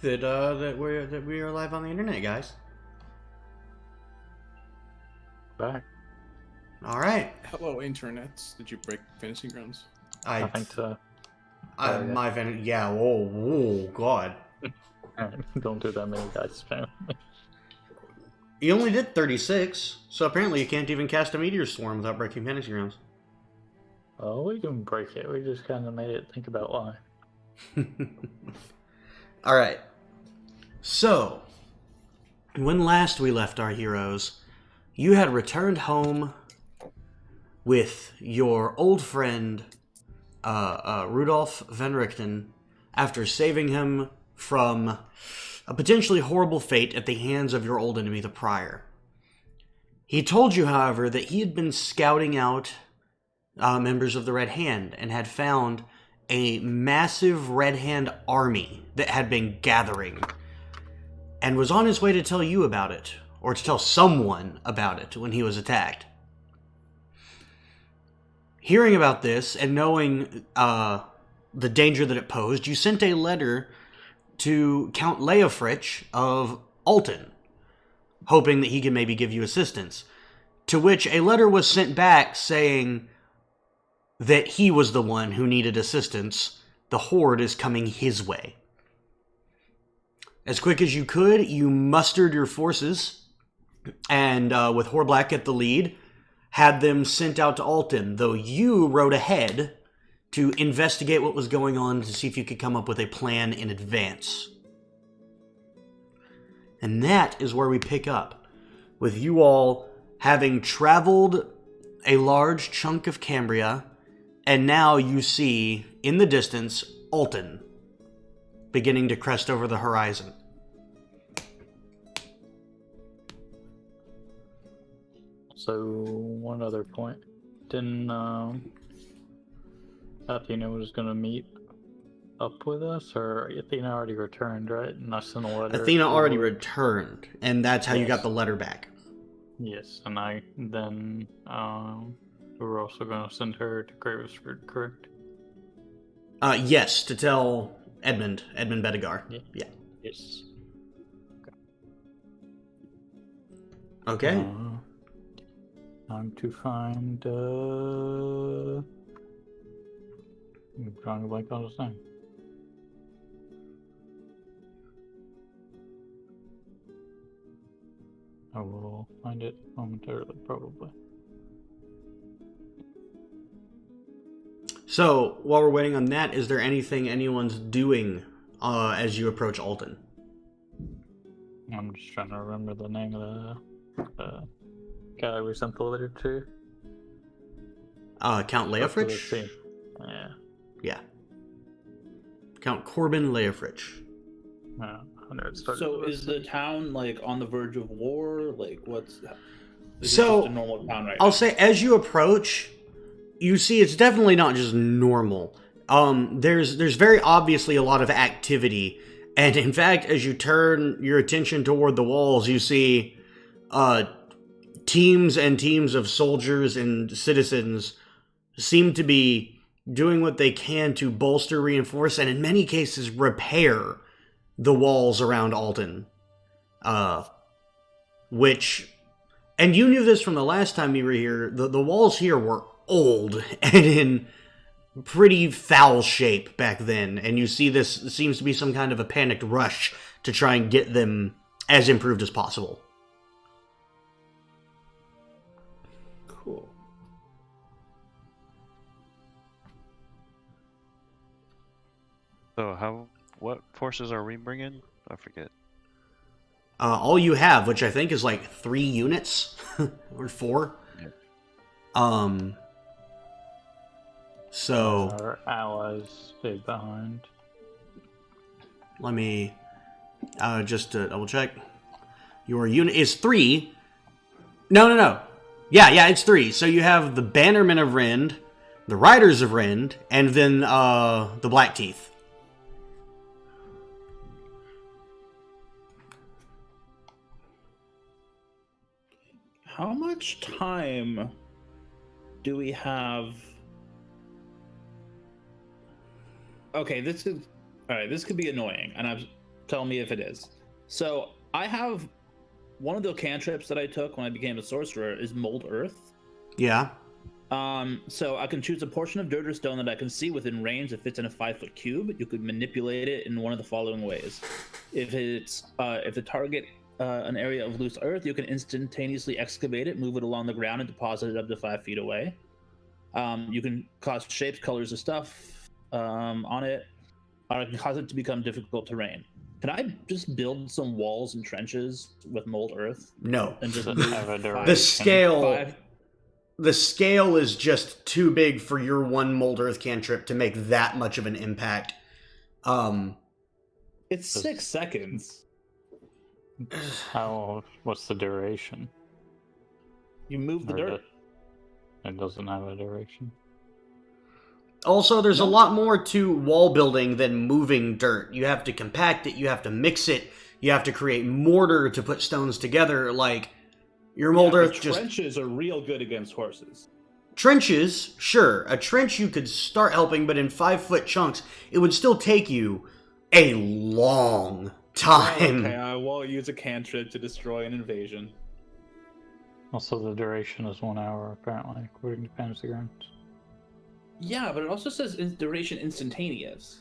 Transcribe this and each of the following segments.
that we are live on the internet, guys. Back. All right. Hello, internet. Did you break Fantasy Grounds? I think so. Yeah. Whoa, God. Don't do that many guys spam. You only did 36, so apparently you can't even cast a meteor swarm without breaking fantasy grounds. Oh, we can break it. We just kind of made it think about why. All right. So, when last we left our heroes, you had returned home with your old friend Rudolf Van Richten after saving him from a potentially horrible fate at the hands of your old enemy, the Prior. He told you, however, that he had been scouting out members of the Red Hand and had found a massive Red Hand army that had been gathering and was on his way to tell you about it, or to tell someone about it when he was attacked. Hearing about this and knowing the danger that it posed, you sent a letter to Count Leofrich of Alton, hoping that he could maybe give you assistance. To which a letter was sent back saying that he was the one who needed assistance. The Horde is coming his way. As quick as you could, you mustered your forces, and with Horblak at the lead, had them sent out to Alton, though you rode ahead to investigate what was going on to see if you could come up with a plan in advance. And that is where we pick up, with you all having traveled a large chunk of Cambria, and now you see, in the distance, Alton beginning to crest over the horizon. So, one other point. Didn't Athena was going to meet up with us, or Athena already returned, right? And I sent a letter. Athena already returned, and that's how you got the letter back. Yes, and we were also going to send her to Gravesford, correct? Yes, to tell Edmund Bedegar. Yeah. Yes. Okay. Time to find, I'm drawing a blank on his name. I will find it momentarily, probably. So, while we're waiting on that, is there anything anyone's doing as you approach Alton? I'm just trying to remember the name of the guy we sent the letter to. Count Leofrich? Yeah. Yeah. Count Corbin Leofrich. I know it started So with is the town like on the verge of war? Like what's is it So, just a normal town right I'll now? say, as you approach, you see it's definitely not just normal. There's very obviously a lot of activity, and in fact, as you turn your attention toward the walls, you see teams and teams of soldiers and citizens seem to be doing what they can to bolster, reinforce, and in many cases repair the walls around Alton. Which, and you knew this from the last time you were here, the walls here were old and in pretty foul shape back then, and you see this seems to be some kind of a panicked rush to try and get them as improved as possible. Cool. So what forces are we bringing? I forget. All you have, which I think is like 3 units or 4. Yeah. So our allies stayed behind. let me just double check. Your unit is 3. No. Yeah, it's 3. So you have the Bannermen of Rend, the Riders of Rend, and then the Blackteeth. How much time do we have? Okay, this is all right. This could be annoying, and tell me if it is. So I have one of the cantrips that I took when I became a sorcerer is Mold Earth. Yeah. So I can choose a portion of dirt or stone that I can see within range that fits in a 5-foot cube. You could manipulate it in one of the following ways. If the target an area of loose earth, you can instantaneously excavate it, move it along the ground, and deposit it up to 5 feet away. You can cause shapes, colors of stuff on it, or it can cause it to become difficult terrain. Can I just build some walls and trenches with mold earth No. and just Does it have a duration? The scale. five? The scale is just too big for your one Mold Earth cantrip to make that much of an impact. It's 6 seconds. What's the duration? You move the Or dirt. It doesn't have a duration. Also, there's a lot more to wall building than moving dirt. You have to compact it, you have to mix it, you have to create mortar to put stones together. Like, your Mold Yeah, Earth but just... trenches are real good against horses. Trenches, sure. A trench you could start helping, but in 5-foot chunks, it would still take you a long time. Okay, I won't use a cantrip to destroy an invasion. Also, the duration is 1 hour, apparently, according to Fantasy Grounds. Yeah, but it also says duration instantaneous.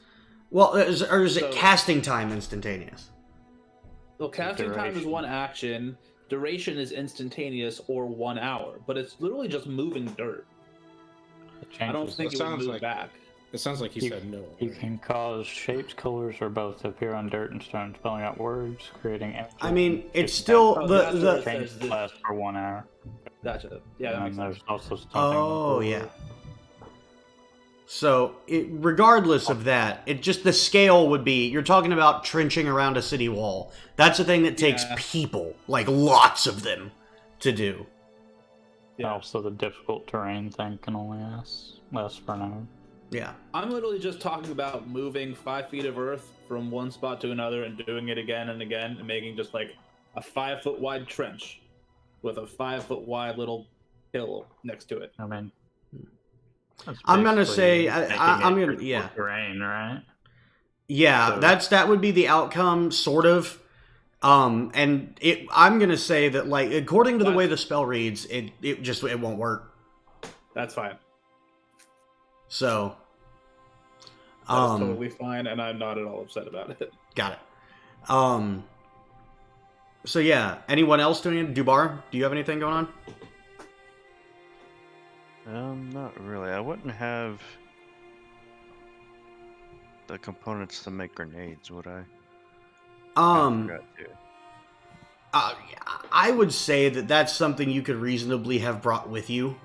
Well, or is it So- casting time instantaneous? Well, casting time is Duration. 1 action. Duration is instantaneous or 1 hour, but it's literally just moving dirt. It I don't changes think It it would sounds move like- back. It sounds like he You- said no. You can cause shapes, colors, or both to appear on dirt and stone, spelling out words, creating images. I mean, it's If still that that's what the it change says. lasts for 1 hour. Gotcha. Yeah, that And makes then sense. there's also something. Oh, yeah. So, regardless of that, it just the scale would be, you're talking about trenching around a city wall. That's a thing that takes Yeah. people, like lots of them, to do. Yeah. Also, the difficult terrain thing can only last for an hour. Yeah. I'm literally just talking about moving 5 feet of earth from one spot to another and doing it again and again and making just like a 5-foot wide trench with a 5-foot wide little hill next to it. I mean, that's I'm gonna basically say- making I'm it gonna- difficult yeah. terrain, right? Yeah, So- that would be the outcome, sort of. And I'm gonna say that, like, according to the way the spell reads, it won't work. That's fine. So, That's totally fine, and I'm not at all upset about it. got it. So yeah, anyone else doing it? Dubar, do you have anything going on? Not really. I wouldn't have the components to make grenades, would I? I forgot to. I would say that that's something you could reasonably have brought with you.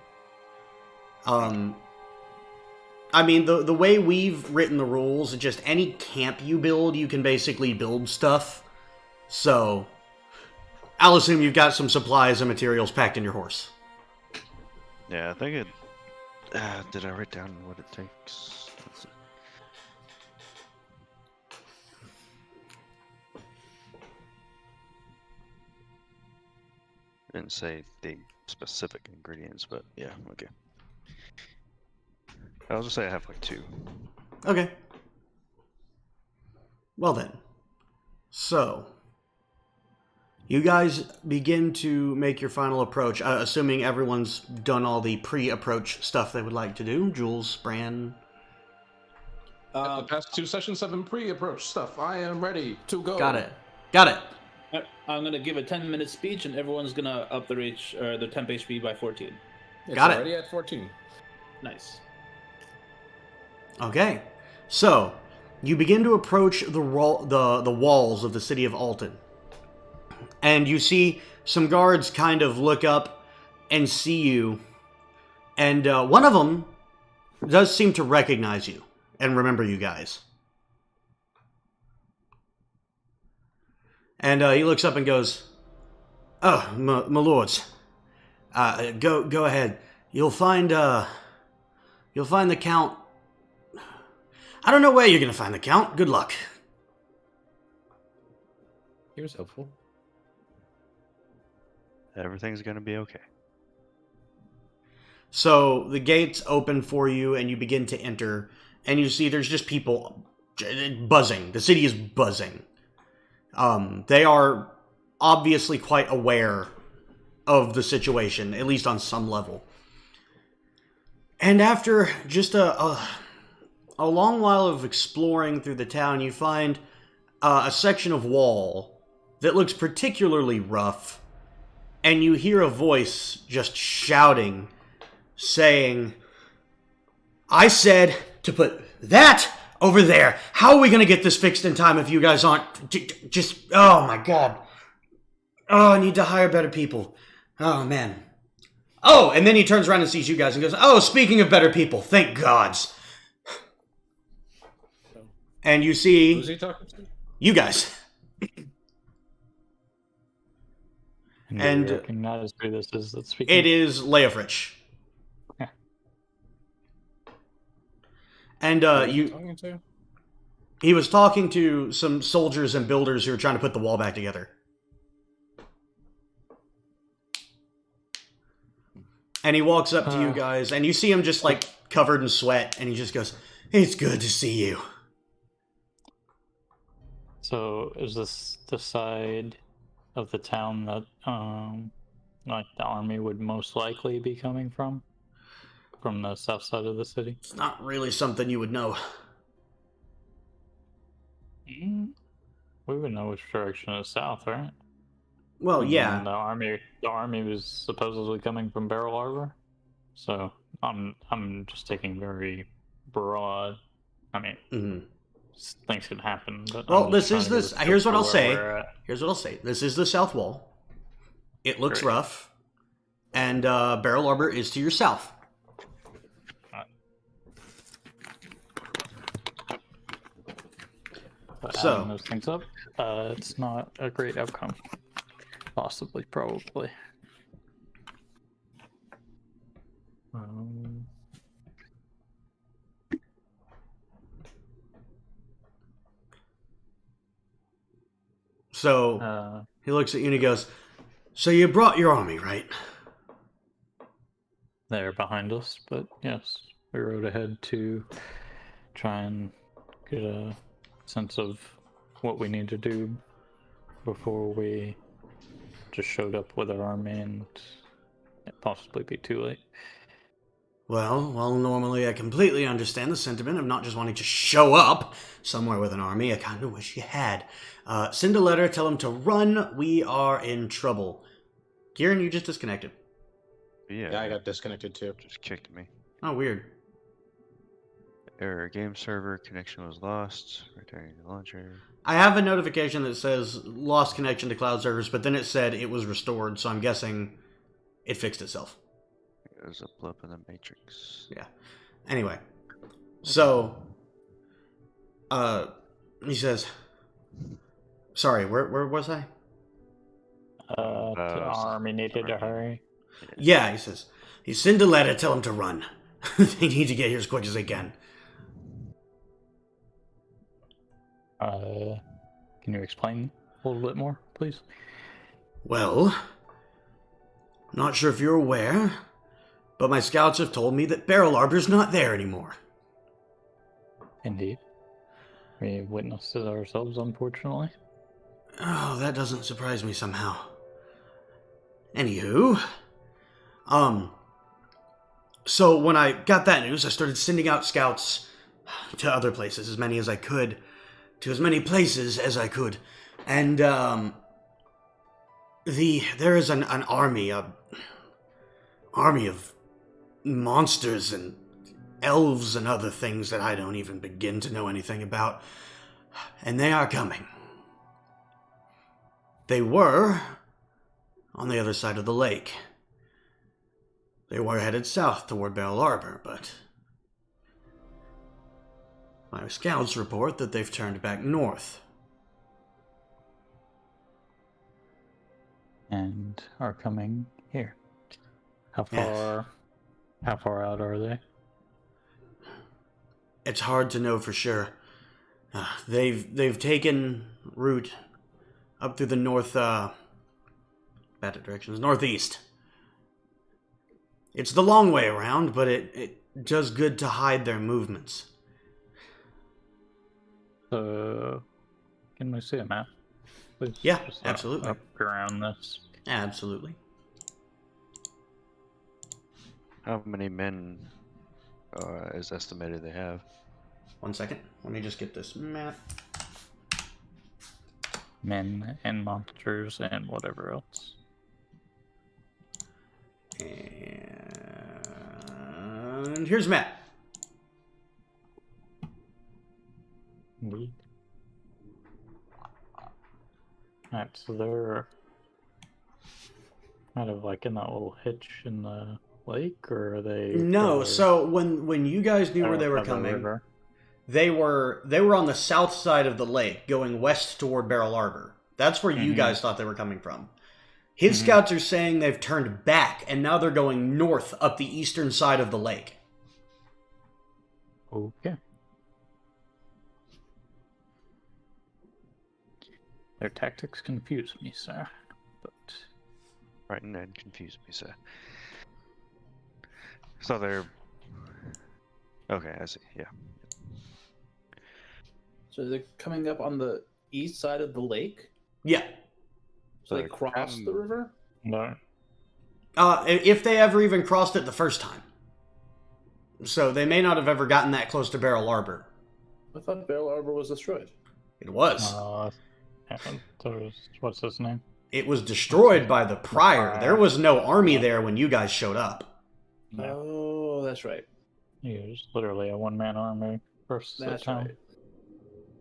I mean, the way we've written the rules, just any camp you build, you can basically build stuff. So, I'll assume you've got some supplies and materials packed in your horse. Yeah, I think it. Did I write down what it takes? Let's see. Didn't say the specific ingredients, but yeah, okay. I'll just say I have like 2. Okay. Well then. So, you guys begin to make your final approach, assuming everyone's done all the pre-approach stuff they would like to do. Jules, Bran. The past 2 sessions have been pre-approach stuff. I am ready to go. Got it. Got it. I'm gonna give a 10-minute speech, and everyone's gonna up their temp HP by 14. It's Got it. already at 14. Nice. Okay. So, you begin to approach the walls of the city of Alton. And you see some guards kind of look up and see you. And one of them does seem to recognize you and remember you guys. And he looks up and goes, "Oh, my lords, go ahead. You'll find the Count. I don't know where you're gonna find the Count. Good luck." He was helpful. Everything's gonna be okay. So the gates open for you, and you begin to enter, and you see there's just people buzzing. The city is buzzing. They are obviously quite aware of the situation, at least on some level. And after just a long while of exploring through the town, you find a section of wall that looks particularly rough, and you hear a voice just shouting, saying, "I said to put that over there. How are we going to get this fixed in time if you guys aren't just... Oh, my God. Oh, I need to hire better people. Oh, man. Oh, and then he turns around and sees you guys and goes, "Oh, speaking of better people, thank gods." And you see... Who's he talking to? You guys. And do you recognize who this is that's speaking? It is Leofrich. Yeah. And Talking to? he was talking to some soldiers and builders who were trying to put the wall back together. And he walks up to you guys, and you see him just, like, covered in sweat, and he just goes, "It's good to see you." So, is this the side of the town that, like, the army would most likely be coming from? From the south side of the city? It's not really something you would know. We would know which direction is south, right? Well, yeah. And the army was supposedly coming from Barrel Harbor, so I'm just taking very broad. I mean, things could happen. But well, here's what I'll say. This is the south wall. It looks Great. rough, and Barrel Harbor is to your south. But So- adding those things up, it's not a great outcome. Possibly, probably. So he looks at you and he goes, "So you brought your army, right?" They're behind us, but yes, we rode ahead to try and get a sense of what we need to do before we just showed up with our army and it possibly be too late. Well, normally I completely understand the sentiment of not just wanting to show up somewhere with an army. I kind of wish you had. Send a letter, tell him to run. We are in trouble. Kieran, you just disconnected. Yeah, I got disconnected too. Just kicked me. Oh, weird. Error, game server connection was lost. Returning to launcher. I have a notification that says lost connection to cloud servers, but then it said it was restored, so I'm guessing it fixed itself. It was a blip in the matrix. Yeah. Anyway. So, he says, sorry, where was I? The army needed to hurry. Yeah, he says, "You send a letter, tell them to run. They need to get here as quick as they can." Can you explain a little bit more, please? Well, not sure if you're aware, but my scouts have told me that Barrel Harbor's not there anymore. Indeed. We witnessed it ourselves, unfortunately. Oh, that doesn't surprise me somehow. Anywho, so when I got that news, I started sending out scouts to other places, as many as I could, to as many places as I could, and, there is an army of monsters and elves and other things that I don't even begin to know anything about, and they are coming. They were on the other side of the lake. They were headed south toward Barrel Harbor, but my scouts report that they've turned back north. And are coming here. How Yes. far out are they? It's hard to know for sure. They've taken route up through the bad directions, northeast. It's the long way around, but it does good to hide their movements. Can we see a map? please? Yeah, Just, absolutely. Up around this. Absolutely. How many men is estimated they have? 1 second. Let me just get this map. Men and monsters and whatever else. And here's map. Neat. Alright, so they're kind of like in that little hitch in the lake, or are they? No, further so when you guys knew where they were up the coming, river? they were on the south side of the lake, going west toward Barrel Arbor. That's where you guys thought they were coming from. His scouts are saying they've turned back, and now they're going north up the eastern side of the lake. Okay. Their tactics confuse me, sir. But Frightened and confused me, sir. So they're... Okay, I see, yeah. So they're coming up on the east side of the lake. Yeah. So they They're cross the coming- river. no. If they ever even crossed it the first time. So they may not have ever gotten that close to Barrel Arbor. I thought Barrel Arbor was destroyed. It was. What's his name? It was destroyed by the Prior. There was no army there when you guys showed up. No. Oh, that's right. He was literally a one-man army versus the That's town. right.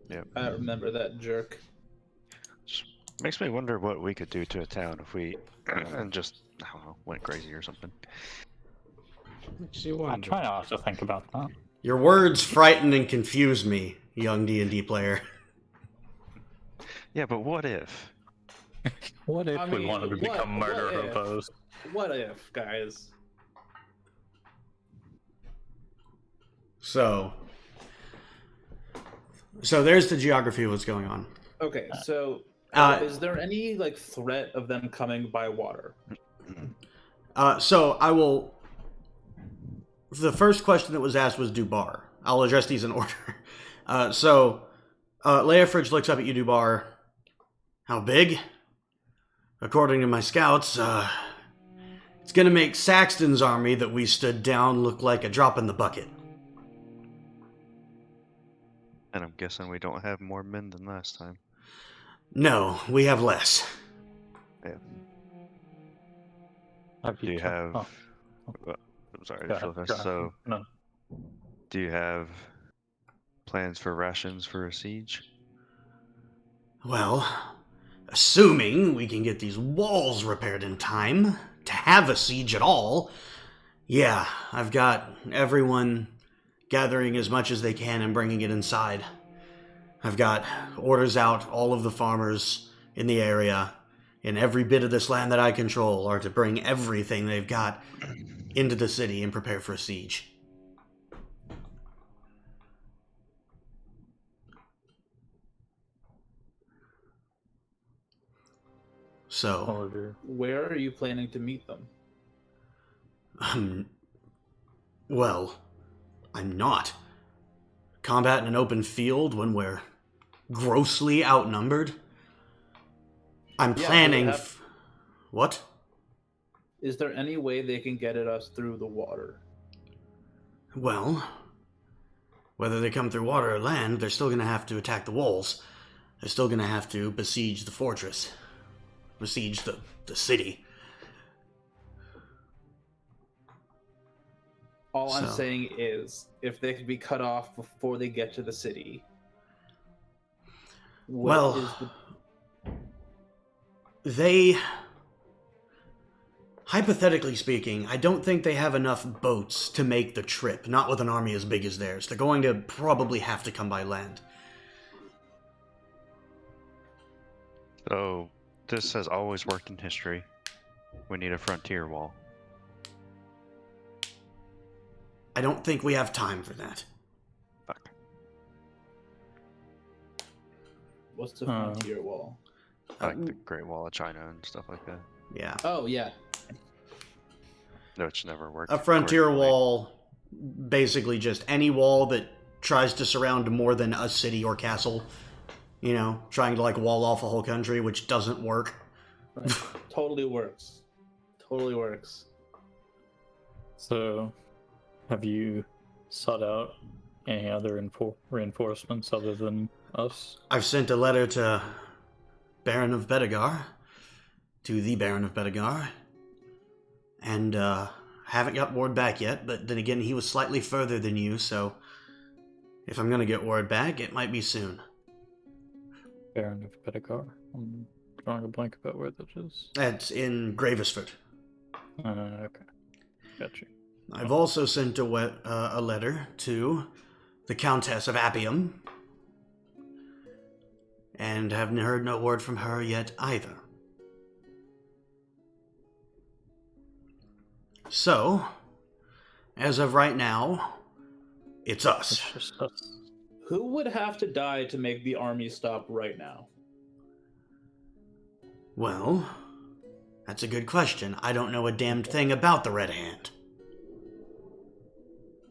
Yep. I remember that jerk. Just makes me wonder what we could do to a town if we just, I don't know, went crazy or something. Makes you I wonder. try not to think about that. Your words frighten and confuse me, young D&D player. Yeah, but what if? What if I we mean, wanted to become what murder if? hobos? What if, guys? So there's the geography of what's going on. Okay, so is there any like threat of them coming by water? So I will. The first question that was asked was Dubar. I'll address these in order. Leofridge looks up at you, Dubar. How big? According to my scouts, it's gonna make Saxton's army that we stood down look like a drop in the bucket. And I'm guessing we don't have more men than last time. No, we have less. Yeah. Have Do you tried- have... oh, I'm sorry, go ahead, Philip, go ahead. so No. do you have plans for rations for a siege? Well, assuming we can get these walls repaired in time to have a siege at all, yeah, I've got everyone gathering as much as they can and bringing it inside. I've got orders out, all of the farmers in the area, in every bit of this land that I control, are to bring everything they've got into the city and prepare for a siege. So, Order. Where are you planning to meet them? well, I'm not. Combat in an open field when we're grossly outnumbered? I'm Yeah, planning... we have- What? Is there any way they can get at us through the water? Well, whether they come through water or land, they're still going to have to attack the walls. They're still going to have to besiege the fortress. Besiege the city. All I'm So- saying is, if they could be cut off before they get to the city, what Well, is the... they... Hypothetically speaking, I don't think they have enough boats to make the trip, not with an army as big as theirs. They're going to probably have to come by land. So, this has always worked in history. We need a frontier wall. I don't think we have time for that. Fuck. What's the frontier wall? Like the Great Wall of China and stuff like that. Yeah. Oh, yeah. No, it's never worked. A frontier according to me. wall, basically just any wall that tries to surround more than a city or castle, You know, trying to like wall off a whole country, which doesn't work. Right. Totally works. Totally works. So, have you sought out any other reinforcements other than us? I've sent a letter to Baron of Bedegar, to the Baron of Bedegar, and haven't got word back yet, but then again, he was slightly further than you, so if I'm gonna get word back, it might be soon. Baron of Bedegar? I'm drawing a blank about where that is. That's in Gravesford. Okay. Got you. I've also sent a letter to the Countess of Appium, and haven't heard no word from her yet either. So, as of right now, it's us. It's just us. Who would have to die to make the army stop right now? Well, that's a good question. I don't know a damned thing about the Red Hand.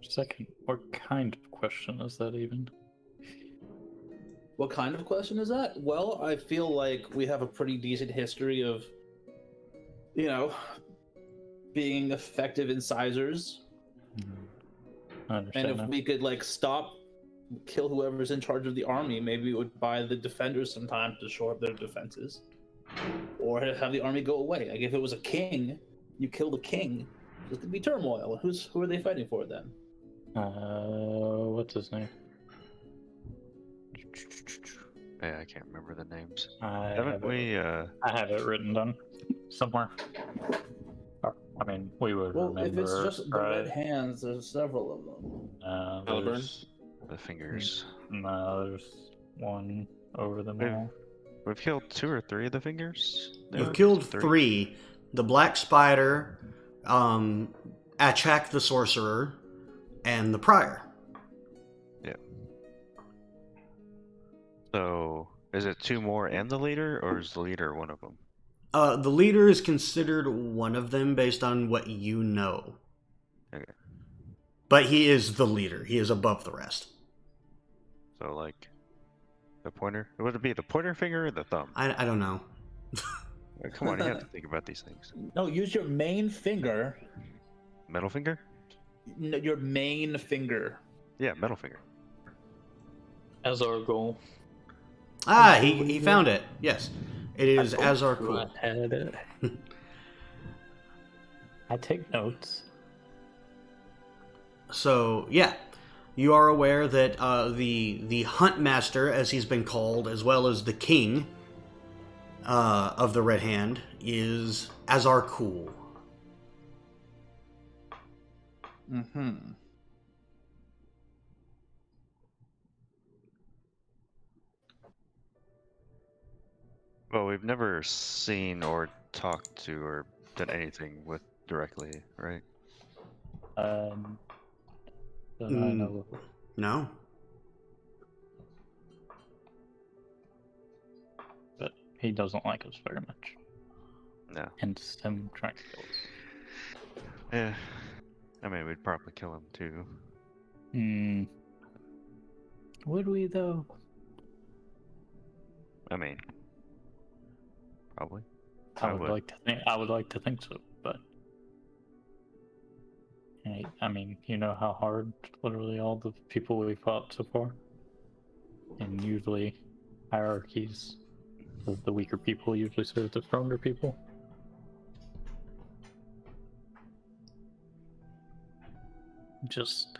Second, what kind of question is that even? What kind of question is that? Well, I feel like we have a pretty decent history of, you know, being effective incisors. I understand And if now. we could, like, kill whoever's in charge of the army, maybe it would buy the defenders some time to shore up their defenses. Or have the army go away. Like, if it was a king, you kill the king, there's gonna be turmoil. Who are they fighting for then? What's his name? Yeah, I can't remember the names. I Haven't have we? I have it written down somewhere. I mean, we would Well, remember. if it's just the right? Red Hands, there's several of them. Halliburton? There's, The fingers. no, there's one over them We've- all. We've killed 2 or 3 of the fingers. You've No, killed 3. The Black Spider, Achak the Sorcerer, and the Prior. So, is it 2 more and the leader, or is the leader one of them? The leader is considered one of them based on what you know. Okay. But he is the leader. He is above the rest. So, like, the pointer? Would it be the pointer finger or the thumb? I don't know. Come on, you have to think about these things. No, use your main finger. Middle finger? No, your main finger. Yeah, middle finger. As our goal. Ah, he found it. Yes. It is Azar I Cool. had it. I take notes. So, yeah. You are aware that the Hunt Master, as he's been called, as well as the King of the Red Hand, is Azar Cool. Mm-hmm. Well, we've never seen or talked to or done anything with directly, right? That I know of. No? But he doesn't like us very much. No. Hence him trying to kill us. Yeah. I mean, we'd probably kill him too. Would we though? I mean, probably. I would like to think so, but I mean, you know how hard literally all the people we fought so far, and usually hierarchies, the weaker people usually serve the stronger people. Just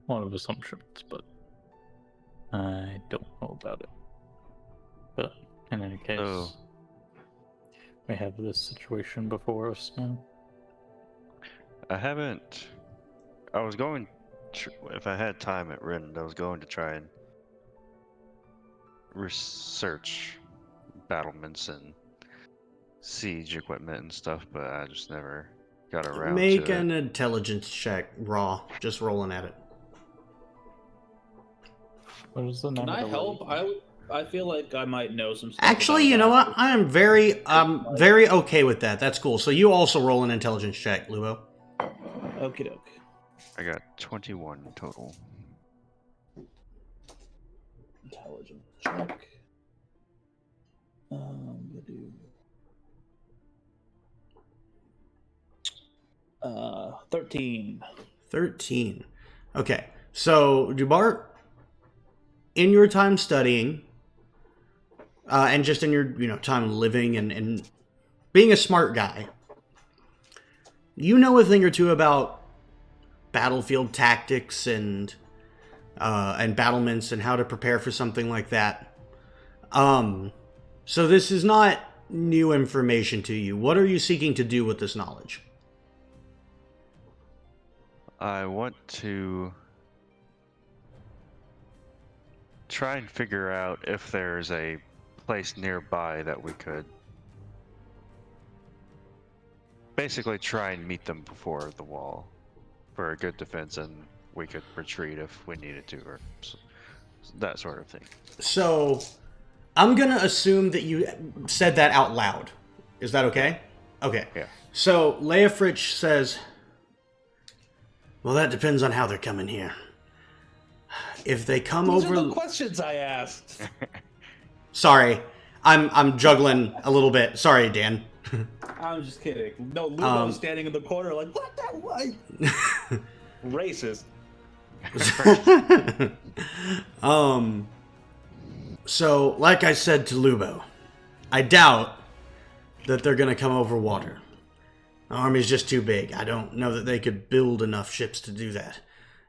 one of assumptions, but I don't know about it. But in any case, So- we have this situation before us now. I haven't. I was going. If I had time at Rin, I was going to try and research battlements and siege equipment and stuff, but I just never got around Make to an it. intelligence check, raw. Just rolling at it. What is the name Can of I the help? lady? I feel like I might know some stuff. Actually, about you know that. what? I am very okay with that. That's cool. So you also roll an intelligence check, Lubo. Okie doke. I got 21 total. Intelligence check. We'll do 13. 13. Okay. So, Dubar, in your time studying, and just in your time living and being a smart guy, you know a thing or two about battlefield tactics and battlements and how to prepare for something like that. So this is not new information to you. What are you seeking to do with this knowledge? I want to try and figure out if there's a place nearby that we could basically try and meet them before the wall for a good defense, and we could retreat if we needed to, or that sort of thing. So, I'm gonna assume that you said that out loud. Is that okay? Okay. Yeah. So, Leofrich says, well, that depends on how they're coming here. If they come These over... are the questions I asked. Sorry. I'm juggling a little bit. Sorry, Dan. I'm just kidding. No, Lubo's standing in the corner like, what that white? Racist. So, like I said to Lubo, I doubt that they're going to come over water. The army's just too big. I don't know that they could build enough ships to do that,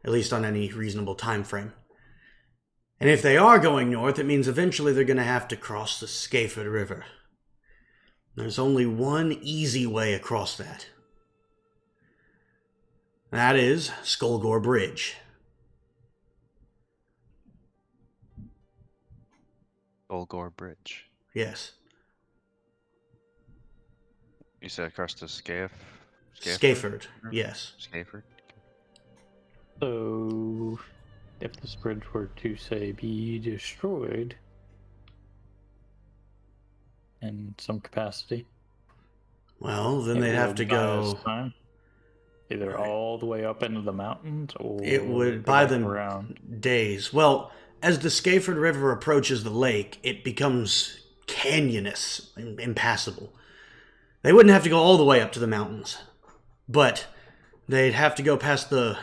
at least on any reasonable time frame. And if they are going north, it means eventually they're going to have to cross the Skaford River. There's only one easy way across that. That is Skullgore Bridge. Skullgore Bridge. Yes. You said across the Skaford, yes. Skaford? So, if this bridge were to, say, be destroyed in some capacity, Well, then it they'd have would to buy us go... time, either all the way up into the mountains, or It would go buy back them around. days. Well, as the Skaford River approaches the lake, it becomes canyonous and impassable. They wouldn't have to go all the way up to the mountains, but they'd have to go past the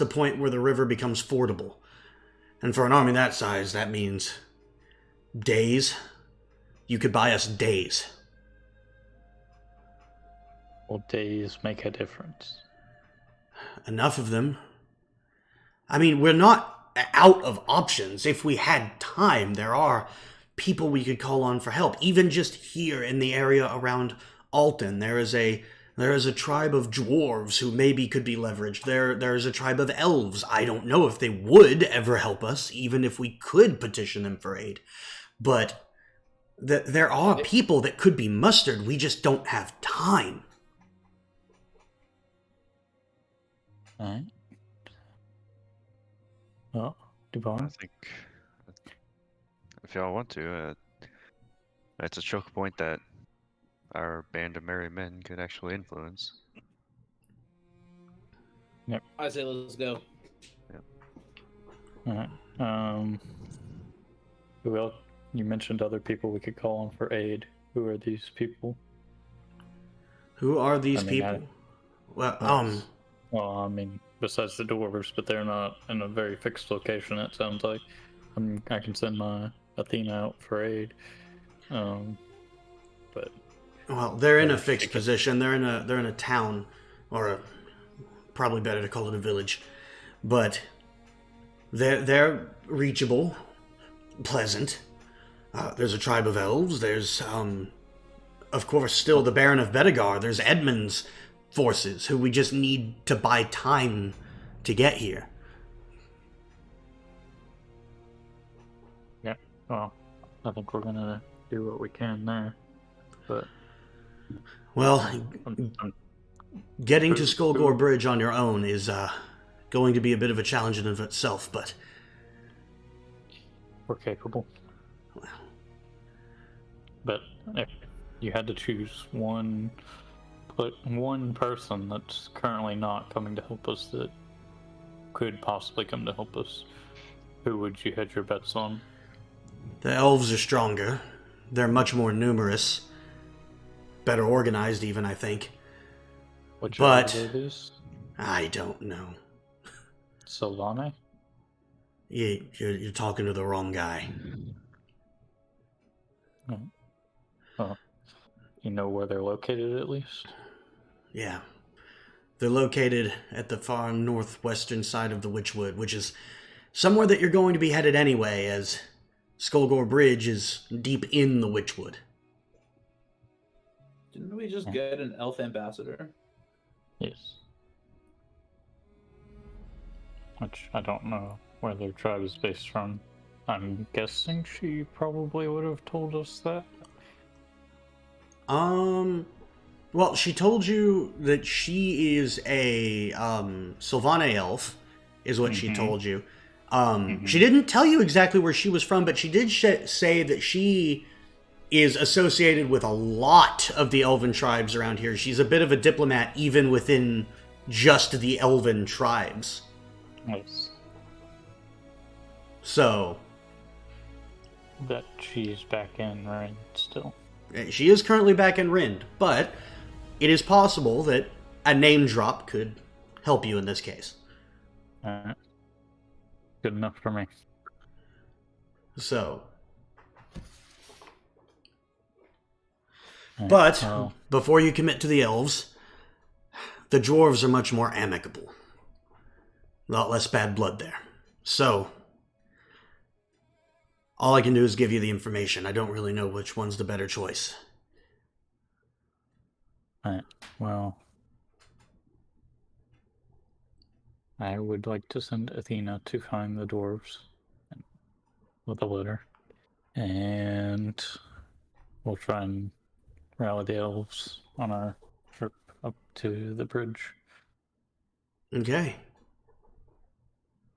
point where the river becomes fordable. And for an army that size, that means days. You could buy us days. Will days make a difference? Enough of them. I mean, we're not out of options. If we had time, there are people we could call on for help. Even just here in the area around Alton, there is a tribe of dwarves who maybe could be leveraged. There is a tribe of elves. I don't know if they would ever help us, even if we could petition them for aid. But there are people that could be mustered. We just don't have time. Alright. Well, I Dubar, think if y'all want to, it's a choke point that our band of merry men could actually influence. I say let's go. alright. Who else? You mentioned other people we could call on for aid. Who are these people? Who are these I mean, people? Well, Well, I mean, besides the dwarves, but they're not in a very fixed location, it sounds like. I can send my Athena out for aid. But well, they're in a fixed position. They're in a town, or probably better to call it a village. But they're reachable, pleasant. There's a tribe of elves. There's of course still the Baron of Bedegar. There's Edmund's forces who we just need to buy time to get here. yeah, well, I think we're gonna do what we can there. But Well, I'm getting to Skullgore Bridge on your own is going to be a bit of a challenge in of itself, but we're capable. But if you had to choose one person that's currently not coming to help us that could possibly come to help us, Who would you hedge your bets on? The elves are stronger. They're much more numerous. Better organized, even, I think. Which But- it is? I don't know. Sylvane? You're talking to the wrong guy. Oh, you know where they're located at least? Yeah. They're located at the far northwestern side of the Witchwood, which is somewhere that you're going to be headed anyway, as Skullgore Bridge is deep in the Witchwood. Didn't we just get an elf ambassador? Yes. Which I don't know where their tribe is based from. I'm guessing she probably would have told us that. Well, she told you that she is a, Sylvane elf, is what she told you. She didn't tell you exactly where she was from, but she did say that she is associated with a lot of the elven tribes around here. She's a bit of a diplomat even within just the elven tribes. Yes. So, That she's back in Rhine still. she is currently back in Rind, but it is possible that a name drop could help you in this case. Alright. Good enough for me. So, Alright, but well, before you commit to the elves, the dwarves are much more amicable. A lot less bad blood there. So, all I can do is give you the information. I don't really know which one's the better choice. alright, well, I would like to send Athena to find the dwarves with a letter, and we'll try and rally the elves on our trip up to the bridge. Okay.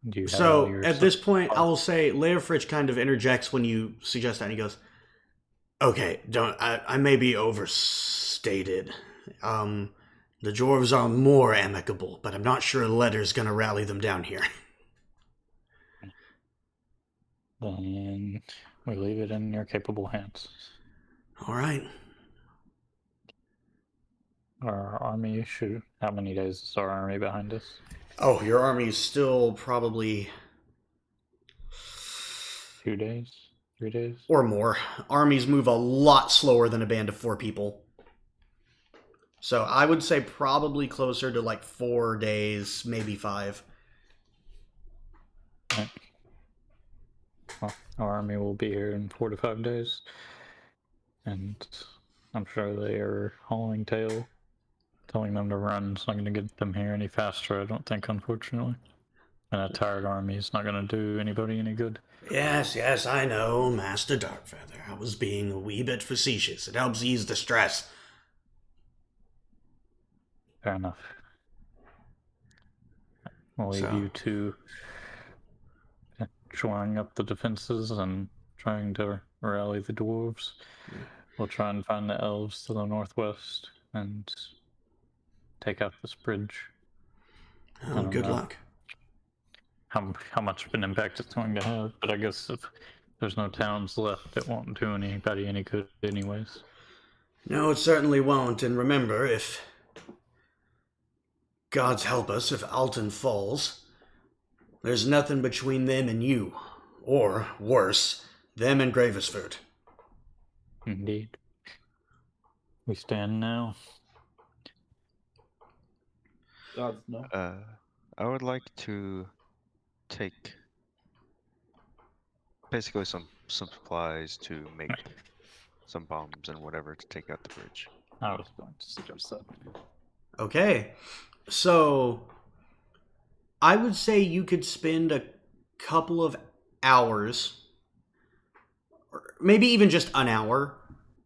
Do you have So, your at this point, I will say Leofrich kind of interjects when you suggest that, and he goes, okay, I may be overstated. The dwarves are more amicable, but I'm not sure a letter's gonna rally them down here. Then we leave it in your capable hands. Alright. Our army should. How many days is our army behind us? Oh, your army's still probably 2 days? 3 days? or more. Armies move a lot slower than a band of 4 people. So I would say probably closer to like 4 days, maybe 5. Right. Well, our army will be here in 4 to 5 days. And I'm sure they are hauling tail. Telling them to run is not going to get them here any faster, I don't think, unfortunately. And a tired army is not going to do anybody any good. Yes, I know, Master Darkfeather. I was being a wee bit facetious. It helps ease the stress. Fair enough. We'll leave So- you to shoring up the defenses and trying to rally the dwarves. We'll try and find the elves to the northwest and take out this bridge. Oh, don't good know. luck. How much of an impact it's going to have, but I guess if there's no towns left, it won't do anybody any good anyways. No, it certainly won't. And remember, if God's help us, if Alton falls, there's nothing between them and you. Or, worse, them and Gravesford. Indeed. We stand now. God, no. I would like to take basically some supplies to make some bombs and whatever to take out the bridge. I was going to suggest that. Okay. So, I would say you could spend a couple of hours, or maybe even just an hour,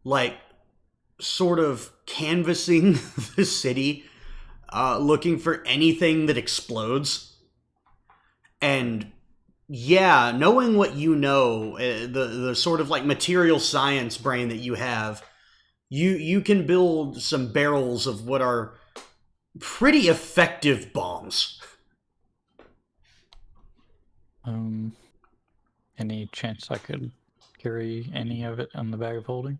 like, sort of canvassing the city, looking for anything that explodes. And yeah, knowing what you know, the sort of like material science brain that you have, you can build some barrels of what are pretty effective bombs. Any chance I could carry any of it on the bag of holding?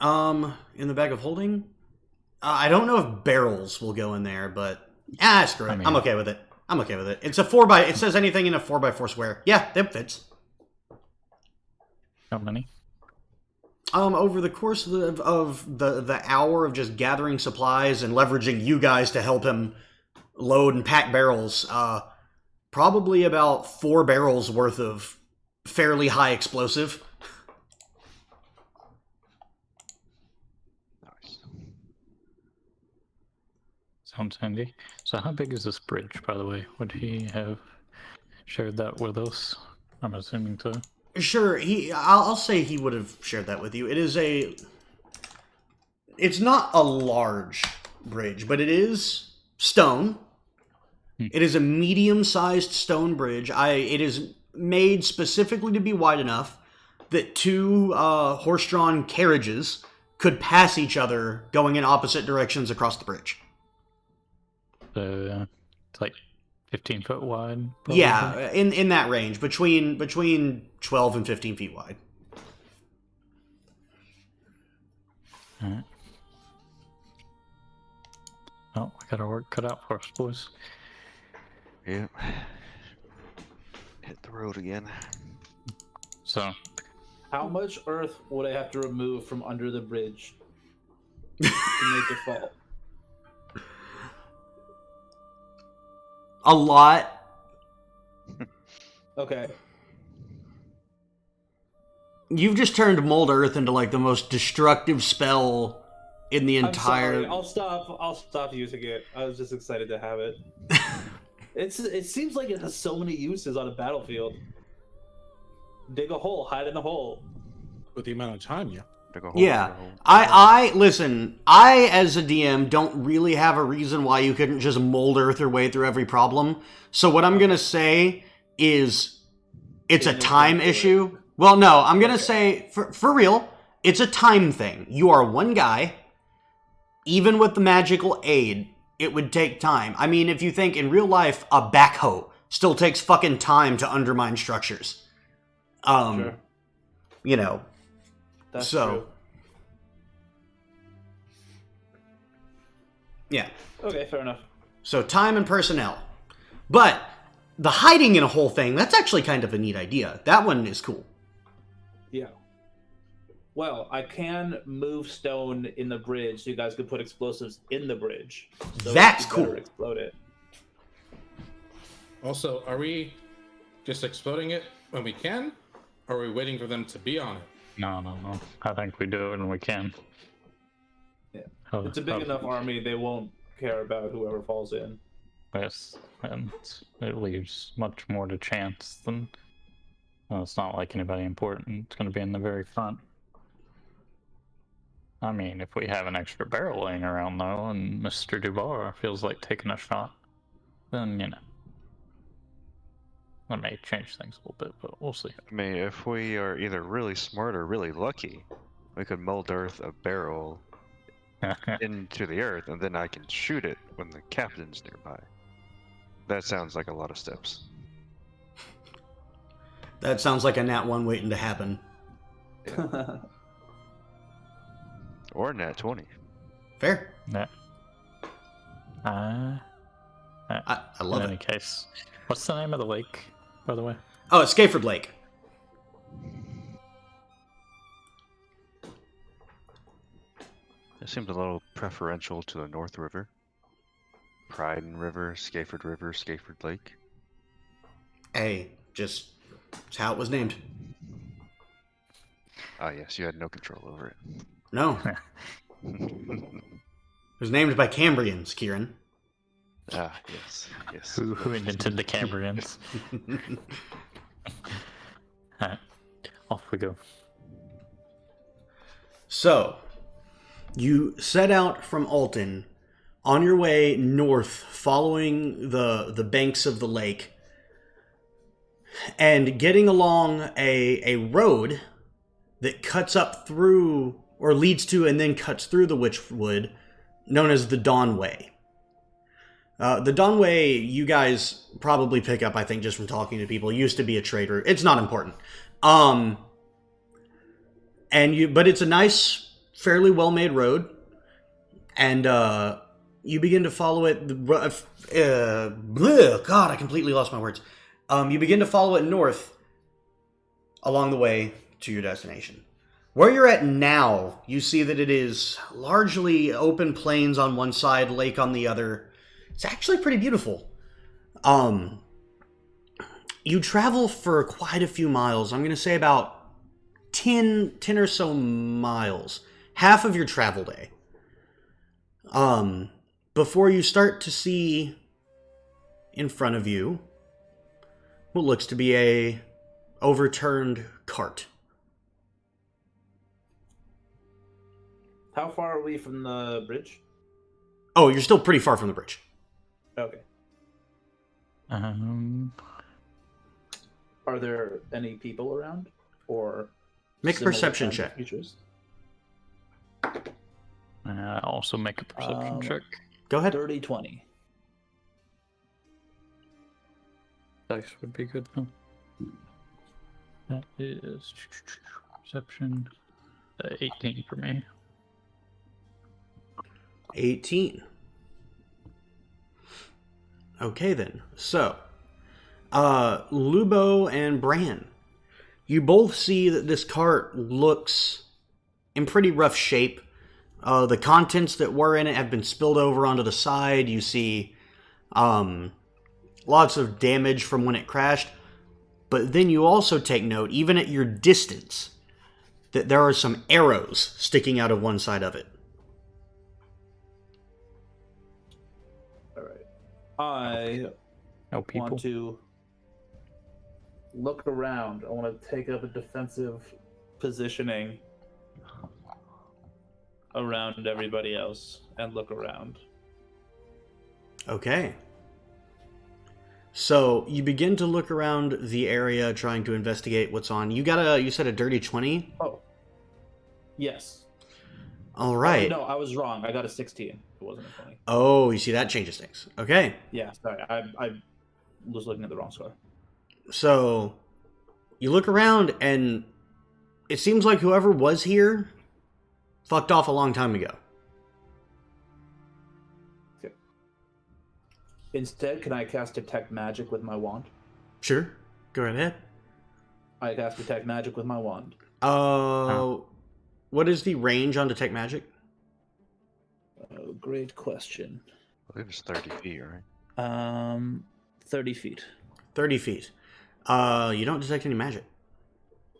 In the bag of holding? I don't know if barrels will go in there, but screw it. I mean- I'm okay with it. I'm okay with it. It's a 4x. It says anything in a 4x4 square. Yeah, that fits. How many? Over the course of the hour of just gathering supplies and leveraging you guys to help him load and pack barrels, probably about 4 barrels worth of fairly high explosive. Nice. Sounds handy. So how big is this bridge, by the way? Would he have shared that with us? I'm assuming so. Sure, I'll say he would have shared that with you. It's not a large bridge, but it is stone. It is a medium-sized stone bridge. It is made specifically to be wide enough that 2 horse-drawn carriages could pass each other going in opposite directions across the bridge. So it's like 15 foot wide. Probably. Yeah, in that range, between 12 and 15 feet wide. Alright. Well, we got our work cut out for us, boys. Yep. Hit the road again. So, How much earth would I have to remove from under the bridge to make it fall? A lot. Okay. You've just turned Mold Earth into like the most destructive spell in the entire. I'm sorry. I'll stop using it. I was just excited to have it. It seems like it has so many uses on a battlefield. Dig a hole, hide in the hole. With the amount of time, yeah. Dig a hole, Yeah, dig a hole. I listen. I, as a DM, don't really have a reason why you couldn't just Mold Earth your way through every problem. So what I'm gonna say is, it's a time issue. Well, no, I'm gonna say for real, it's a time thing. You are one guy. Even with the magical aid, it would take time. I mean, if you think in real life, a backhoe still takes fucking time to undermine structures. Sure. You know. That's So- true. Yeah. Okay, fair enough. So time and personnel. But the hiding in a whole thing, that's actually kind of a neat idea. That one is cool. Yeah. Well, I can move stone in the bridge so you guys could put explosives in the bridge. So That's you better cool. Explode it. Also, are we just exploding it when we can? Or are we waiting for them to be on it? no. I think we do it when we can. Yeah. Oh, It's a big enough army, they won't care about whoever falls in. Yes, and it leaves much more to chance than. Well, it's not like anybody important. It's going to be in the very front. I mean, if we have an extra barrel laying around, though, and Mr. Dubar feels like taking a shot, then, you know. That may change things a little bit, but we'll see. I mean, if we are either really smart or really lucky, we could mold earth a barrel into the earth, and then I can shoot it when the captain's nearby. That sounds like a lot of steps. That sounds like a nat 1 waiting to happen. Or nat 20. Fair. Yeah. I In love any it. case, what's the name of the lake, by the way? Oh, it's Scaford Lake. It seems a little preferential to the North River. Pride River, Scaford Lake. Hey, just it's how it was named. Ah, yes, you had no control over it. No. It was named by Cambrians, Kieran. Ah, yes, yes. Who invented the Cambrians? Alright, off we go. So, you set out from Alton on your way north, following the banks of the lake, and getting along a road that cuts up through, or leads to and then cuts through the Witchwood, known as the Dawn Way. The Donway, you guys probably pick up, I think, just from talking to people. Used to be a trader. It's not important. But it's a nice, fairly well-made road. And you begin to follow it. God, I completely lost my words. You begin to follow it north along the way to your destination. Where you're at now, you see that it is largely open plains on one side, lake on the other. It's actually pretty beautiful. You travel for quite a few miles. I'm going to say about 10 or so miles. Half of your travel day. Before you start to see in front of you what looks to be a overturned cart. How far are we from the bridge? Oh, you're still pretty far from the bridge. Okay. Um, Are there any people around? Or Make a similar perception kinds of check. creatures? also make a perception check. Go ahead. 30-20. Dice would be good. Huh? That is perception 18 for me. 18. Okay then. So, Lubo and Bran, you both see that this cart looks in pretty rough shape. The contents that were in it have been spilled over onto the side. You see lots of damage from when it crashed. But then you also take note, even at your distance, that there are some arrows sticking out of one side of it. All right. I No people. want to look around. I want to take up a defensive positioning around everybody else and look around. Okay. So you begin to look around the area, trying to investigate what's on. You said a dirty 20? Oh. Yes. All right. Oh, no, I was wrong. I got a 16. It wasn't a 20. Oh, you see, that changes things. Okay. Yeah, sorry. I was looking at the wrong score. So you look around, and it seems like whoever was here fucked off a long time ago. Instead, can I cast Detect Magic with my wand? Sure. Go right ahead. I cast Detect Magic with my wand. What is the range on Detect Magic? Oh, great question. I believe it's 30 feet, right? 30 feet. 30 feet. You don't detect any magic.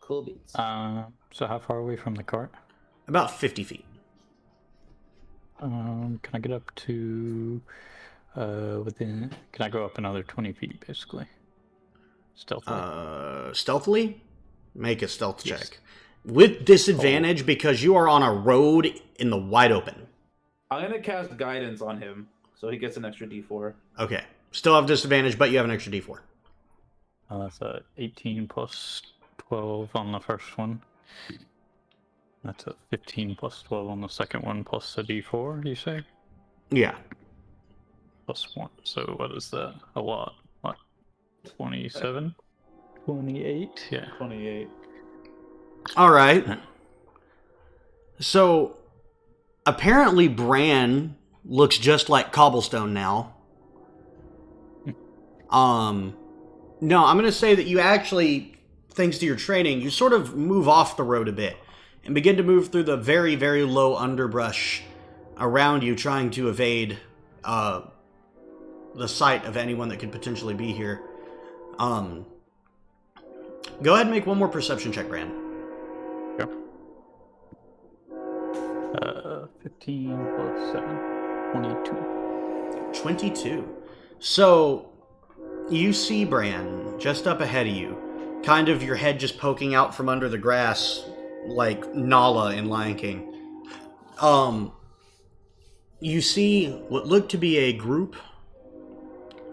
Cool beats. So how far away from the cart? About 50 feet. Can I get up to can I go up another 20 feet basically? Stealthily. Stealthily? Make a stealth Yes. check. With disadvantage because you are on a road in the wide open. I'm going to cast Guidance on him, so he gets an extra d4. Okay. Still have disadvantage, but you have an extra d4. That's a 18 plus 12 on the first one. That's a 15 plus 12 on the second one, plus a d4, you say? Yeah. Plus 1. So what is that? A lot. What? 27? 28? Yeah. 28. All right. So, apparently Bran looks just like cobblestone now. No, I'm going to say that you actually, thanks to your training, you sort of move off the road a bit and begin to move through the very, very low underbrush around you, trying to evade the sight of anyone that could potentially be here. Go ahead and make one more perception check, Bran. 15 plus 7. 22. 22. So, you see Bran just up ahead of you, kind of your head just poking out from under the grass like Nala in Lion King. You see what looked to be a group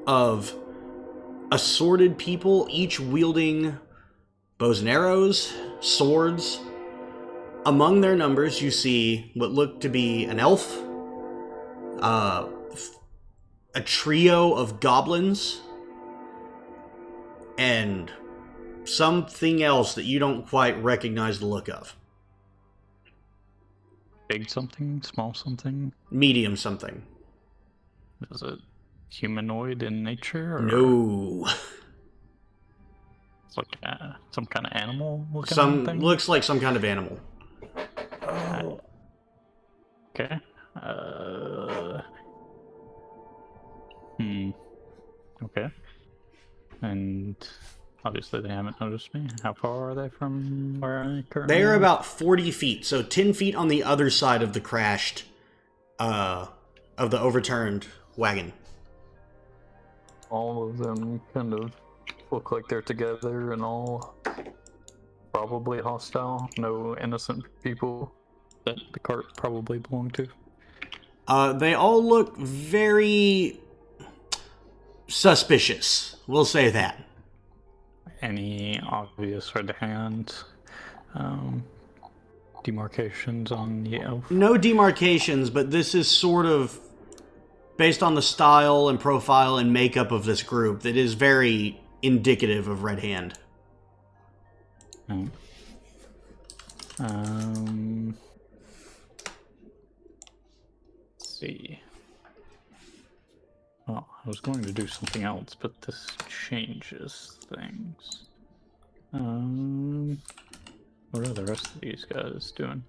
of assorted people, each wielding bows and arrows, swords. Among their numbers, you see what looked to be an elf, a trio of goblins and something else that you don't quite recognize the look of. Big something, small something. Medium something. Is it humanoid in nature? Or No. It's like some kind of animal looking thing? Looks like some kind of animal. Oh. Okay. Okay. And obviously they haven't noticed me. How far are they from where I currently They are am? about 40 feet, so 10 feet on the other side of the crashed, of the overturned wagon. All of them kind of look like they're together and all probably hostile. No innocent people that the cart probably belonged to. They all look very suspicious. We'll say that. Any obvious red hand demarcations on the elf? No demarcations, but this is sort of based on the style and profile and makeup of this group that is very indicative of Red Hand. Oh. Let's see. Well, I was going to do something else, but this changes things. What are the rest of these guys doing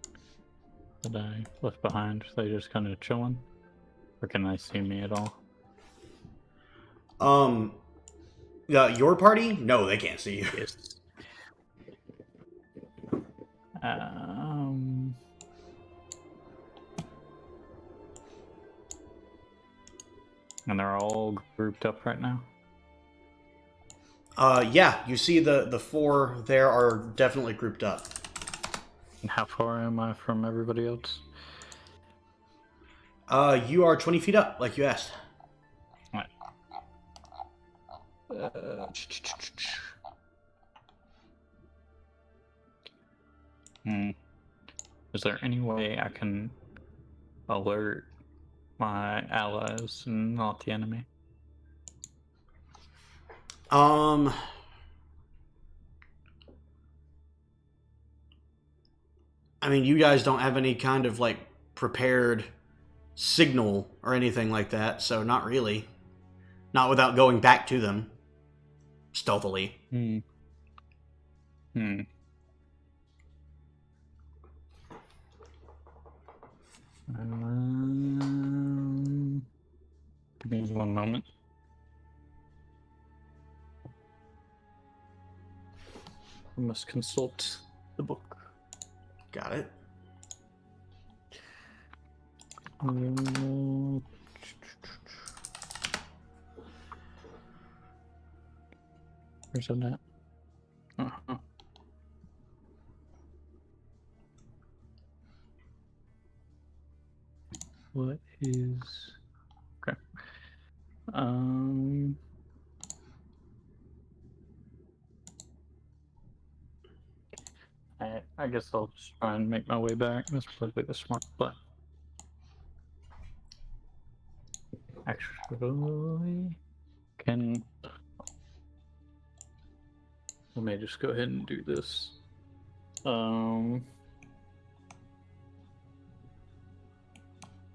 that I left behind? Are they just kind of chilling? Or can they see me at all? Your party? No, they can't see you. Yes. And they're all grouped up right now? Yeah, you see the four there are definitely grouped up. And how far am I from everybody else? You are 20 feet up, like you asked. Right. Is there any way I can alert my allies and not the enemy? I mean, you guys don't have any kind of, like, prepared signal or anything like that, so not really. Not without going back to them. Stealthily. Give me 1 moment. I must consult the book. Got it. Where's that at? Uh-huh. What is... Okay. I guess I'll just try and make my way back. That's probably the smart play. Actually, let me just go ahead and do this.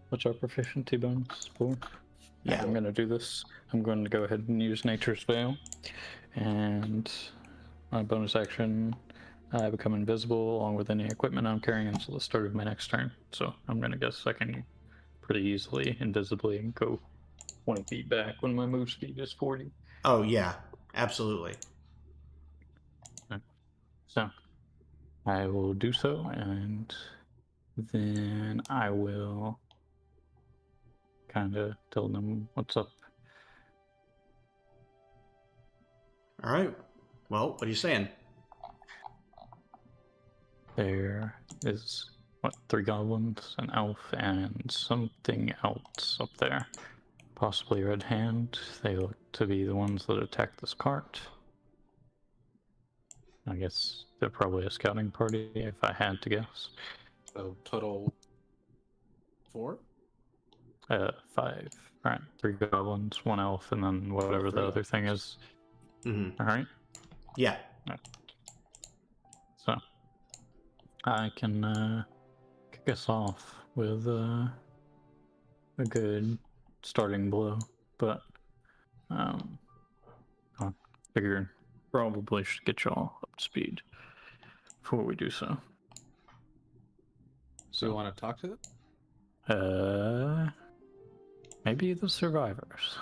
What's our proficiency bonus for? Yeah, I'm gonna do this. I'm going to go ahead and use Nature's Veil, and my bonus action, I become invisible along with any equipment I'm carrying until the start of my next turn. So I'm gonna guess I can pretty easily, invisibly, go 20 feet back when my move speed is 40. Oh, yeah. Absolutely. So I will do so, and then I will kind of tell them what's up. All right. Well, what are you saying? There is, 3 goblins, an elf, and something else up there. Possibly Red Hand. They look to be the ones that attacked this cart. I guess they're probably a scouting party, if I had to guess. So total 4? 5. Alright, 3 goblins, 1 elf, and then whatever the other thing is. Mm-hmm. Alright? Yeah. So, I can kick us off with a good starting blow, but I figure probably should get y'all up to speed before we do so. So, we want to talk to them? Maybe the survivors.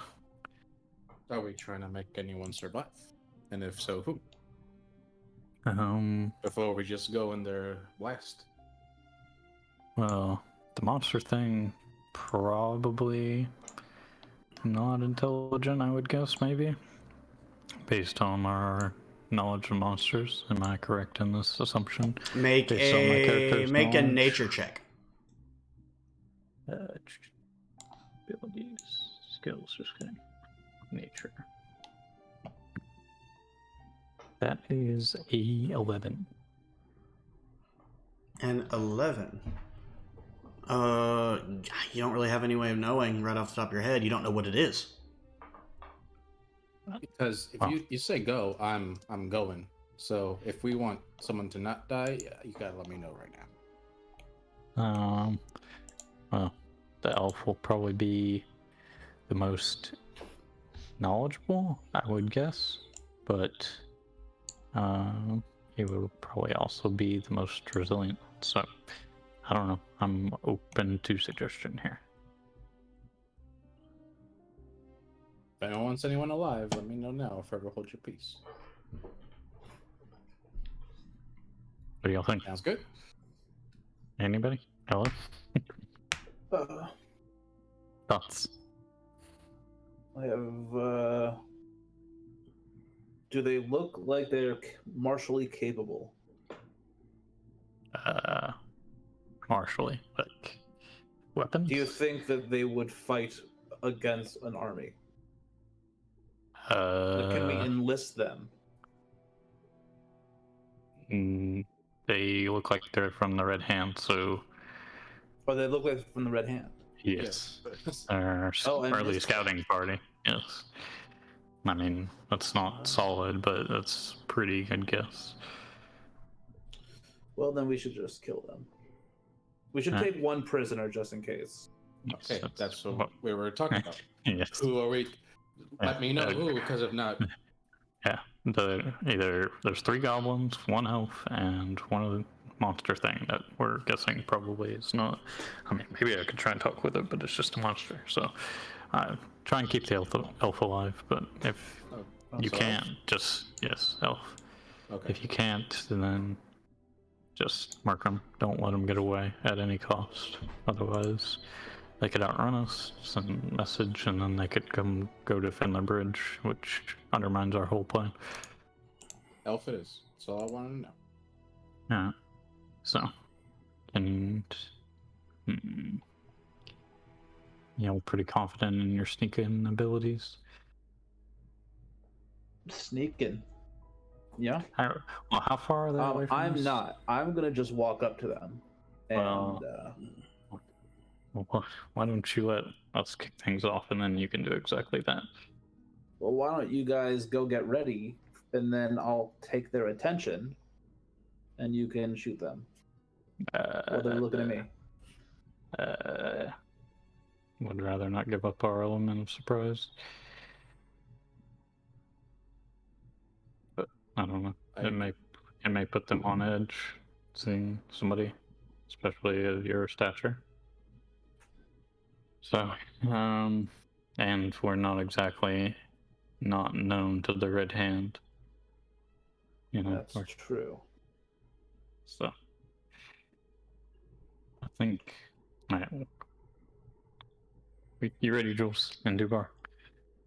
Are we trying to make anyone survive? And if so, who? Before we just go in their blast. Well, the monster thing probably not intelligent, I would guess, maybe. Based on our knowledge of monsters. Am I correct in this assumption? Make Based on my character's a knowledge? nature check. Abilities, skills, just kidding. Nature. That is a 11. And 11. You don't really have any way of knowing right off the top of your head. You don't know what it is. Because if you say go, I'm going. So if we want someone to not die, you gotta let me know right now. Well, the elf will probably be the most knowledgeable, I would guess, but he will probably also be the most resilient. So I don't know. I'm open to suggestion here. If anyone wants anyone alive, let me know now. If ever hold your peace. What do y'all think? Sounds good. Anybody? Hello? Thoughts? I have. Do they look like they're martially capable? Martially, like weapons? Do you think that they would fight against an army? Can we enlist them? They look like they're from the Red Hand, so. Or they look like from the Red Hand? Yes. Yes. Early scouting party, yes. I mean, that's not solid, but that's pretty good guess. Well, then we should just kill them. We should take one prisoner just in case. Okay, that's what we were talking about. Yes. Who are we? Let me know who, because if not, Yeah, there's 3 goblins, 1 elf, and 1 of the monster thing that we're guessing probably is not. I mean, maybe I could try and talk with it, but it's just a monster. So, try and keep the elf alive. But if you so can't, elf? just yes, elf. okay. If you can't, then just mark them. Don't let them get away at any cost. Otherwise, they could outrun us, send a message, and then they could go defend the bridge, which undermines our whole plan. Elf it is. That's all I want to know. Yeah. So, and pretty confident in your sneaking abilities. Sneaking. Yeah. Well, how far are they away from I'm us? not. I'm gonna just walk up to them. And Well, why don't you let us kick things off, and then you can do exactly that. well, why don't you guys go get ready, and then I'll take their attention, and you can shoot them. Well, they're looking at me. Would rather not give up our element of surprise. But I don't know. It may put them on edge, seeing somebody, especially of your stature. So, and we're not exactly not known to the Red Hand. That's true. So, I think. Alright. You ready, Jules and Dubar?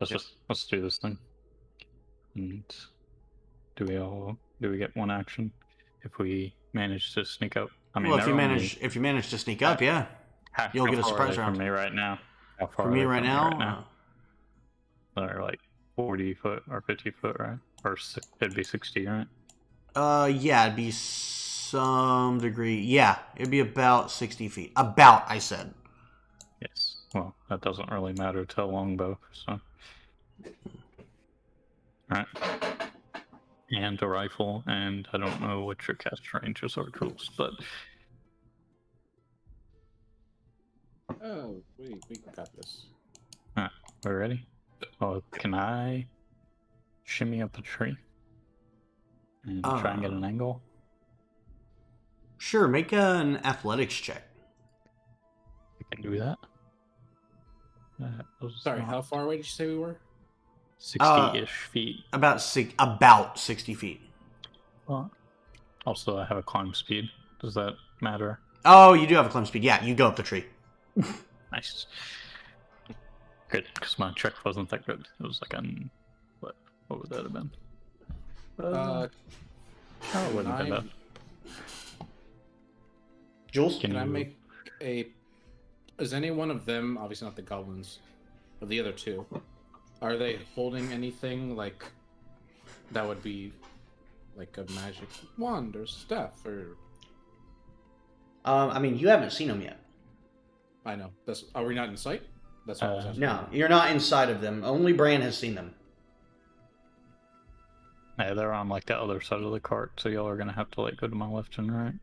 Let's do this thing. And do we get one action if we manage to sneak up? I mean, Well, if you manage to sneak up, yeah, you'll get a surprise round. From me right now. How far From me right now, they're like 40 foot or 50 foot, right? Or it'd be 60, right? Yeah, it'd be some degree. Yeah, it'd be about 60 feet. About, I said. Yes. Well, that doesn't really matter to a longbow, so. Alright. And a rifle, and I don't know what your cast range is or tools, but Oh, we got this. we're ready. Oh, can I shimmy up a tree and try and get an angle? Sure, make an athletics check. I can do that. Sorry, how far away did you say we were? 60-ish feet. About 60 feet. Well, also, I have a climb speed. Does that matter? Oh, you do have a climb speed. Yeah, you go up the tree. Nice. Good, because my check wasn't that good. It was like what would that have been? Oh, it wouldn't have been bad. Jules? Can I make a... Is any one of them, obviously not the goblins, but the other two, are they holding anything like that would be like a magic wand or staff or... I mean, you haven't seen them yet. I know. Are we not in sight? That's what I was asking. No, you're not inside of them. Only Bran has seen them. Yeah, they're on like the other side of the cart, so y'all are gonna have to like go to my left and right.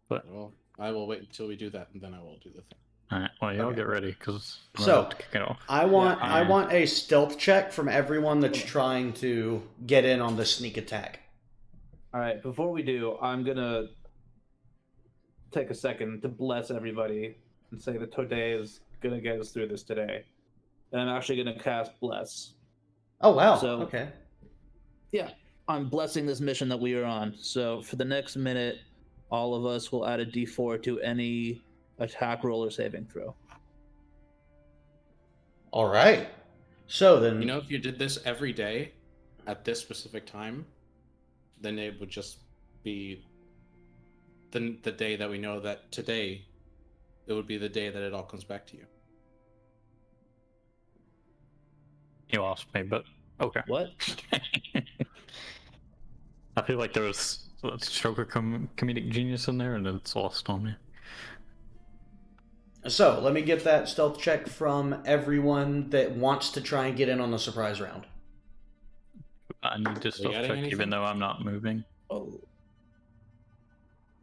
But Well, I will wait until we do that, and then I will do the thing. alright, well y'all Okay. get ready because So, to kick it off. I want Yeah. a stealth check from everyone that's trying to get in on the sneak attack. All right, before we do, I'm gonna take a second to bless everybody and say that today is gonna get us through this today. And I'm actually gonna cast Bless. Oh wow. So- Okay. Yeah, I'm blessing this mission that we are on. So for the next minute, all of us will add a D4 to any attack roll or saving throw. All right. So then, You know, if you did this every day at this specific time, then it would just be the day that we know that today, it would be the day that it all comes back to you. You lost me, but okay. What? I feel like there was a stroke of comedic genius in there, and it's lost on me. so let me get that stealth check from everyone that wants to try and get in on the surprise round. I need to stealth adding check anything? even though I'm not moving. Oh.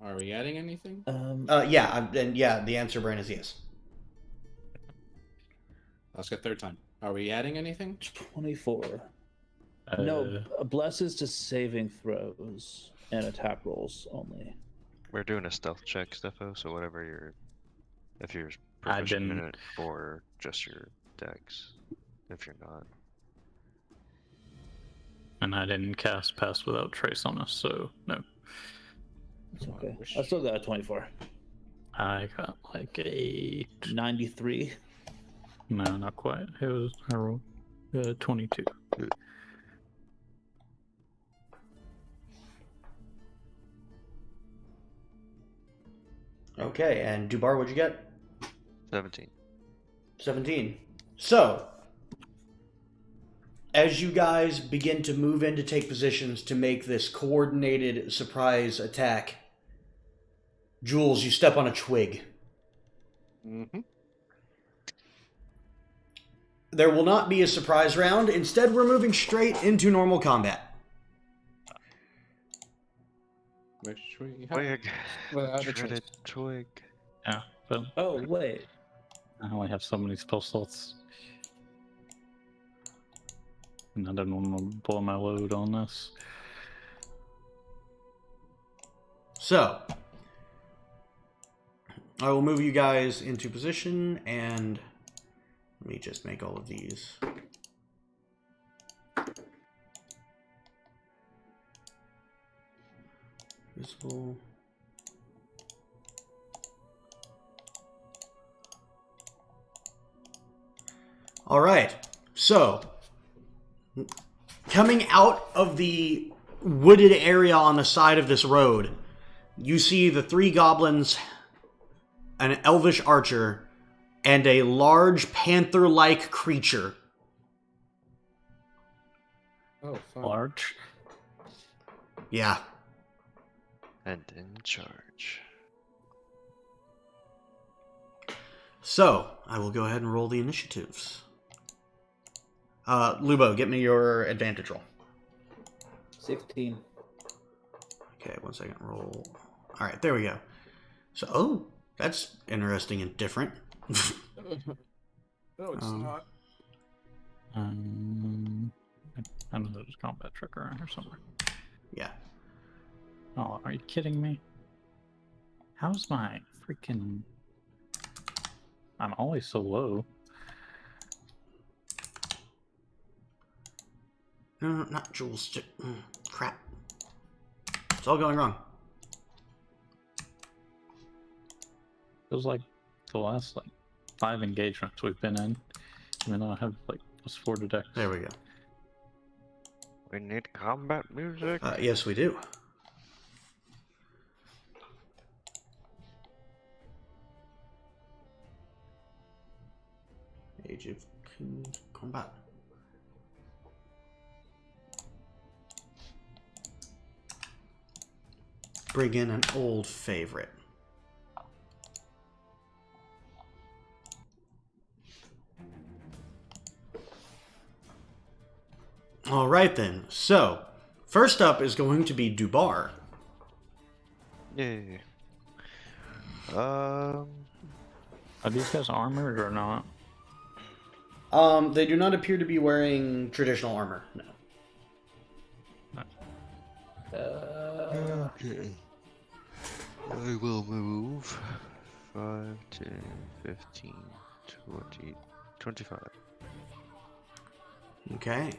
Are we adding anything? Yeah, the answer, Bran, is yes. Let's get third time. Are we adding anything? 24. No, blesses to saving throws and attack rolls only. We're doing a stealth check, Stefo, so whatever if you're I proficient in didn't- it or just your dex. If you're not. And I didn't cast Pass Without Trace on us, so no. It's okay. I still got a 24. I got like a 93. no, not quite. I rolled 22. Okay, and Dubar, what'd you get? 17. 17. So, as you guys begin to move in to take positions to make this coordinated surprise attack, Jules, you step on a twig. Mm-hmm. There will not be a surprise round. Instead, we're moving straight into normal combat. Which we have. Twig. Well, I have a Dreaded choice. twig. Yeah, but Oh, wait. I only have so many spell slots. And I didn't want to blow my load on this. So, I will move you guys into position, and let me just make all of these. Visible. All right. So, coming out of the wooded area on the side of this road, you see the three goblins, an elvish archer, and a large panther-like creature. Oh, fun. Large. Yeah. And in charge. So, I will go ahead and roll the initiatives. Lubo, get me your advantage roll. 16. Okay, 1 second. Roll. All right, there we go. So, oh, that's interesting and different. No, it's not. I know there's a combat trick around here somewhere. Yeah. Oh, are you kidding me? How's my freaking... I'm always so low. No, not Jules. Crap. It's all going wrong. Feels like the last 5 engagements we've been in, even though I have +4 to dex. There we go. We need combat music. Yes, we do. Age of Combat. Bring in an old favorite. All right then. So, first up is going to be Dubar. Yay. Are these guys armored or not? They do not appear to be wearing traditional armor. No. Okay. I will move 5, 10, 15, 20, 25. Okay.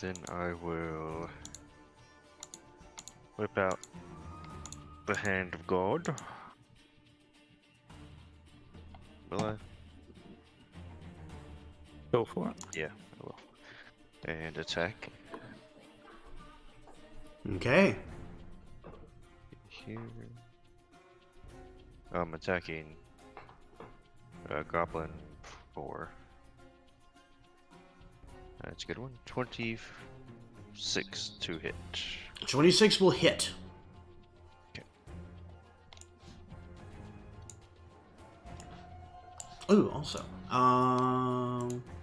Then I will whip out the Hand of God. Will I? Go for it. Yeah, I will. And attack. Okay. Here. I'm attacking Goblin 4. That's a good one. 26 to hit. 26 will hit. Okay. Ooh, also.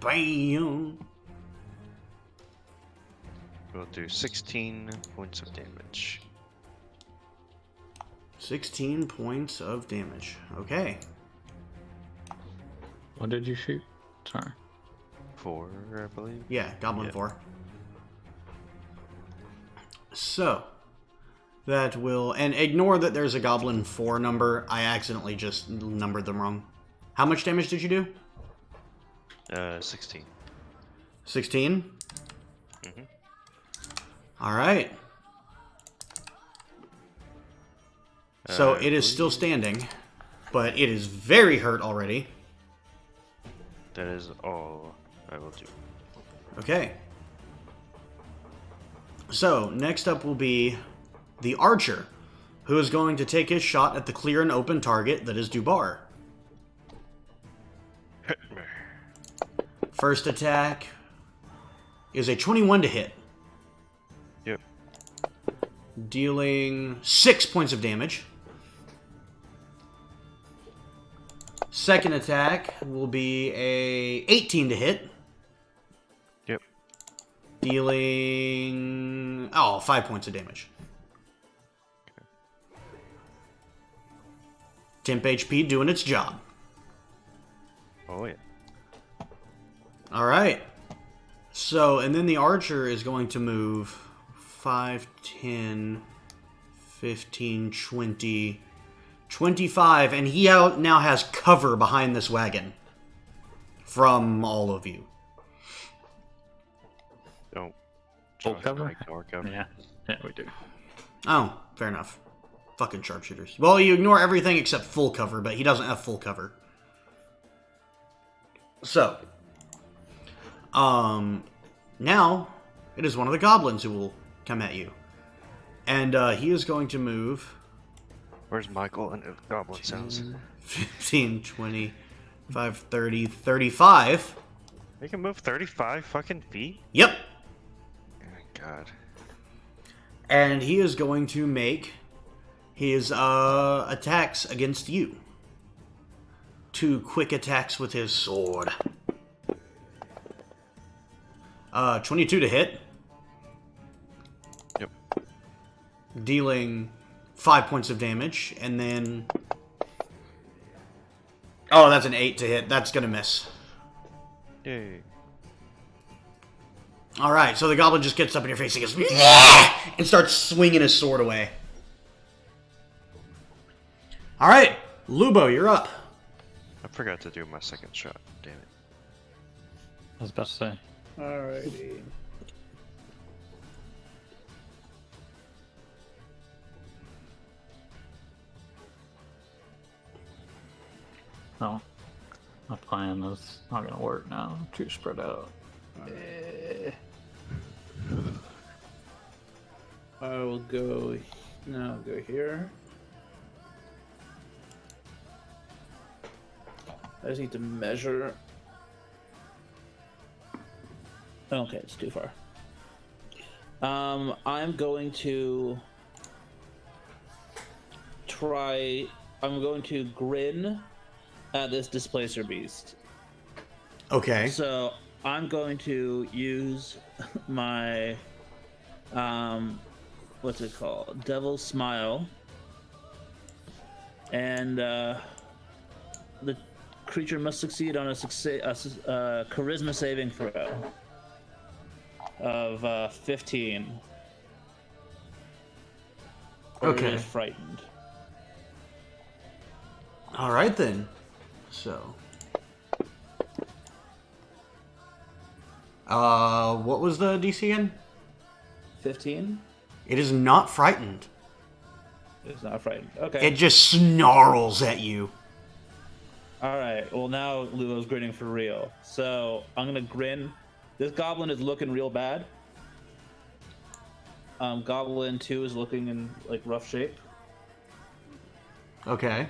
Bam. We'll do 16 points of damage. 16 points of damage. Okay. What did you shoot? Sorry. 4, I believe. Yeah, Goblin Yeah. 4. So, that will... And ignore that there's a Goblin 4 number. I accidentally just numbered them wrong. How much damage did you do? 16. 16? Mm-hmm. Alright. So I it is still believe standing, but it is very hurt already. That is all I will do. Okay. So, next up will be the Archer, who is going to take his shot at the clear and open target that is Dubar. Hit me. First attack is a 21 to hit, Yep. dealing 6 points of damage. Second attack will be a 18 to hit, Yep. dealing 5 points of damage. Temp HP doing its job. Oh yeah. Alright. So, and then the Archer is going to move 5, 10, 15, 20, 25, and he now has cover behind this wagon from all of you. Don't. Full trust cover? my door cover. Yeah, we do. Oh, fair enough. Fucking sharpshooters. Well, you ignore everything except full cover, but he doesn't have full cover. So, now it is one of the goblins who will come at you. And he is going to move Where's Michael and Goblin sounds? 15, 20, 5, 30, 35. They can move 35 fucking feet? Yep. Oh my god. And he is going to make his attacks against you. 2 quick attacks with his sword. 22 to hit. Yep. Dealing 5 points of damage, and then... Oh, that's an 8 to hit. That's gonna miss. Yay. Alright, so the goblin just gets up in your face and goes... "Yeah!" and starts swinging his sword away. Alright, Lubo, you're up. I forgot to do my second shot. Damn it. I was about to say. Alrighty. No. My plan is not gonna work now. Too spread out. I will go. No, I'll go here. I just need to measure. Okay, it's too far. I'm going to try. I'm going to grin at this displacer beast. Okay. So I'm going to use my what's it called? Devil's Smile. And the creature must succeed on a charisma saving throw of 15. Or Okay. it is frightened. Alright then. So. What was the DC again? 15? It is not frightened. It's not frightened. Okay. It just snarls at you. Alright, well now Lulo's grinning for real. So I'm gonna grin. This goblin is looking real bad. Goblin 2 is looking in like rough shape. Okay.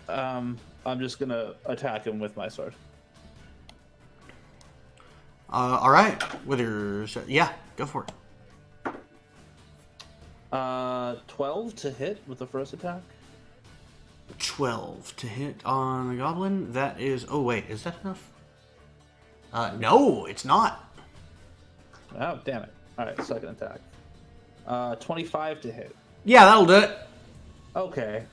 I'm just gonna attack him with my sword. Alright. With your... Yeah, go for it. 12 to hit with the first attack. 12 to hit on the goblin. That is... Oh, wait. Is that enough? No, it's not. Oh, damn it. Alright, second attack. 25 to hit. Yeah, that'll do it. Okay.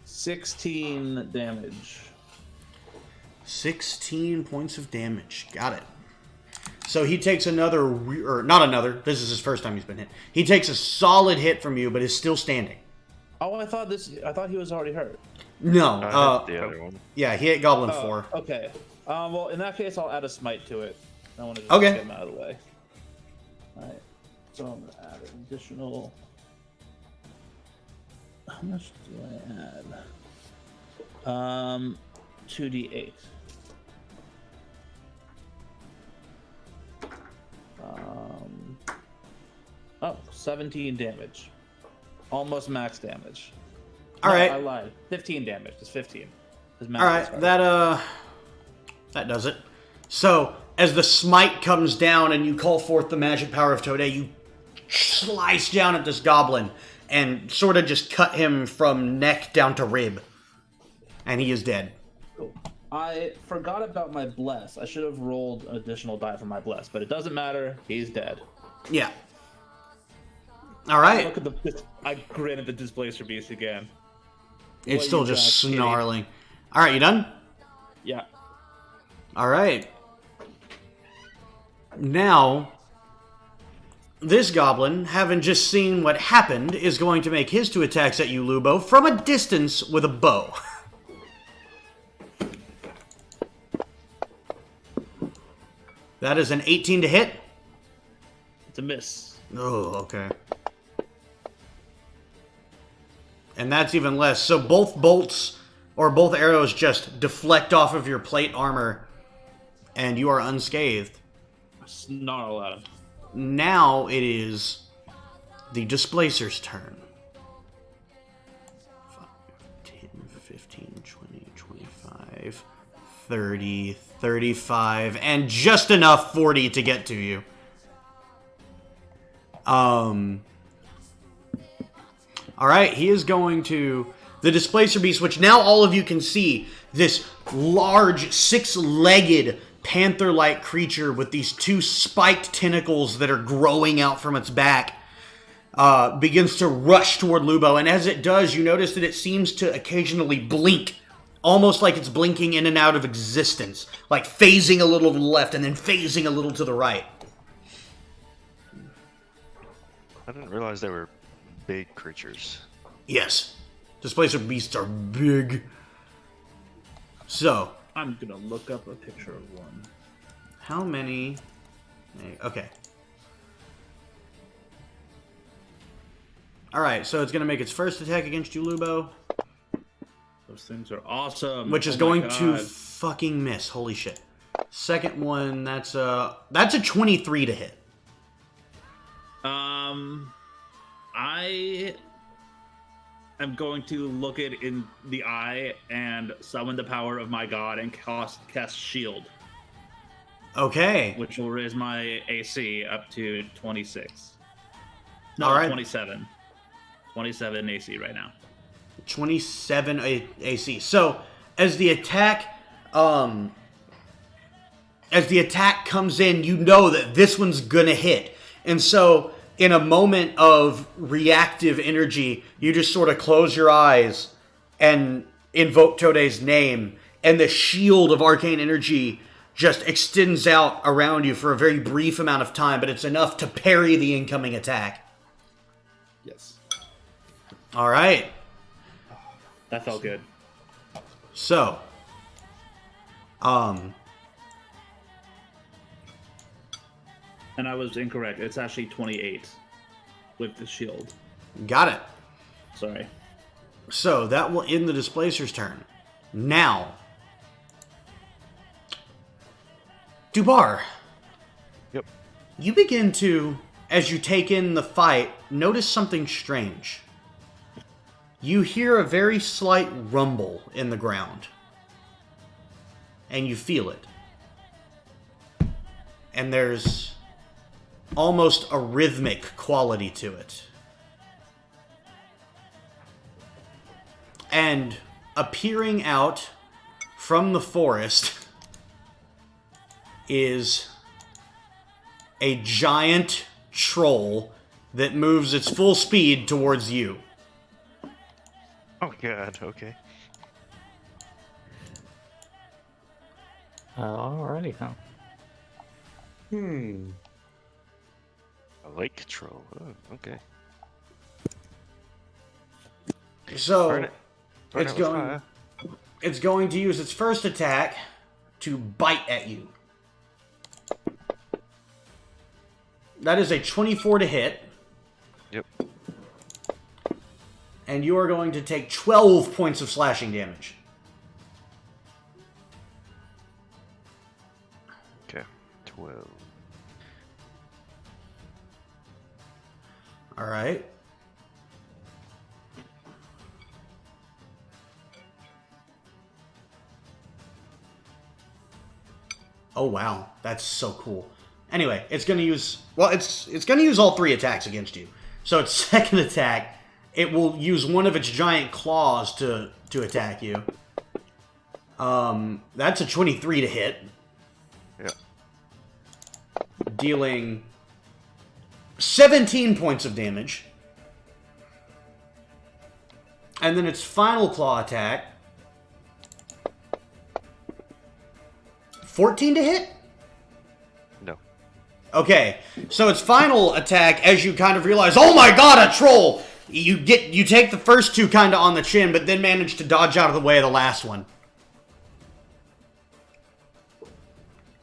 16 damage. 16 points of damage. Got it. So he takes another... Or not another. This is his first time he's been hit. He takes a solid hit from you, but is still standing. Oh, I thought he was already hurt. No. I hit the other one. Yeah, he hit Goblin Oh, 4. okay. Well, in that case, I'll add a smite to it. I want to just Okay. get him out of the way. Alright. So I'm going to add an additional... How much do I add? 2d8. 17 damage. Almost max damage. All right. I lied. 15 damage. It's 15. His max All is right, hard. that does it. So, as the smite comes down and you call forth the magic power of Today, you slice down at this goblin and sort of just cut him from neck down to rib. And he is dead. Cool. I forgot about my bless. I should have rolled an additional die for my bless, but it doesn't matter. He's dead. Yeah. All right. Look at I grin at the displacer beast again. It's What still you just got, kitty? snarling. All right, you done? Yeah. All right. Now, this goblin, having just seen what happened, is going to make his 2 attacks at you, Lubo, from a distance with a bow. That is an 18 to hit. It's a miss. Oh, okay. And that's even less. So both bolts, or both arrows, just deflect off of your plate armor, and you are unscathed. Snarl at him. Now it is the Displacer's turn. 5, 10, 15, 20, 25, 30, 35, and just enough 40 to get to you. Alright, he is going to... The Displacer Beast, which now all of you can see, this large, six-legged, panther-like creature with these two spiked tentacles that are growing out from its back, begins to rush toward Lubo. And as it does, you notice that it seems to occasionally blink, almost like it's blinking in and out of existence, like phasing a little to the left and then phasing a little to the right. I didn't realize they were big creatures. Yes. Displacer Beasts are big. So, I'm gonna look up a picture of one. how many... Okay. Alright, so it's going to make its first attack against you, Lubo. Those things are awesome. Which is Oh my going to God. fucking miss. Holy shit. Second one, that's a 23 to hit. I am going to look it in the eye and summon the power of my god and cast shield, Okay. which will raise my AC up to 26. No, All right. 27. 27 AC right now. 27 AC. So, as the attack comes in, you know that this one's gonna hit. And so, in a moment of reactive energy, you just sort of close your eyes and invoke Tode's name, and the shield of arcane energy just extends out around you for a very brief amount of time, but it's enough to parry the incoming attack. Yes. All right. That felt good. So, And I was incorrect. It's actually 28 with the shield. got it. Sorry. So, that will end the Displacer's turn. Now, Dubar. Yep. You begin to, as you take in the fight, notice something strange. You hear a very slight rumble in the ground. And you feel it. And there's almost a rhythmic quality to it. And appearing out from the forest is a giant troll that moves its full speed towards you. Oh god, okay. Alrighty, huh? A lake troll. Oh, okay. So Burn it. Burn it's it with going fire. it's going to use its first attack to bite at you. That is a 24 to hit, Yep. and you are going to take 12 points of slashing damage. Okay. 12. All right. Oh wow, that's so cool. Anyway, it's going to use it's going to use all three attacks against you. So its second attack, it will use one of its giant claws to attack you. That's a 23 to hit, Yeah. dealing 17 points of damage. And then its final claw attack, 14 to hit? No. Okay, so its final attack, as you kind of realize, oh my god, a troll! You take the first two kind of on the chin, but then manage to dodge out of the way of the last one.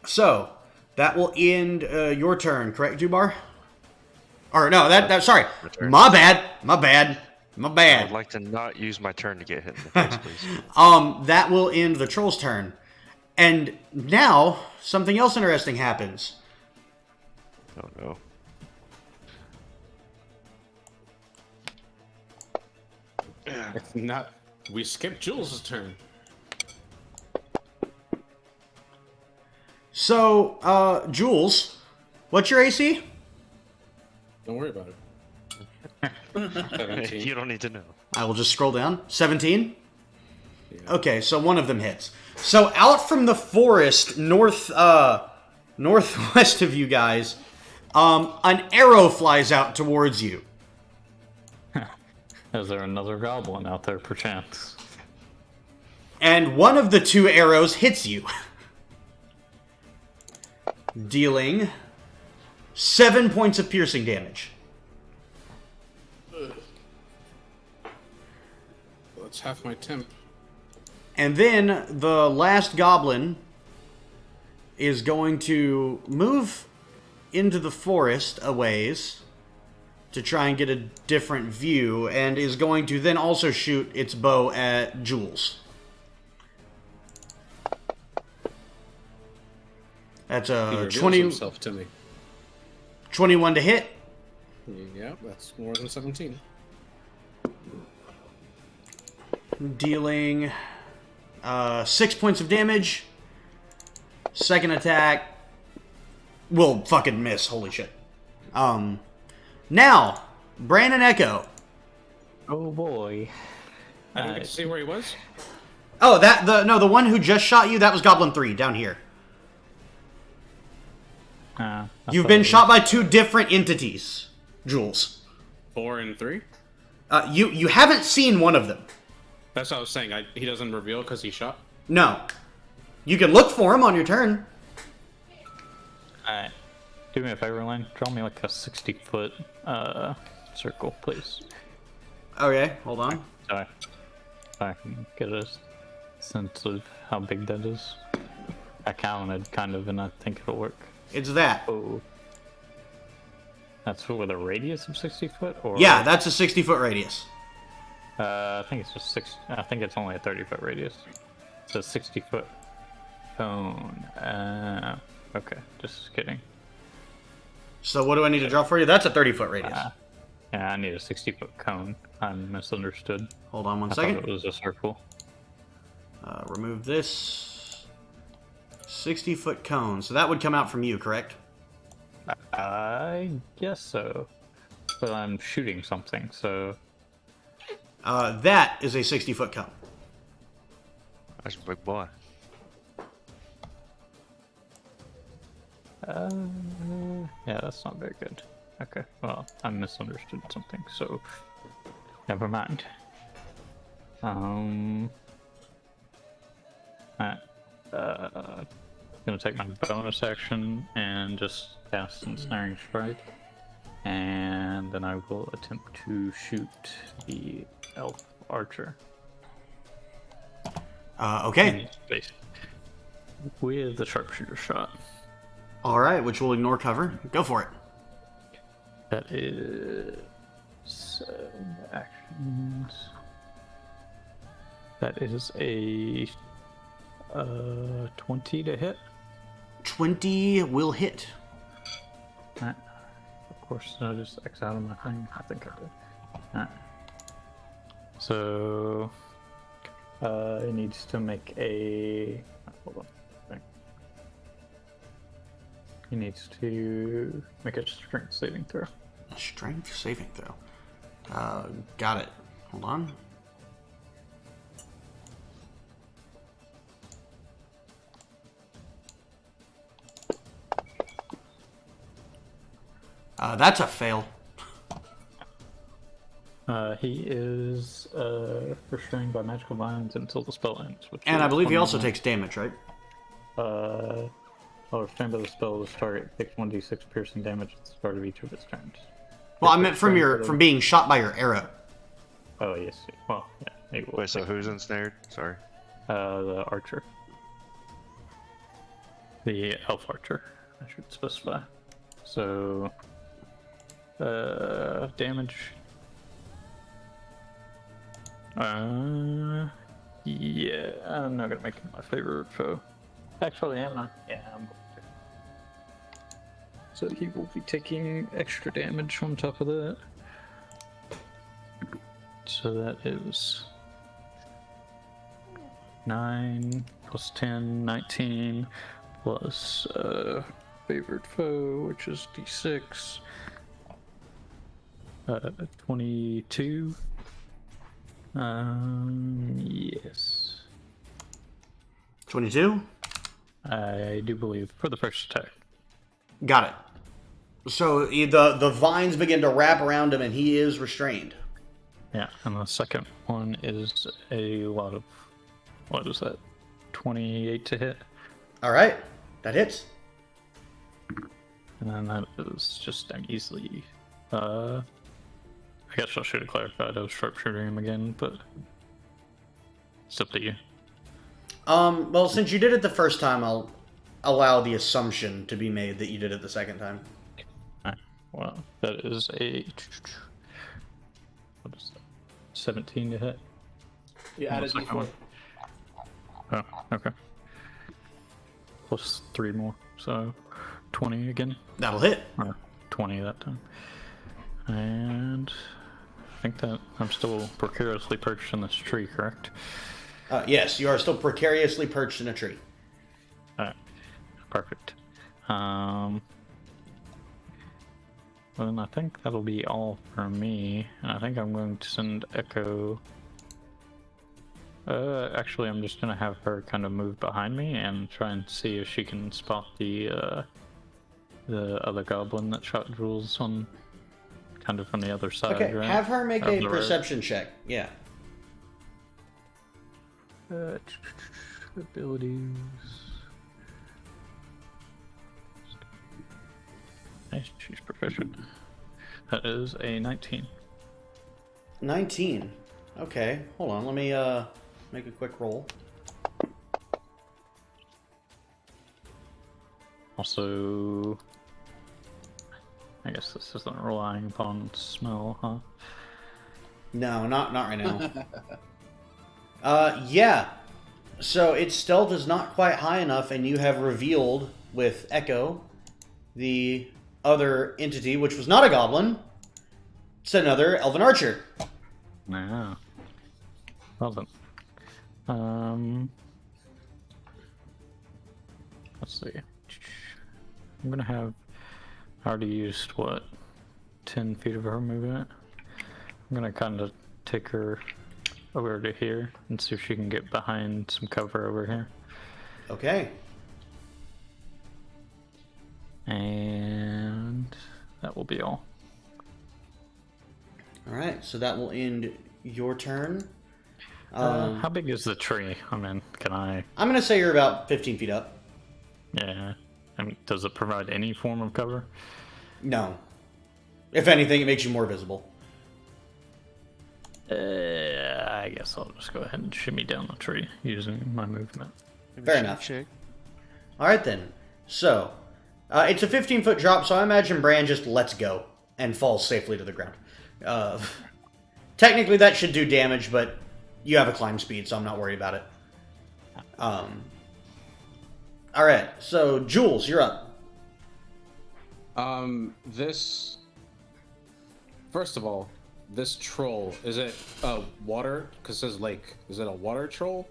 So, that will end your turn, correct, Dubar? Or no, sorry. Return. My bad. I would like to not use my turn to get hit in the face, please. That will end the troll's turn. And now, something else interesting happens. Oh no. If not, we skipped Jules' turn. So, Jules, what's your AC? Don't worry about it. 17. You don't need to know. I will just scroll down. 17? Yeah. Okay, so one of them hits. So out from the forest northwest of you guys, an arrow flies out towards you. Is there another goblin out there, perchance? And one of the two arrows hits you, dealing 7 points of piercing damage. That's half my temp. And then the last goblin is going to move into the forest a ways to try and get a different view, and is going to then also shoot its bow at Jules. That's He a reveals 20, himself to me. 21 to hit. Yeah, that's more than 17. Dealing 6 points of damage. Second attack will fucking miss. Holy shit. Now, Brandon Echo. Oh boy. I didn't get to see where he was. Oh, the one who just shot you, that was Goblin 3 down here. You've been shot by two different entities, Jules. 4 and 3. You haven't seen one of them. That's what I was saying. He doesn't reveal because he shot. No. You can look for him on your turn. Alright. Do me a favor, Lane. Draw me like a 60-foot circle, please. Okay, hold on. Sorry. So I can get a sense of how big that is. I counted kind of, and I think it'll work. It's that. Oh. That's with a radius of 60 foot, or Yeah, that's a 60-foot radius. I think it's just six. I think it's only a 30-foot radius. It's a 60-foot cone. Okay, just kidding. So what do I need to draw for you? That's a 30-foot radius. Yeah, I need a 60-foot cone. I misunderstood. Hold on one I second. thought it was a circle. Remove this. 60-foot cone. So that would come out from you, correct? I guess so. But I'm shooting something, so... That is a 60-foot cone. That's a big boy. Yeah, that's not very good. Okay, well, I misunderstood something, so... Never mind. Gonna take my bonus action and just cast Ensnaring Strike. And then I will attempt to shoot the elf archer. Okay. Space. With the sharpshooter shot. All right, which will ignore cover. Go for it. That is 7 actions. That is a 20 to hit. 20 will hit. Alright. Of course, I just X out of my thing. I think I did. Alright. So, it needs to make a. Hold on. He needs to make a strength saving throw. Strength saving throw. Got it. Hold on. That's a fail. He is restrained by magical violence until the spell ends. And I believe he also takes damage, right? While restrained by the spell, this target takes 1d6 piercing damage at the start of each of its turns. Well, I meant from being shot by your arrow. Oh yes. Well, yeah. Wait, so who's ensnared? Sorry. The archer. The elf archer, I should specify. So, damage. Yeah, I'm not gonna make him my favorite foe. Actually, am I? Yeah, I'm going to. So he will be taking extra damage on top of that. So that is 9 plus 10, 19, plus favorite foe, which is d6. 22. Yes. 22? I do believe for the first attack. Got it. So the vines begin to wrap around him, and he is restrained. Yeah, and the second one is a lot of, what is that? 28 to hit. All right, that hits. And then that is just easily. I guess I should have clarified. I was sharpshooting him again, but it's up to you. Well, since you did it the first time, I'll allow the assumption to be made that you did it the second time. Alright, well, that is a. What is that? 17 to hit. You added second D4. one. Oh, okay. Plus 3 more, so 20 again. That'll hit. 20 that time. And I think that I'm still precariously perched in this tree, correct? Yes, you are still precariously perched in a tree. Alright, perfect. Well, then I think that'll be all for me. And I think I'm going to send Echo. Actually, I'm just gonna have her kind of move behind me and try and see if she can spot the other goblin that shot Jules on, kind of from the other side. Okay, right? have her make Of a the road. perception check. Yeah. Abilities. Nice, she's proficient. That is a 19. 19. Okay, hold on. Let me make a quick roll. Also, I guess this isn't relying upon smell, huh? No, not right now. Yeah. So its stealth is not quite high enough, and you have revealed with Echo the other entity, which was not a goblin. It's another elven archer. No. Well then. Let's see. I'm gonna have. I already used what? 10 feet of her movement. I'm gonna kind of take her over to here and see if she can get behind some cover over here. Okay. And that will be all. All right. So that will end your turn. How big is the tree? I mean, can I? I'm gonna say you're about 15 feet up. Yeah. I mean, does it provide any form of cover? No. If anything, it makes you more visible. I guess I'll just go ahead and shimmy down the tree using my movement. Fair enough. All right then. So, it's a 15-foot drop, so I imagine Bran just lets go and falls safely to the ground. Technically, that should do damage, but you have a climb speed, so I'm not worried about it. All right. So, Jules, you're up. This. First of all, this troll, is it water? Because it says lake. Is it a water troll?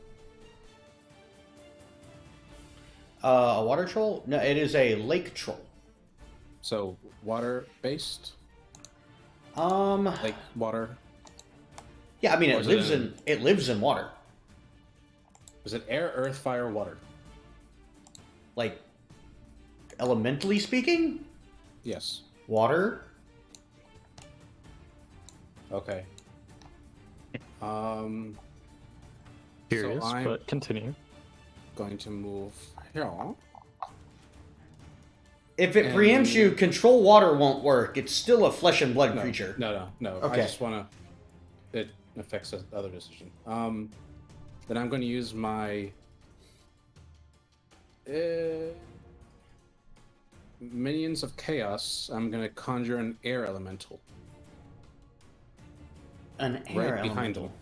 A water troll? No, it is a lake troll. So, water based? Um, Like water? yeah, I mean, Or is it it lives in water. Is it air, earth, fire, water? Like, elementally speaking, Yes. water. Okay. Curious, I'm but continue. going to move here. If it preempts you, control water won't work. It's still a flesh and blood creature. No. Okay. I just want to. It affects the other decision. Then I'm going to use my minions of chaos. I'm going to conjure an air elemental An air right behind elemental. him.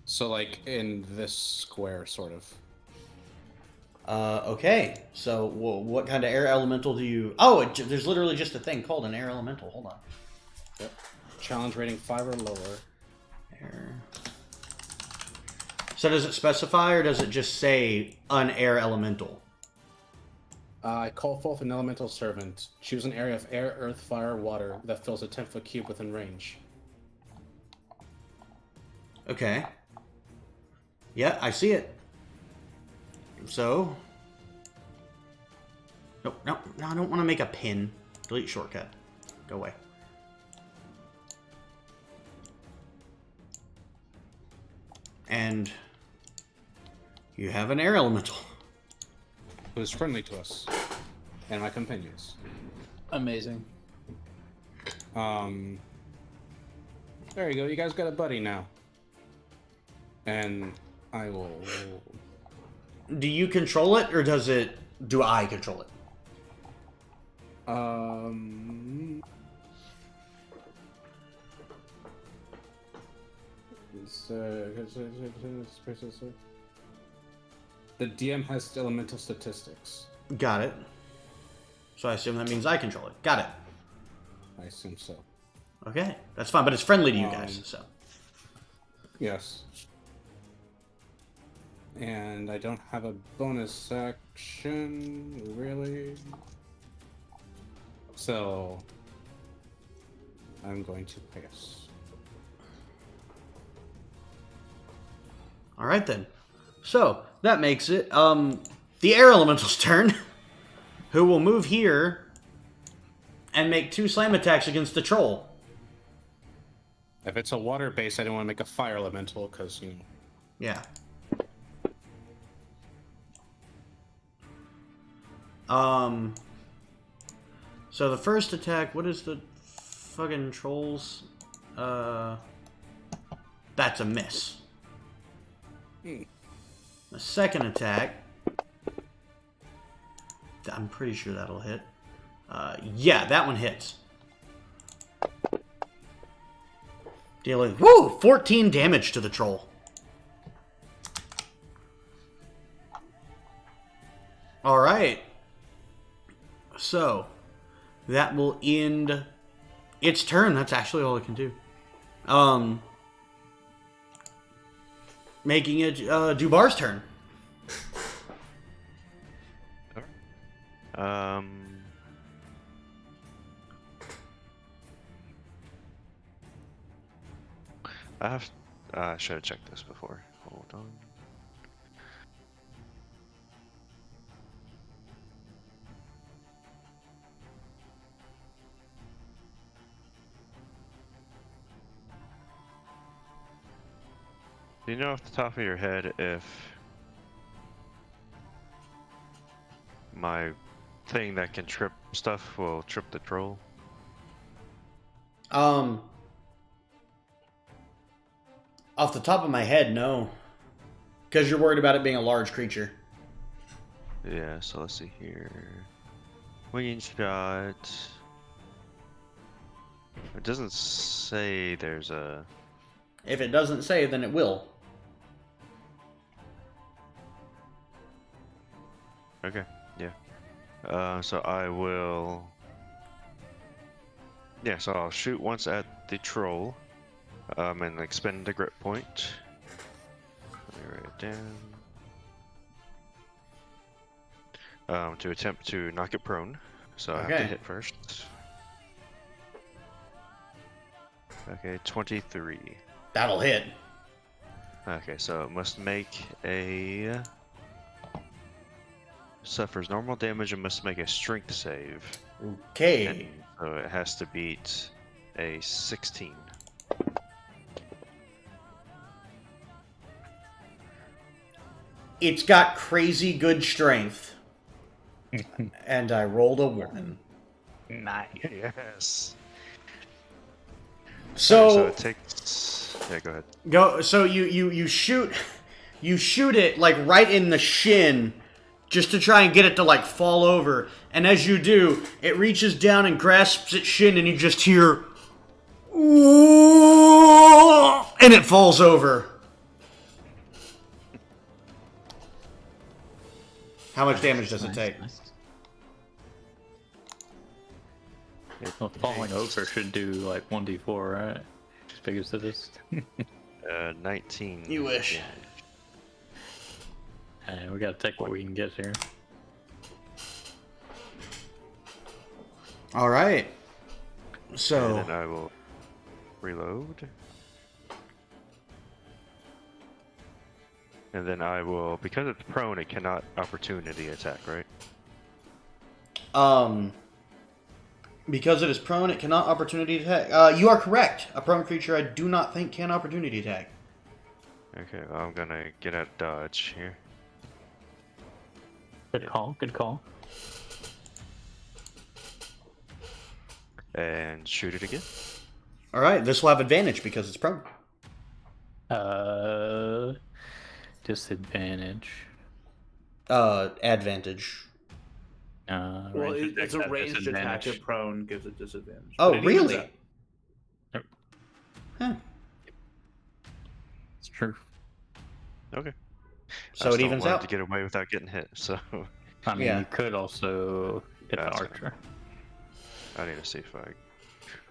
So, like in this square, sort of. Okay. So, what kind of air elemental do you? Oh, there's literally just a thing called an air elemental. Hold on. Yep. Challenge rating 5 or lower. Air. So does it specify, or does it just say an air elemental? I call forth an elemental servant. Choose an area of air, earth, fire, water that fills a 10-foot cube within range. Okay. Yeah, I see it. So... No, I don't want to make a pin. Delete shortcut. Go away. And... you have an air elemental. Who is friendly to us and my companions. Amazing. There you go. You guys got a buddy now. And I will... Do you control it, or do I control it? The DM has elemental statistics. Got it. So I assume that means I control it. Got it. I assume so. Okay, that's fine, but it's friendly to you guys, so. Yes. And I don't have a bonus action, really. So I'm going to pass. Alright then. So, that makes it, the air elemental's turn, who will move here and make 2 slam attacks against the troll. If it's a water base, I don't want to make a fire elemental, because, you know. Yeah. So the first attack, what is the fucking trolls? That's a miss. The second attack, I'm pretty sure that'll hit. Yeah, that one hits. Dealing, 14 damage to the troll. Alright. So, that will end its turn. That's actually all it can do. Making it Dubar's turn. I should have checked this before. Hold on. Do you know off the top of your head if my thing that can trip stuff will trip the troll? Off the top of my head, no. Because you're worried about it being a large creature. Yeah, so let's see here. Winging shot. It doesn't say there's a... If it doesn't say, then it will. Okay, yeah. So I will... Yeah, so I'll shoot once at the troll. And expend the grip point. Let me write it down. To attempt to knock it prone. So I have to hit first. Okay, 23. That'll hit. Okay, so it must make a... Suffers normal damage and must make a strength save. Okay. And so it has to beat a 16. It's got crazy good strength. And I rolled a 1. Nice. Yes. So it takes... Yeah, go ahead. So you shoot it like right in the shin just to try and get it to like fall over. And as you do, it reaches down and grasps its shin and you just hear and it falls over. How much damage does it take? Well, falling over should do like 1d4, right? As big as it is. 19. You wish. damage. Hey, we gotta take what we can get here. All right. And So then I will reload. And then I will, because it's prone, it cannot opportunity attack, right? because it is prone, it cannot opportunity attack. You are correct. A prone creature, I do not think can opportunity attack. Okay, well, I'm gonna get at dodge here. Good call. Good call. And shoot it again. All right, this will have advantage because it's prone. Disadvantage. Advantage. Well, Ranged it's a attack ranged attack. disadvantage. If prone gives it disadvantage. Oh, But it really? evens out. Huh. It's true. Okay. So I it still evens wanted out. to get away without getting hit, so I mean, Yeah. you could also hit the That's fine. archer. I need to see if I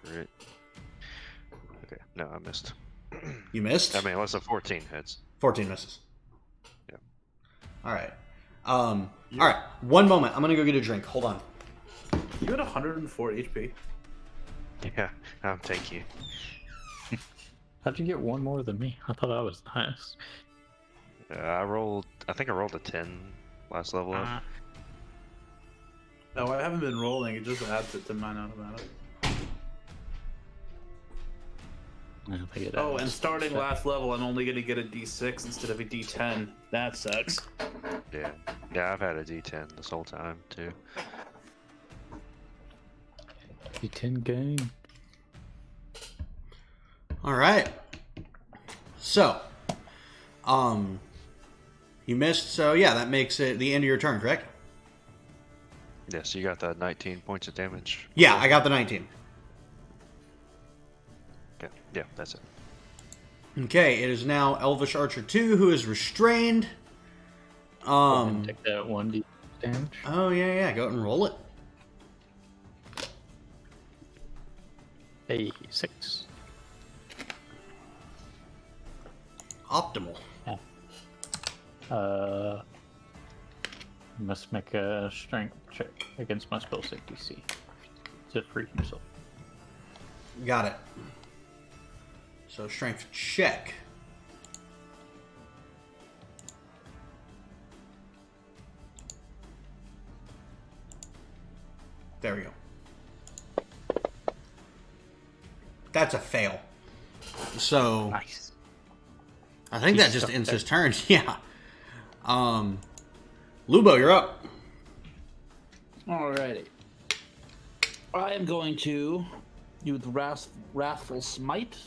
crit. Okay, no, I missed. You missed. I mean, unless a 14 hits. 14 misses. Yeah. All right. All right. One moment. I'm gonna go get a drink. Hold on. You had 104 HP. Yeah, I'm tanky. How'd you get one more than me? I thought I was the highest. I think I rolled a 10 last level up. No, I haven't been rolling. It just adds it to mine automatic. I don't think it Oh, and adds. starting last level, I'm only gonna get a D6 instead of a D10. That sucks. Yeah. Yeah, I've had a D10 this whole time, too. D10 game. All right. So, you missed. So yeah, that makes it the end of your turn, correct? Yes, you got that 19 points of damage. Yeah, I got the 19. Yeah, that's it. Okay, it is now Elvish Archer 2 who is restrained. Take that 1d damage. Oh yeah, go ahead and roll it. Hey, 6. Optimal. Must make a strength check against my spell save DC to free himself. Got it. So strength check. There we go. That's a fail. So Nice. I think He's that just stuck ends there. his turn. Yeah. Lubo, you're up. Alrighty. I am going to use Wrathful Smite,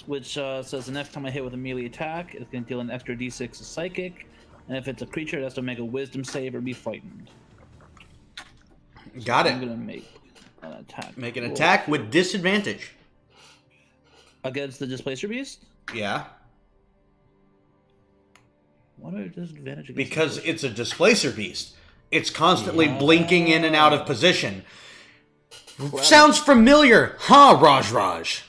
which says the next time I hit with a melee attack, it's going to deal an extra d6 of psychic, and if it's a creature, it has to make a wisdom save or be frightened. Got I'm it. going to make an attack. Make an roll attack with disadvantage. against the Displacer Beast? Yeah. Why do I have disadvantage against Because Displacer? it's a displacer beast. It's constantly blinking in and out of position. Sounds familiar, huh, Raj?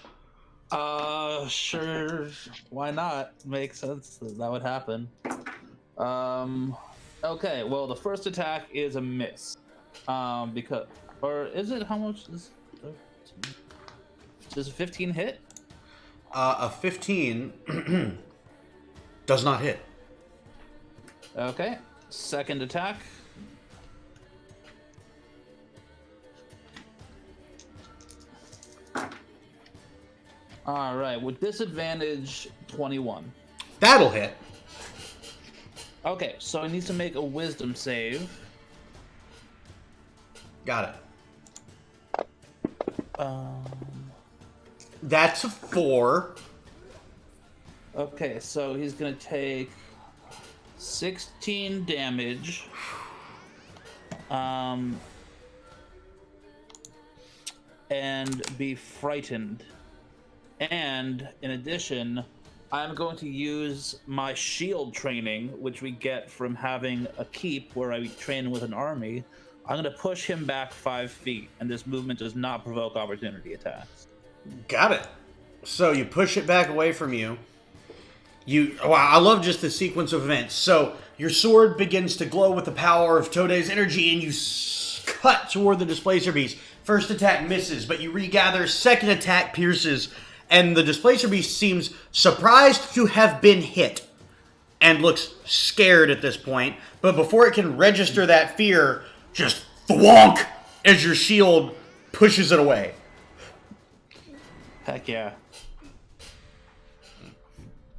Sure. Why not? Makes sense that would happen. Okay, well, the first attack is a miss. Because, or is it, how much is, does a 15 hit? A 15 does not hit. Okay, second attack. All right, with disadvantage, 21. That'll hit. Okay, so he needs to make a wisdom save. Got it. That's a 4. Okay, so he's gonna take 16 damage. And be frightened. And in addition, I'm going to use my shield training, which we get from having a keep where I train with an army. I'm going to push him back 5 feet, and this movement does not provoke opportunity attacks. Got it. So you push it back away from you. Wow, I love just the sequence of events. So Your sword begins to glow with the power of Tode's energy, and you cut toward the Displacer Beast. First attack misses, but you regather. Second attack pierces, and the Displacer Beast seems surprised to have been hit and looks scared at this point. But before it can register that fear, just thwonk as your shield pushes it away. Heck yeah.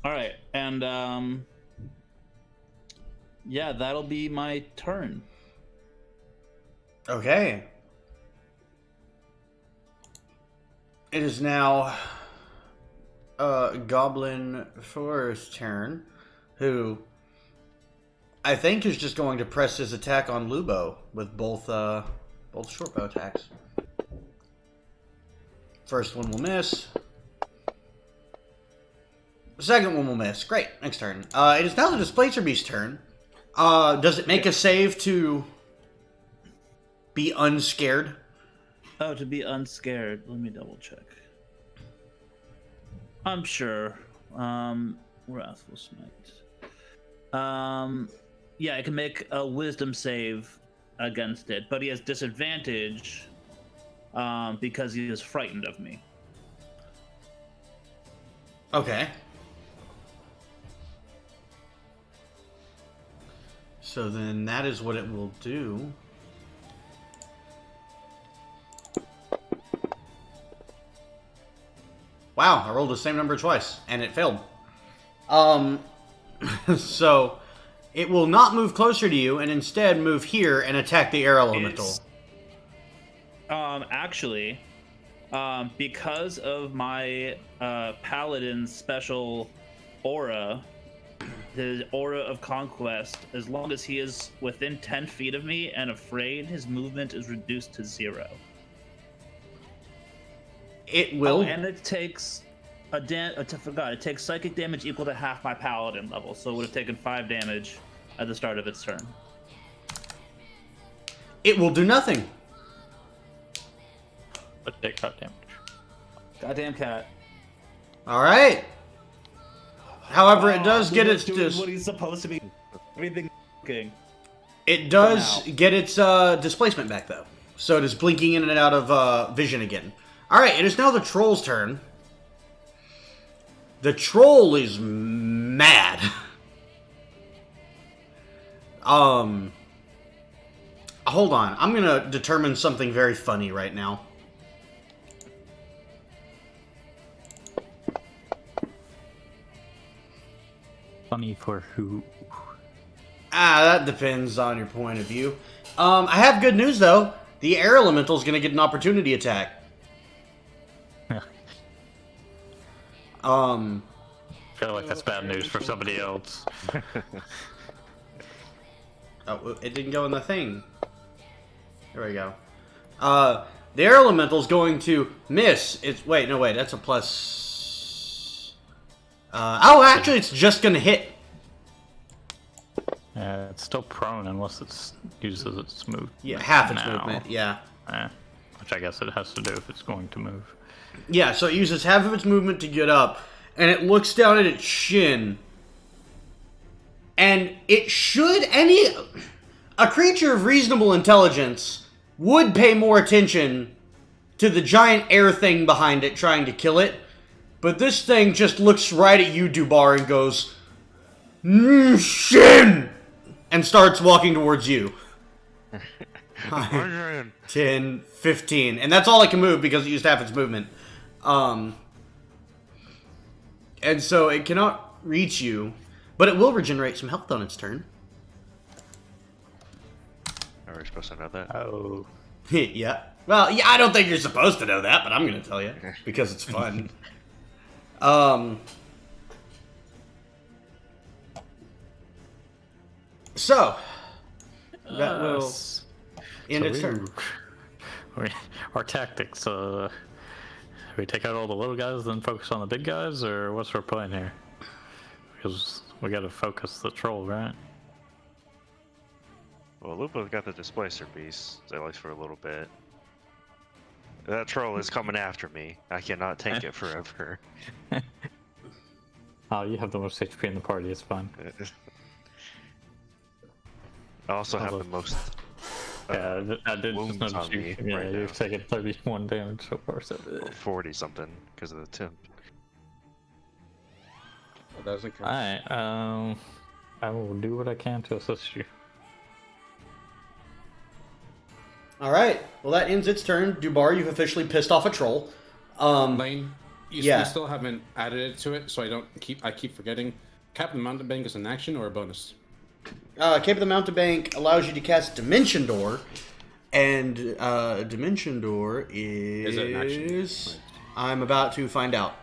All right, and yeah, that'll be my turn. Okay. It is now Goblin 4's turn, who I think is just going to press his attack on Lubo with both shortbow attacks. First one will miss. The second one will miss. Great. Next turn. It is now the Displacer Beast's turn. Does it make a save to be unscared? Oh, to be unscared. Let me double check. I'm sure. Wrathful Smite. Yeah, I can make a Wisdom save against it, but he has disadvantage because he is frightened of me. Okay. So then that is what it will do. Wow, I rolled the same number twice, and it failed. So it will not move closer to you, and instead move here and attack the air elemental. Actually, because of my paladin's special aura, the aura of conquest, as long as he is within 10 feet of me and afraid, his movement is reduced to 0. It will. Oh, and it takes I forgot. It takes psychic damage equal to half my paladin level, so it would have taken 5 damage at the start of its turn. It will do nothing. But take cut damage. Goddamn cat. All right. However, it does get its doing what he's supposed to be. Everything. It does get its displacement back though, so it is blinking in and out of vision again. All right, it is now the troll's turn. The troll is mad. Hold on. I'm gonna determine something very funny right now. Funny for who? That depends on your point of view. I have good news though. The air elemental is gonna get an opportunity attack. I feel like that's bad news for somebody else. Oh, it didn't go in the thing. There we go. The air elemental is going to miss. Wait, that's a plus. Actually, it's just gonna hit. It's still prone unless it uses its move. Yeah, half its now. movement. Yeah. Which I guess it has to do if it's going to move. Yeah, so it uses half of its movement to get up, and it looks down at its shin. And it should, a creature of reasonable intelligence would pay more attention to the giant air thing behind it trying to kill it. But this thing just looks right at you, Dubar, and goes, shin! And starts walking towards you. 10, 15. And that's all it can move because it used half its movement. And so it cannot reach you, but it will regenerate some health on its turn. Are we supposed to know that? Oh. Yeah. Well, yeah, I don't think you're supposed to know that, but I'm going to tell you because it's fun. So that will end its turn. Our tactics, we take out all the little guys, then focus on the big guys, or what's our plan here? Because we gotta focus the troll, right? Well, Lupo's got the Displacer Beast, at least for a little bit. That troll is coming after me. I cannot take it forever. Oh, you have the most HP in the party, it's fine. I also have Although- the most. Yeah, I did wounds just notice on you. me Yeah, right you're now. taking 31 damage so far. So 40 something because of the temp. That doesn't count. Alright, I will do what I can to assist you. All right. Well, that ends its turn. Dubar, you've officially pissed off a troll. Lane, yeah. you still haven't added it to it, so I keep forgetting. Captain Mountebank is an action or a bonus? Cape of the Mountebank allows you to cast Dimension Door, and Dimension Door Is it an action? Right. I'm about to find out.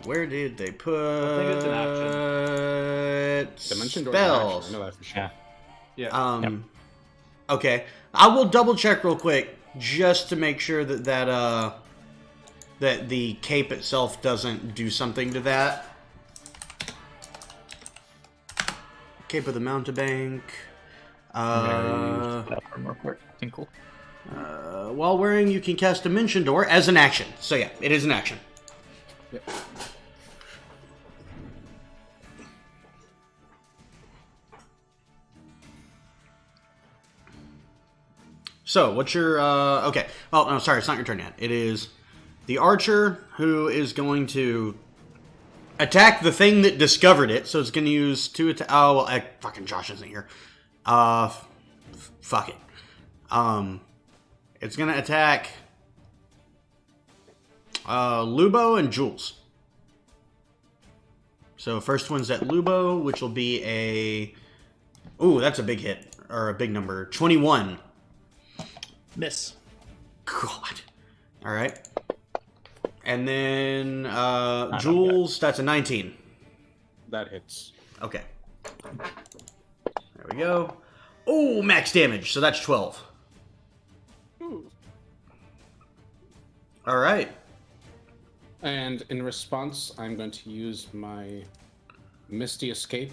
Where did they put? I think it's an Dimension Door is an action. spells? I know that for sure. Yeah. Yeah. Okay. I will double check real quick just to make sure that the cape itself doesn't do something to that. Cape of the Mountebank. Real quick. Tinkle. While wearing, you can cast Dimension Door as an action. So yeah, it is an action. Yep. So, what's your, okay. Oh, no, sorry, it's not your turn yet. It is the archer who is going to attack the thing that discovered it. So it's going to use 2 attack. Oh, well, fucking Josh isn't here. Fuck it. It's going to attack Lubo and Jules. So first one's at Lubo, which will be a... Ooh, that's a big hit. Or a big number. 21. Miss. God. Alright. And then Jules, that's a 19. That hits. Okay. There we go. Oh, max damage. So that's 12. Alright. And in response, I'm going to use my Misty Escape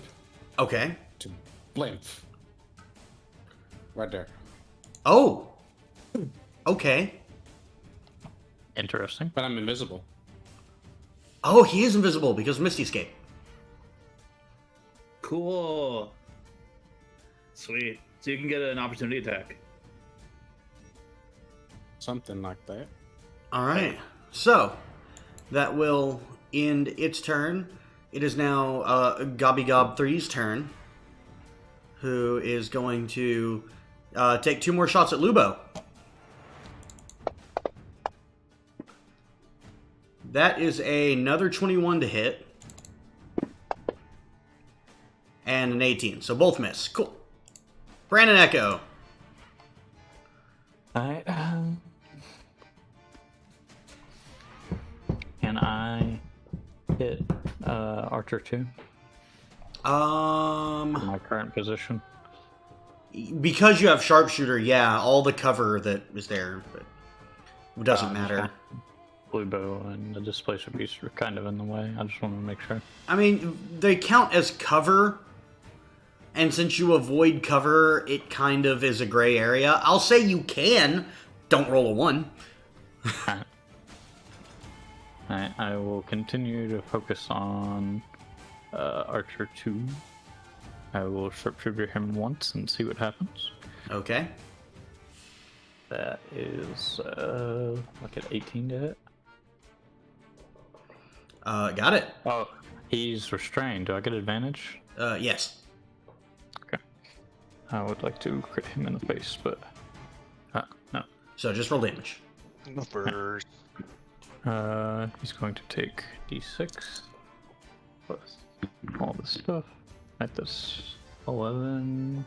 Okay. to blimp. Right there. Oh. Okay. Interesting. But I'm invisible. Oh, he is invisible because of Misty Escape. Cool. Sweet. So you can get an opportunity attack. Something like that. Alright. So, that will end its turn. It is now Gobby Gob 3's turn, who is going to take 2 more shots at Lubo. That is another 21 to hit. And an 18. So both miss. Cool. Brandon Echo. Alright, can I hit Archer 2 in my current position? Because you have Sharpshooter, yeah, all the cover that is there, but it doesn't matter. Blue bow and the displacer beast are kind of in the way. I just want to make sure. I mean, they count as cover, and since you avoid cover, it kind of is a gray area. I'll say you can. Don't roll a 1. I will continue to focus on Archer 2. I will sharpshooter him once and see what happens. Okay. That is like an 18 to hit. Got it. Oh, he's restrained. Do I get advantage? Yes. Okay. I would like to crit him in the face, but no. So just roll damage. First. He's going to take d6 plus all this stuff. At this 11,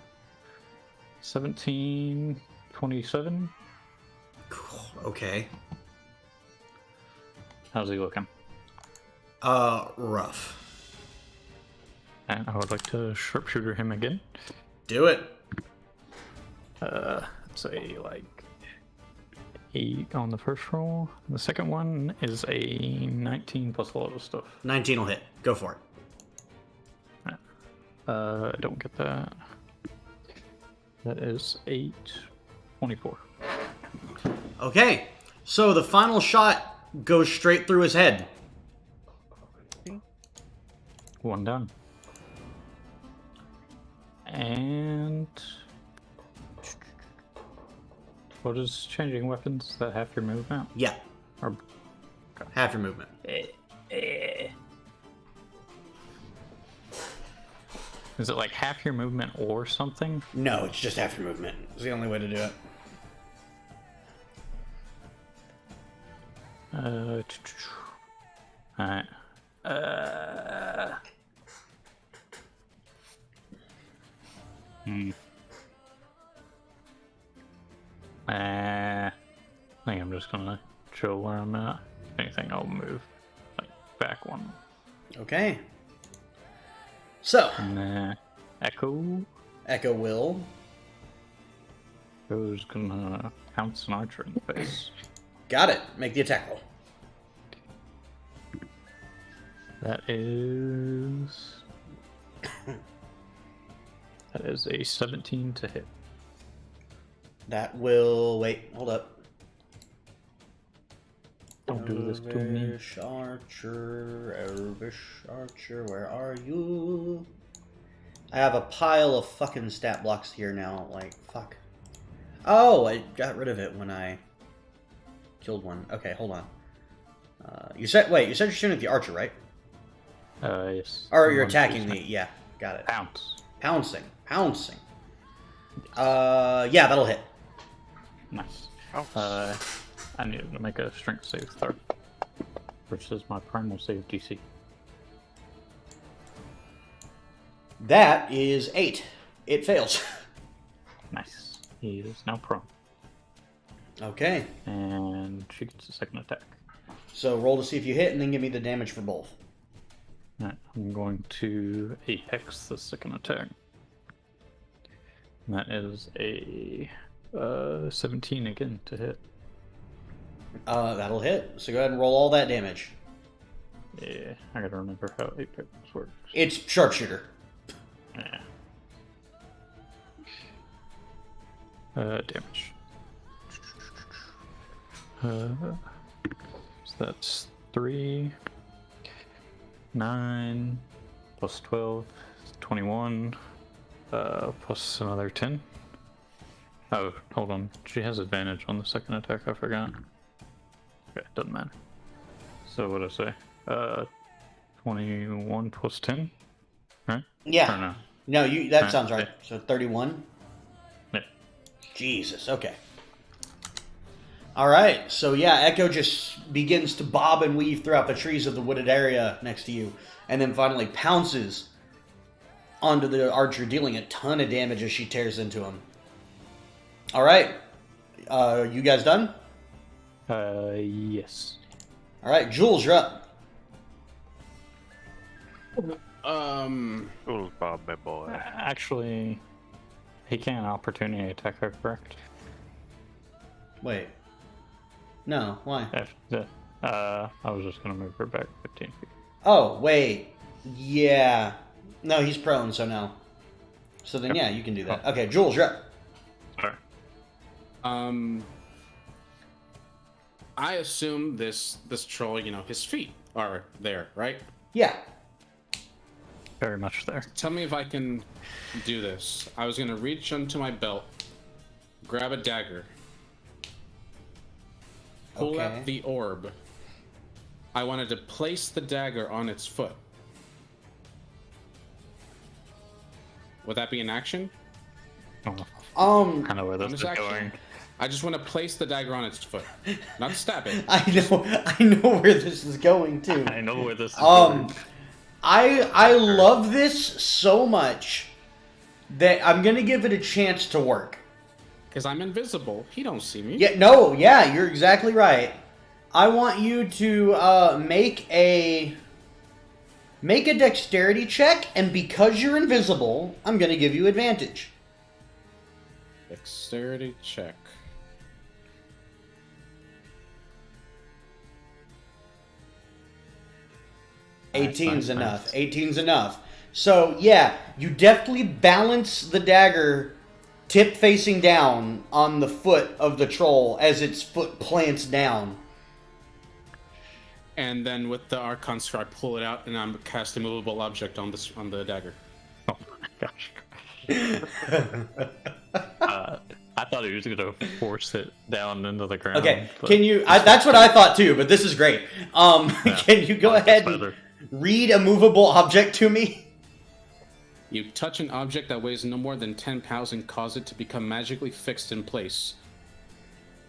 17, 27. Cool. Okay. How's he looking? Rough. And I would like to sharpshooter him again. Do it. Say like 8 on the first roll. The second one is a 19 plus a lot of stuff. 19 will hit. Go for it. I don't get that. That is 8, 24. Okay. So the final shot goes straight through his head. One down. And what is changing weapons? Is that half your movement? Yeah, Or half your movement. is it like half your movement or something? No, it's just half your movement. It's the only way to do it. Alright. I think I'm just gonna chill where I'm at. If anything, I'll move like back one. Okay. So, Nah. Echo will. goes gonna pounce an archer in the face. Got it. Make the attack roll. That is a 17 to hit. That will... Wait, hold up. Don't do this to me. Elvish Archer, where are you? I have a pile of fucking stat blocks here now, like, fuck. Oh, I got rid of it when I killed one. Okay, hold on. You said you're shooting at the archer, right? Yes. Or you're attacking the... Yeah, got it. Pounce. Pouncing. Yeah, that'll hit. Nice. Oh. I needed to make a strength save throw versus my primal save DC. That is 8. It fails. Nice. He is now prone. Okay. And she gets a second attack. So roll to see if you hit and then give me the damage for both. Alright, I'm going to apex the second attack. And that is a 17 again to hit. That'll hit. So go ahead and roll all that damage. Yeah, I gotta remember how apex works. It's sharpshooter. Yeah. Damage. So that's 3, 9, plus 12, 21, plus another 10. Oh, hold on. She has advantage on the second attack, I forgot. Okay, doesn't matter. So what did I say? 21 plus 10? Right? Yeah. Or no? No, that Right, sounds right. yeah. So 31? Yeah. Jesus, okay. Alright, so yeah, Echo just begins to bob and weave throughout the trees of the wooded area next to you, and then finally pounces onto the archer, dealing a ton of damage as she tears into him. Alright, you guys done? Yes. Alright, Jules, you're up. Cool, Bob, my boy. Actually, he can't opportunity attack her, correct? Wait. No, why? I was just gonna move her back 15 feet. Oh, wait. Yeah. No, he's prone, so no. So then, yeah, you can do that. Okay, Jules, you're up. Sorry. I assume this troll, his feet are there, right? Yeah. Very much there. Tell me if I can do this. I was gonna reach onto my belt, grab a dagger, pull Okay. out the orb. I wanted to place the dagger on its foot. Would that be an action? Oh, I know where this is Bonus going. action? I just want to place the dagger on its foot, not stab it. I know where this is going too. I know where this is going. I love this so much that I'm gonna give it a chance to work. Because I'm invisible. He don't see me. Yeah, you're exactly right. I want you to make a dexterity check, and because you're invisible, I'm gonna give you advantage. Dexterity check. Nice, 18's nice, enough. nice. 18's enough. So, yeah, you deftly balance the dagger tip facing down on the foot of the troll as its foot plants down. And then with the Archon Scroll, I pull it out and I'm cast a movable object on the dagger. Oh my gosh. I thought he was gonna force it down into the ground. Okay, but can you? That's what I thought too, but this is great. Yeah, Can you go I like ahead this and better. read a movable object to me? You touch an object that weighs no more than 10 pounds and cause it to become magically fixed in place.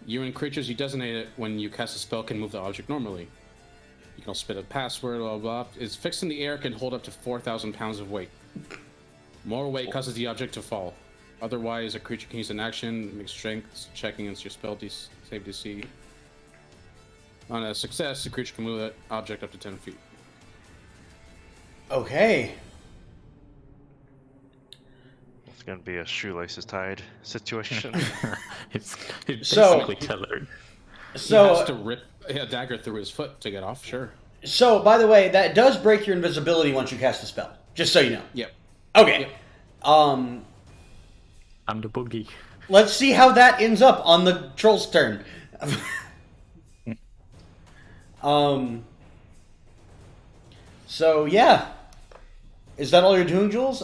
You and creatures you designate it when you cast a spell can move the object normally. You can also spit a password, blah, blah, blah. It's fixed in the air, can hold up to 4,000 pounds of weight. More weight causes the object to fall. Otherwise, a creature can use an action, make strength check against your spell save DC. On a success, the creature can move that object up to 10 feet. Okay. It's gonna be a shoelaces tied situation. It's So- basically tethered. He has to So, rip a dagger through his foot to get off, sure. by the way, that does break your invisibility once you cast a spell. Just so you know. Yep. Okay. I'm the boogie. Let's see how that ends up on the troll's turn. So yeah. Is that all you're doing, Jules?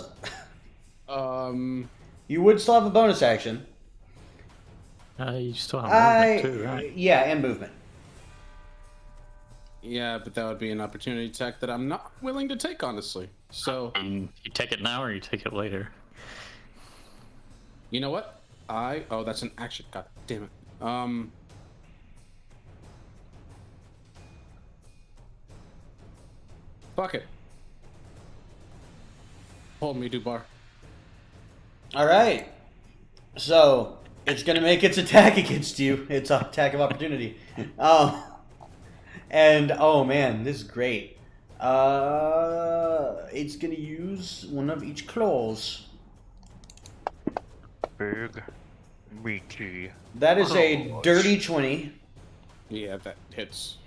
You would still have a bonus action. You still have movement too, right? Yeah, and movement. Yeah, but that would be an opportunity attack that I'm not willing to take, honestly. So, You take it now or you take it later? you know what? Oh, that's an action. God damn it. Fuck it. Hold me, Dubar. All right. So it's gonna make its attack against you. It's an attack of opportunity. And oh man, this is great. It's gonna use one of each claws. Big, meaty. That is a claws. dirty 20. Yeah, that hits.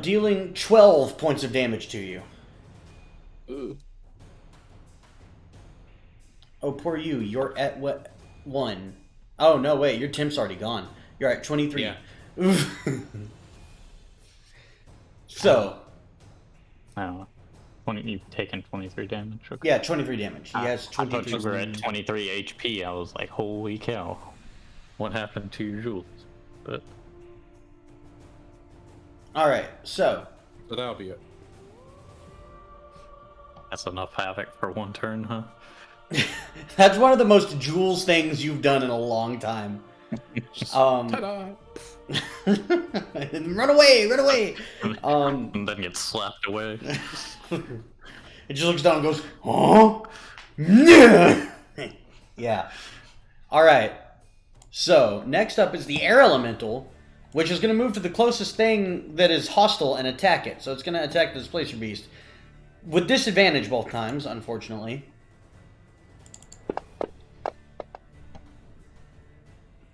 Dealing 12 points of damage to you. Ooh. Oh, poor you. You're at what? 1. Oh, no, wait. Your temp's already gone. You're at 23. Yeah. So, I don't know. You've taken 23 damage. Okay. yeah, 23 damage. He has I thought 23. you were at 23 HP. I was like, holy cow. What happened to your Jules? But Alright, so. So that'll be it. that's enough havoc for one turn, huh? That's one of the most Jules things you've done in a long time. Ta-da! Run away! Run away! And then get slapped away. It just looks down and goes, huh? Yeah. Yeah. Alright. So, next up is the air elemental, which is going to move to the closest thing that is hostile and attack it. So it's going to attack the Displacer Beast. With disadvantage both times, unfortunately.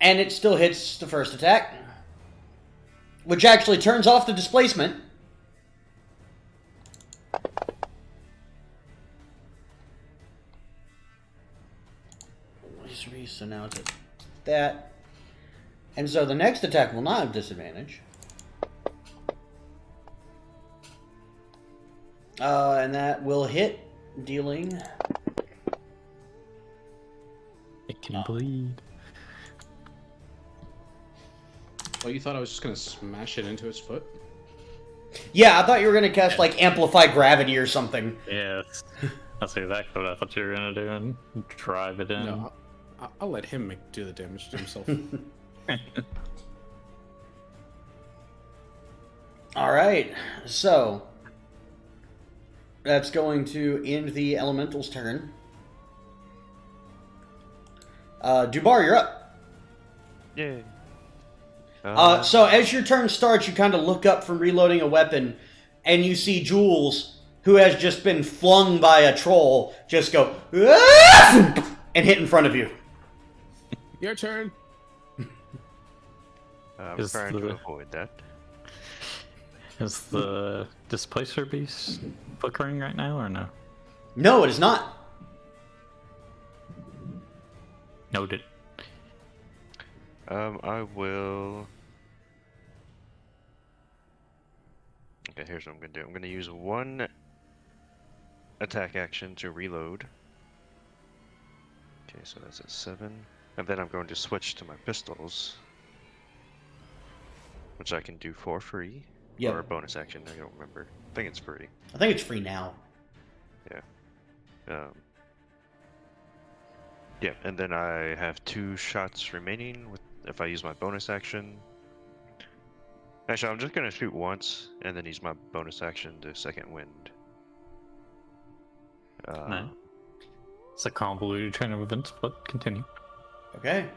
And it still hits the first attack. Which actually turns off the displacement. So now it's at that. And so the next attack will not have disadvantage. And that will hit, dealing... It can bleed. Oh, you thought I was just gonna smash it into his foot? Yeah, I thought you were going to cast, like, Amplify Gravity or something. Yes. That's exactly what I thought you were gonna do, and drive it in. No, I'll let him do the damage to himself. Alright, so... That's going to end the Elemental's turn. Dubar, you're up. Yay. So as your turn starts, you kind of look up from reloading a weapon, and you see Jules, who has just been flung by a troll, just go and hit in front of you. Your turn. I'm Is trying to the- avoid that. Is the Displacer Beast flickering right now, or no? No, it is not. Noted. I will. Okay, here's what I'm gonna do. I'm gonna use one attack action to reload. Okay, so that's a 7. And then I'm going to switch to my pistols, which I can do for free. Yep. Or a bonus action, I don't remember. I think it's free. I think it's free now. Yeah, and then I have 2 shots remaining if I use my bonus action. Actually, I'm just gonna shoot once and then use my bonus action to second wind. No. It's a convoluted chain of events, but continue. Okay.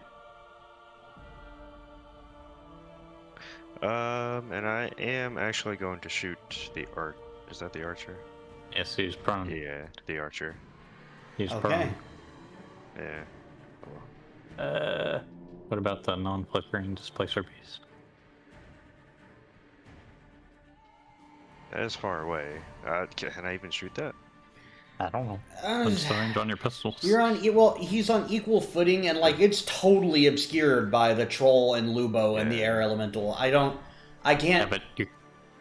And I am actually going to shoot the Is that the archer? Yes, he's prone. Yeah, the archer. He's Okay. prone. Yeah. What about the non-flickering displacer piece? That is far away. Can I even shoot that? I don't know. What's the range on your pistols? You're on. Well, he's on equal footing, and like it's totally obscured by the troll and Lubo and the Yeah. air elemental. I Yeah, can't. but it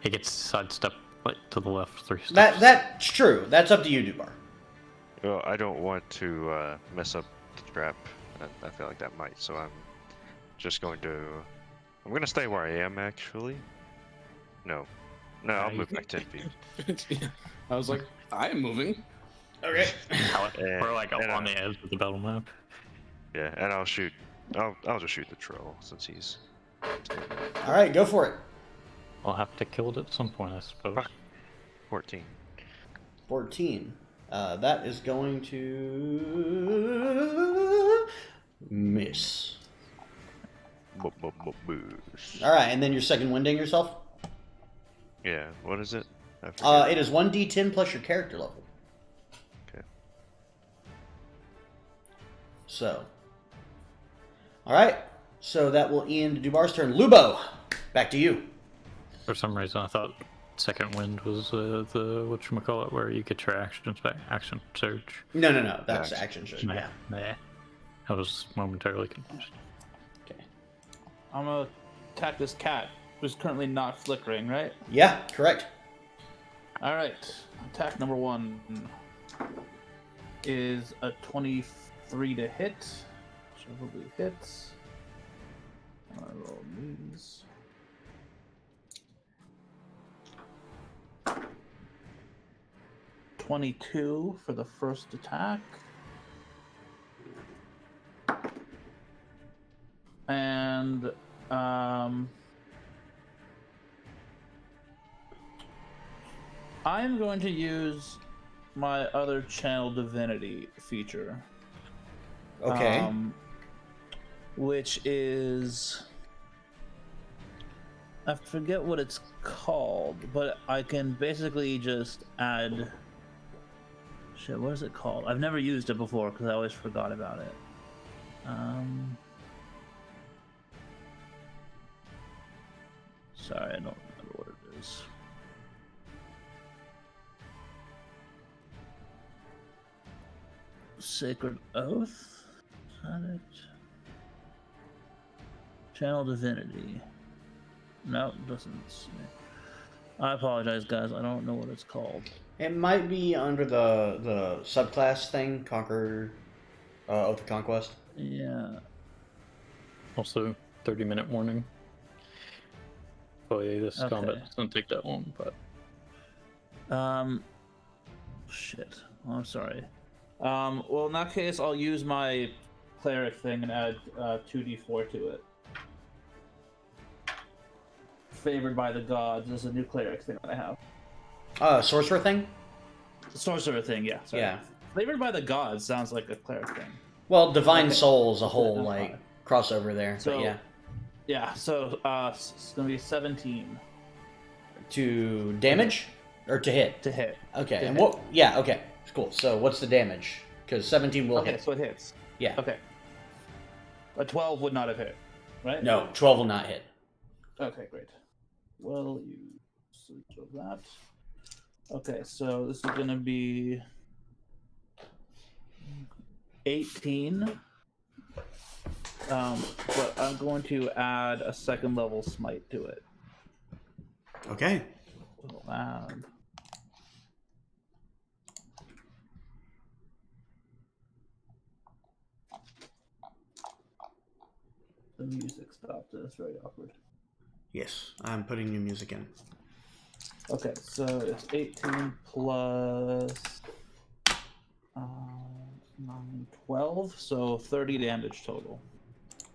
gets sidestepped like to the left 3 steps. That's true. That's up to you, Dubar. Well, I don't want to mess up the trap. I feel like that might, so I'm just going to... I'm going to stay where I am, actually. No, I'll move back 10 feet. I was like, I am moving. Okay. We're like and, on the edge of the battle map. Yeah, and I'll shoot... I'll just shoot the troll, since he's... All right, go for it. I'll have to kill it at some point, I suppose. 14. 14. That is going to miss. Boosh. All right, and then you're second winding yourself. Yeah, what is it? I forget. It is 1d10 plus your character level. Okay. So. All right. So that will end Dubar's turn. Lubo, back to you. For some reason, I thought second wind was the whatchamacallit, where you get your actions back. Action surge. No. That's Nice. action surge. Nah, Yeah. nah. I was momentarily confused. Okay. I'm gonna attack this cat, who's currently not flickering, right? Yeah, correct. All right. Attack number 1 is a 23 to hit. Which probably hits. I roll these. $22 for the first attack. And I'm going to use my other channel divinity feature. Okay. Which is, I forget what it's called, but I can basically just add. Shit, what is it called? I've never used it before because I always forgot about it. Sorry, I don't remember what it is. Sacred Oath? Is that it? Channel Divinity. No, it doesn't say. I apologize, guys. I don't know what it's called. It might be under the subclass thing, Conquer, Oath of Conquest. Yeah. Also, 30-minute warning. Oh yeah, this Okay. combat doesn't take that long, but Shit. Oh, I'm sorry. Well, in that case, I'll use my cleric thing and add 2d4 to it. Favored by the gods is a new cleric thing that I have. Sorcerer thing? Sorcerer thing, yeah. Sorry. Yeah. Favored by the gods sounds like a cleric thing. Well, Divine Okay. Soul is a whole, That's like, fine. crossover there. So- but yeah. Yeah, so it's gonna be 17 To damage? Or to hit? to hit. Okay. To And hit. what? Yeah, okay. Cool. So what's the damage? Because 17 will Okay, hit. so it hits. Yeah. Okay. A 12 would not have hit, right? No, 12 will not hit. Okay, great. Well, you of that. Okay, so this is gonna be 18. But I'm going to add a second level smite to it. Okay. We'll add The music stopped. That's very awkward. Yes, I'm putting new music in. Okay, so it's 18 plus 9, 12, so 30 damage total.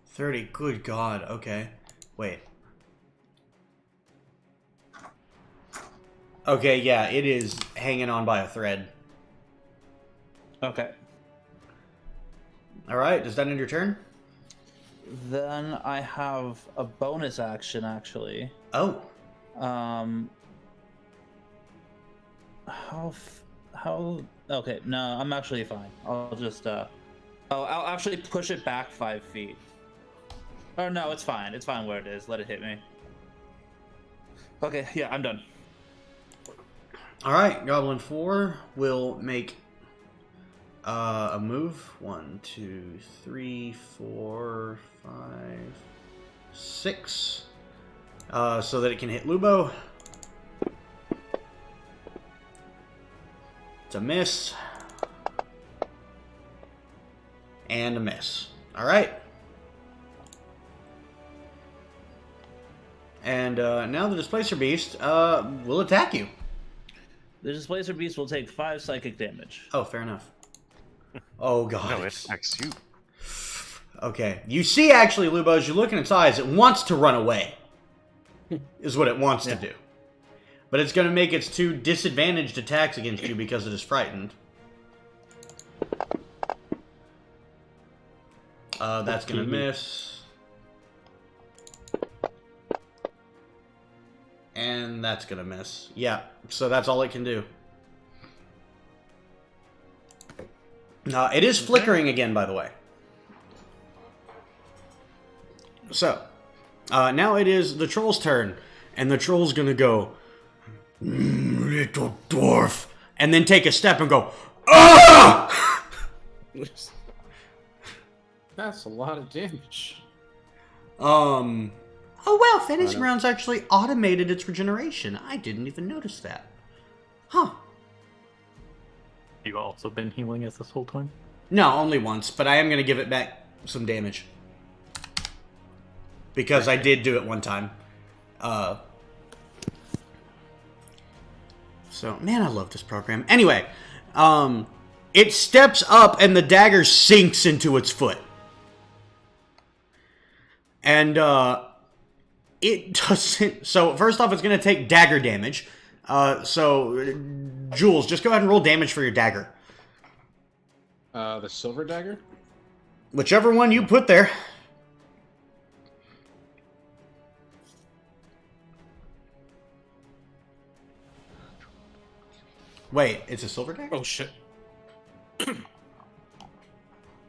30. Good God. Okay. Wait. Okay, yeah, it is hanging on by a thread. Okay. All right, does that end your turn? Then I have a bonus action, actually. Oh. How? Okay, no, I'm actually fine. I'll just, I'll actually push it back 5 feet. Oh, no, it's fine. It's fine where it is. Let it hit me. Okay, yeah, I'm done. All right, Goblin 4 will make a move. 1, 2, 3, 4, 5, 6. So that it can hit Lubo. It's a miss. And a miss. All right. And now the Displacer Beast will attack you. The Displacer Beast will take 5 psychic damage. Oh, fair enough. Oh, God. No, it attacks you. Okay. You see, actually, Lubo, as you look in its eyes, it wants to run away. Is what it wants to do. But it's going to make its 2 disadvantaged attacks against you because it is frightened. That's going to miss. And that's going to miss. Yeah, so that's all it can do. It is flickering again, by the way. So, now it is the troll's turn. And the troll's going to go, little dwarf. And then take a step and go, ah! That's a lot of damage. Oh wow, Fantasy Grounds actually automated its regeneration. I didn't even notice that. Huh. You also been healing us this whole time? No, only once, but I am going to give it back some damage. Because I did do it one time. So, man, I love this program. Anyway, it steps up and the dagger sinks into its foot. And, it doesn't... So, first off, it's going to take dagger damage. So, Jules, just go ahead and roll damage for your dagger. The silver dagger? Whichever one you put there. Wait, it's a silver dagger? Oh, shit. Okay.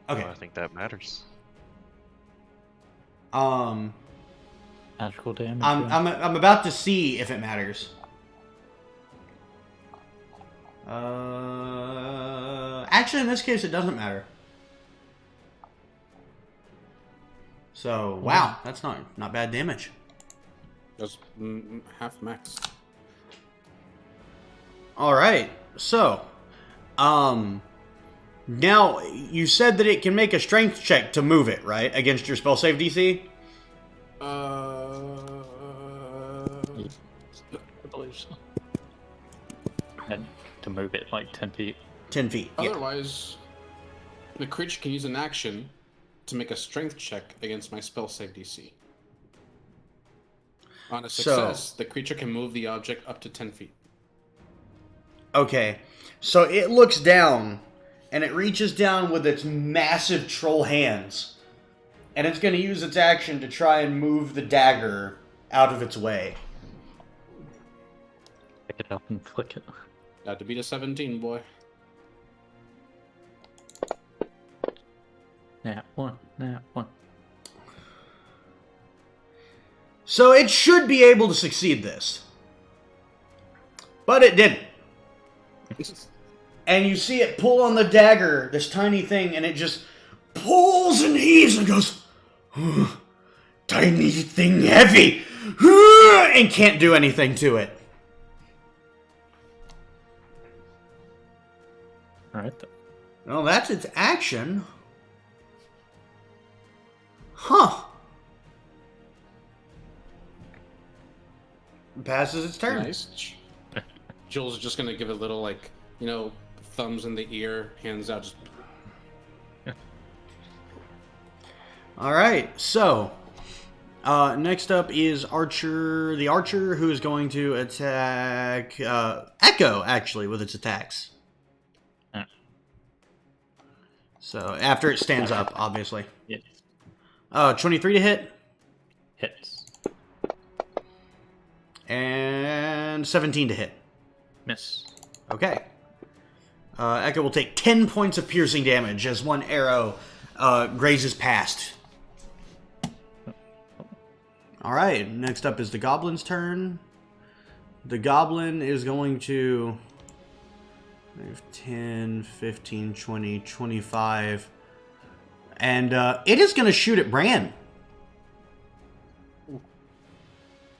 Well, I think that matters. Magical damage. I'm about to see if it matters. Actually, in this case, it doesn't matter. So, wow, that's not bad damage. That's half max. All right, so, now you said that it can make a strength check to move it, right, against your spell save DC? I believe so. And to move it like 10 feet. 10 feet. Yeah. Otherwise, the creature can use an action to make a strength check against my spell save DC. On a success, the creature can move the object up to 10 feet. Okay, so it looks down, and it reaches down with its massive troll hands, and it's going to use its action to try and move the dagger out of its way. Pick it up and flick it. Got to beat a 17, boy. Nat one. So it should be able to succeed this. But it didn't. And you see it pull on the dagger, this tiny thing, and it just pulls and heaves and goes, tiny thing heavy, and can't do anything to it. Alright then. Well, that's its action. Huh. passes its turn. Nice. Jules is just gonna give a little, like, thumbs in the ear, hands out, just. All right, so next up is Archer, the Archer, who is going to attack Echo, actually, with its attacks. So after it stands up, obviously. Yes. 23 to hit. Hits. And 17 to hit. Miss. Okay. Echo will take 10 points of piercing damage as one arrow grazes past. Alright, next up is the Goblin's turn. The Goblin is going to... 10, 15, 20, 25. And it is going to shoot at Bran.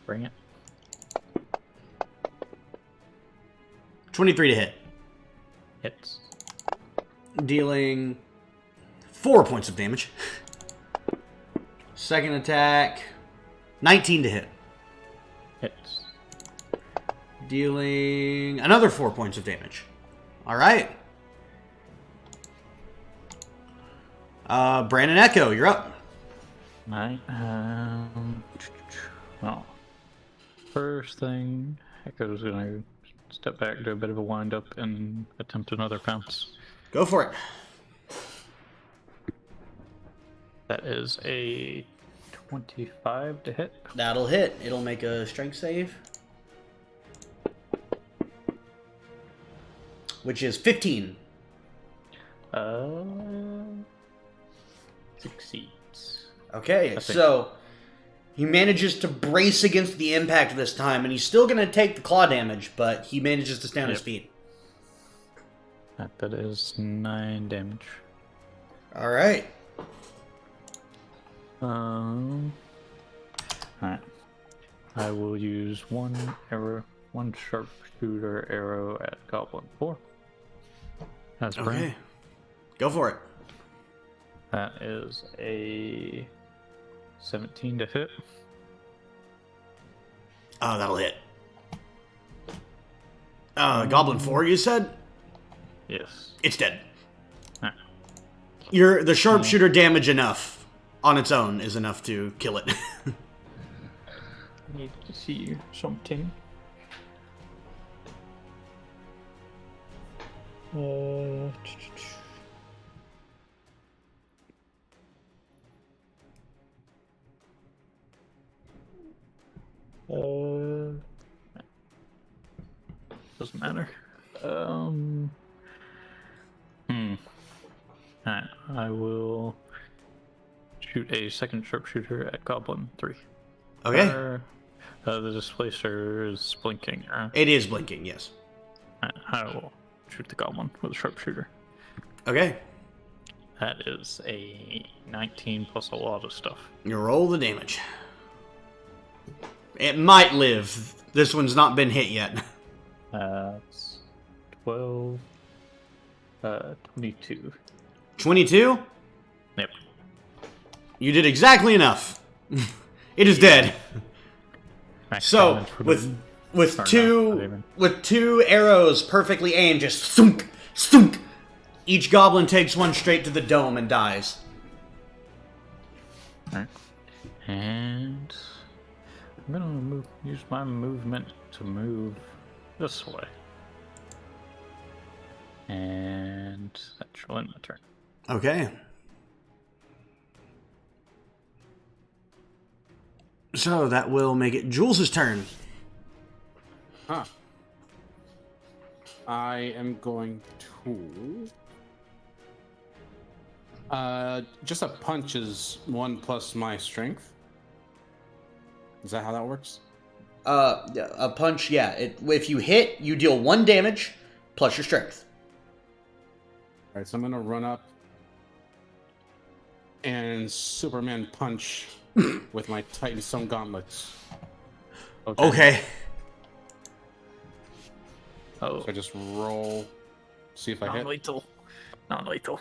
Bring it. 23 to hit. Hits. Dealing 4 points of damage. Second attack, 19 to hit. Hits. Dealing another 4 points of damage. Alright. Brandon Echo, you're up. Right. Well, first thing, Echo's gonna step back, do a bit of a wind up, and attempt another pounce. Go for it. That is a 25 to hit. That'll hit. It'll make a strength save. Which is 15. Succeeds. Okay, so he manages to brace against the impact this time, and he's still going to take the claw damage, but he manages to stay on his feet. That is 9 damage. All right. Alright. I will use one sharpshooter arrow at Goblin 4. That's Okay. Brand. Go for it. That is a 17 to hit. Oh, that'll hit. Goblin 4, you said? Yes. It's dead. Alright. The sharpshooter damage enough on its own is enough to kill it. Need to see something. Doesn't matter. Alright, I will shoot a second sharpshooter at Goblin 3. Okay. The displacer is blinking. It is blinking, yes. I will shoot the Goblin with a sharpshooter. Okay. That is a 19 plus a lot of stuff. You roll the damage. It might live. This one's not been hit yet. That's 12, 22. 22? Yep. You did exactly enough. It is dead. Max So, damage for with Or not even. with two arrows perfectly aimed, just thunk, thunk, each goblin takes one straight to the dome and dies. Alright. And I'm gonna use my movement to move this way. And that shall end my turn. Okay. So that will make it Jules' turn. Huh. I am going to. Just a punch is 1 plus my strength. Is that how that works? A punch, yeah. If you hit, you deal 1 damage plus your strength. Alright, so I'm gonna run up and Superman punch with my Titan Stone gauntlets. Okay. Oh, So I just roll, see if I hit. non-lethal. Non-lethal.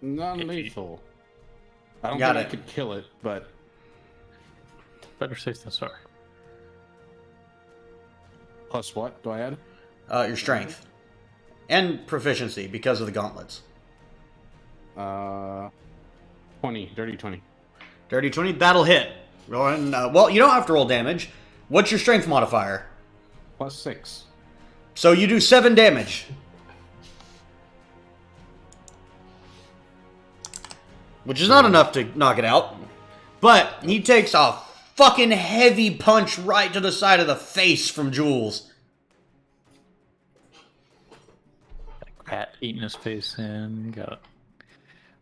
Non-lethal. I don't Got think I it. could kill it, but Better safe than sorry. Plus what do I add? Your strength. And proficiency because of the gauntlets. 20. Dirty 20. Dirty 20, that'll hit. Well, you don't have to roll damage. What's your strength modifier? +6. So you do 7 damage. Which is not enough to knock it out. But he takes a fucking heavy punch right to the side of the face from Jules. Cat eating his face in. Got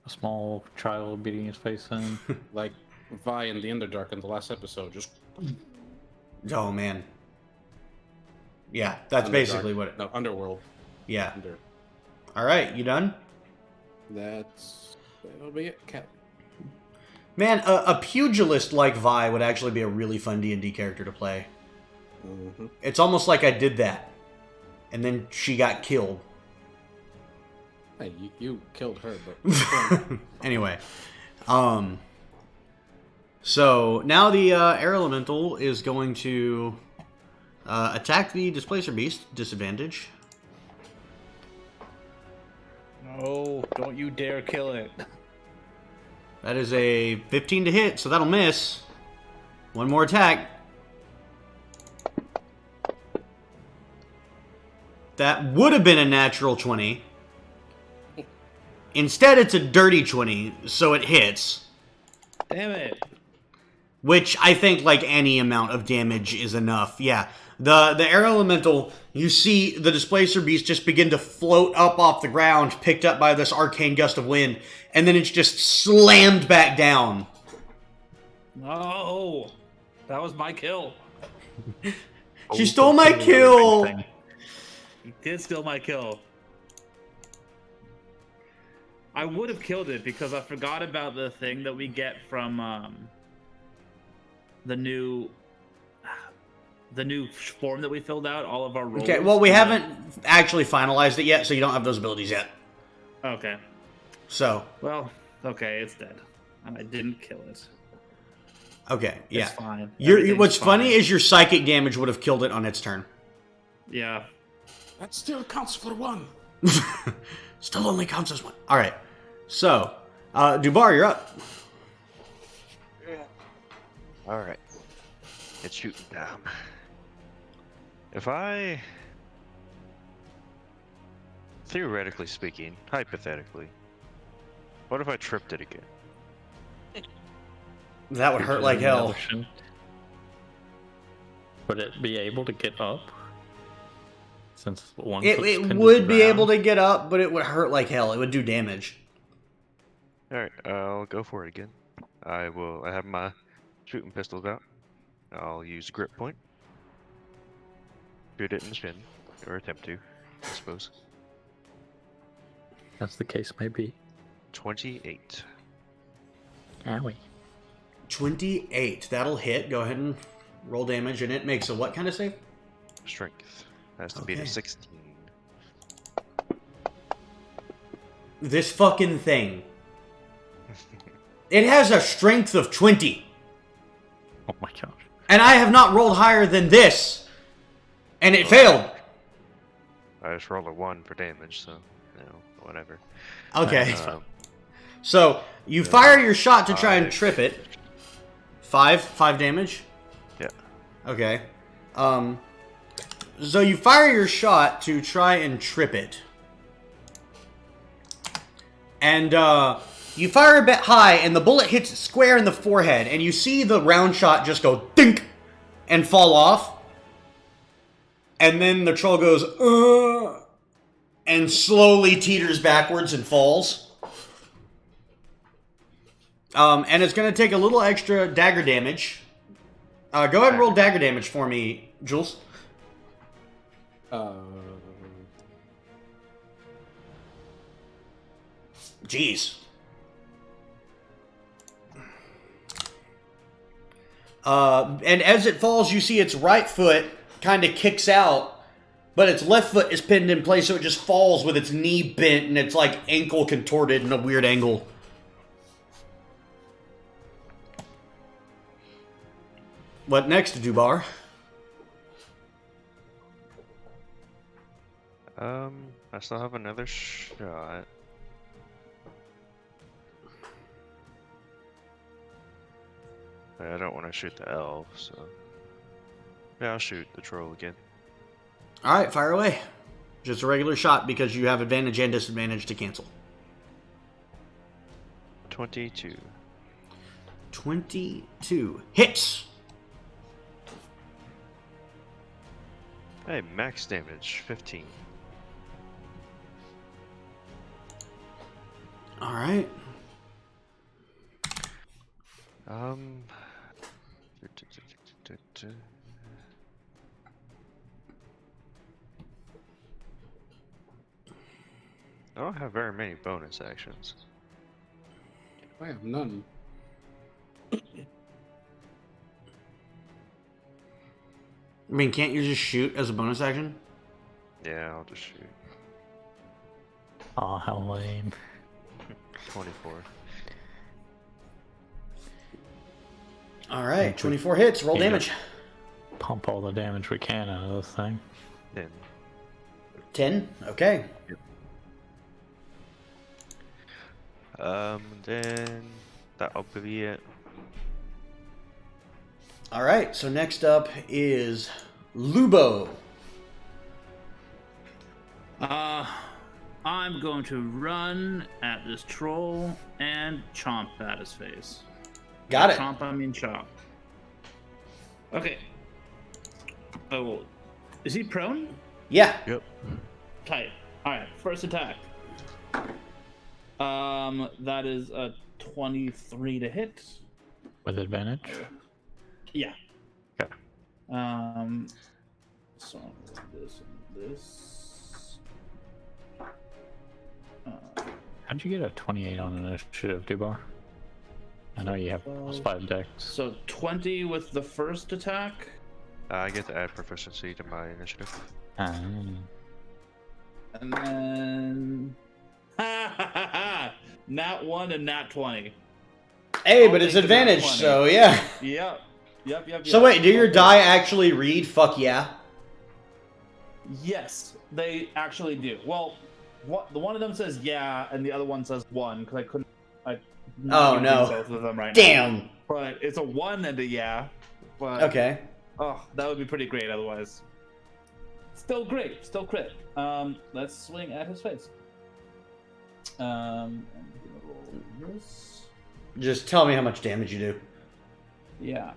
a small child beating his face in. Like Vi in the Underdark in the last episode. Just Oh, man. Yeah, that's Underdark. basically what it... No, Underworld. Yeah. Under. Alright, you done? That'll be it. Cat. Man, a pugilist like Vi would actually be a really fun D&D character to play. Mm-hmm. It's almost like I did that. And then she got killed. Hey, you killed her, but Anyway. So, now the air elemental is going to attack the Displacer Beast. Disadvantage. No, don't you dare kill it. That is a 15 to hit, so that'll miss. One more attack. That would have been a natural 20. Instead, it's a dirty 20, so it hits. Damn it. Which I think, like, any amount of damage is enough. Yeah. The air elemental, you see the Displacer Beast just begin to float up off the ground, picked up by this arcane gust of wind, and then it's just slammed back down. No, that was my kill. She stole my kill! You did steal my kill. I would have killed it because I forgot about the thing that we get from the new form that we filled out, all of our roles. Okay, well, we haven't actually finalized it yet, so you don't have those abilities yet. Okay. So, Well, okay, it's dead. And I didn't kill it. okay, yeah. It's fine. What's Everything's funny fine. is your psychic damage would have killed it on its turn. Yeah. that still counts for 1. Still only counts as 1. Alright, so, Dubar, you're up. Alright. It's shooting down. If I... Theoretically speaking, hypothetically, what if I tripped it again? That would hurt like hell. Would it be able to get up? Since one It would be able to get up, but it would hurt like hell. It would do damage. Alright, I'll go for it again. I have my shooting pistols out. I'll use grip point. Shoot it in the shin. Or attempt to, I suppose. As the case may be. 28. Owie. 28. That'll hit. Go ahead and roll damage, and it makes a what kind of save? Strength. Has to beat Okay. a 16. This fucking thing. It has a strength of 20. Oh my gosh. And I have not rolled higher than this. And it failed. I just rolled a 1 for damage, so, whatever. Okay. Um, So, you fire your shot to try and trip it. 5 damage? yeah. Okay. So you fire your shot to try and trip it. And, you fire a bit high, and the bullet hits it square in the forehead, and you see the round shot just go dink and fall off. And then the troll goes, and slowly teeters backwards and falls. And it's going to take a little extra dagger damage. Go ahead and roll dagger damage for me, Jules. Jeez. And as it falls, you see its right foot kind of kicks out, but its left foot is pinned in place, so it just falls with its knee bent and its like ankle contorted in a weird angle. What next, Dubar? I still have another shot. But I don't want to shoot the elf, so yeah, I'll shoot the troll again. All right, fire away. Just a regular shot because you have advantage and disadvantage to cancel. 22. 22 hits. Hey, max damage 15. All right. I don't have very many bonus actions. I have none. I mean, can't you just shoot as a bonus action? Yeah, I'll just shoot. Oh, how lame. 24. All right, 24 hits. Roll Yeah. damage. Pump all the damage we can out of this thing. Then 10. Okay. then that'll be it. All right. So next up is Lubo. I'm going to run at this troll and chomp at his face. Got it. Chomp, I mean chomp. Okay. Oh, is he prone? Yeah. Yep. Tight. All right. First attack. That is a 23 to hit. With advantage? Yeah. Okay. So this and this. How'd you get a 28 on initiative, Dubar? I know you have +5 dex. So 20 with the first attack. I get to add proficiency to my initiative. And then nat 1 and nat 20. Hey, I'll but it's take the nat advantage, 20. so yeah. Yep. So wait, do your die actually read fuck yeah? Yes, they actually do. Well, the one of them says yeah, and the other one says 1 because I couldn't. Oh, no. Both of them right now. Damn. But it's a 1 and a yeah. But Okay. oh, that would be pretty great otherwise. Still great, still crit. Let's swing at his face. I'm gonna roll this. Just tell me how much damage you do. Yeah.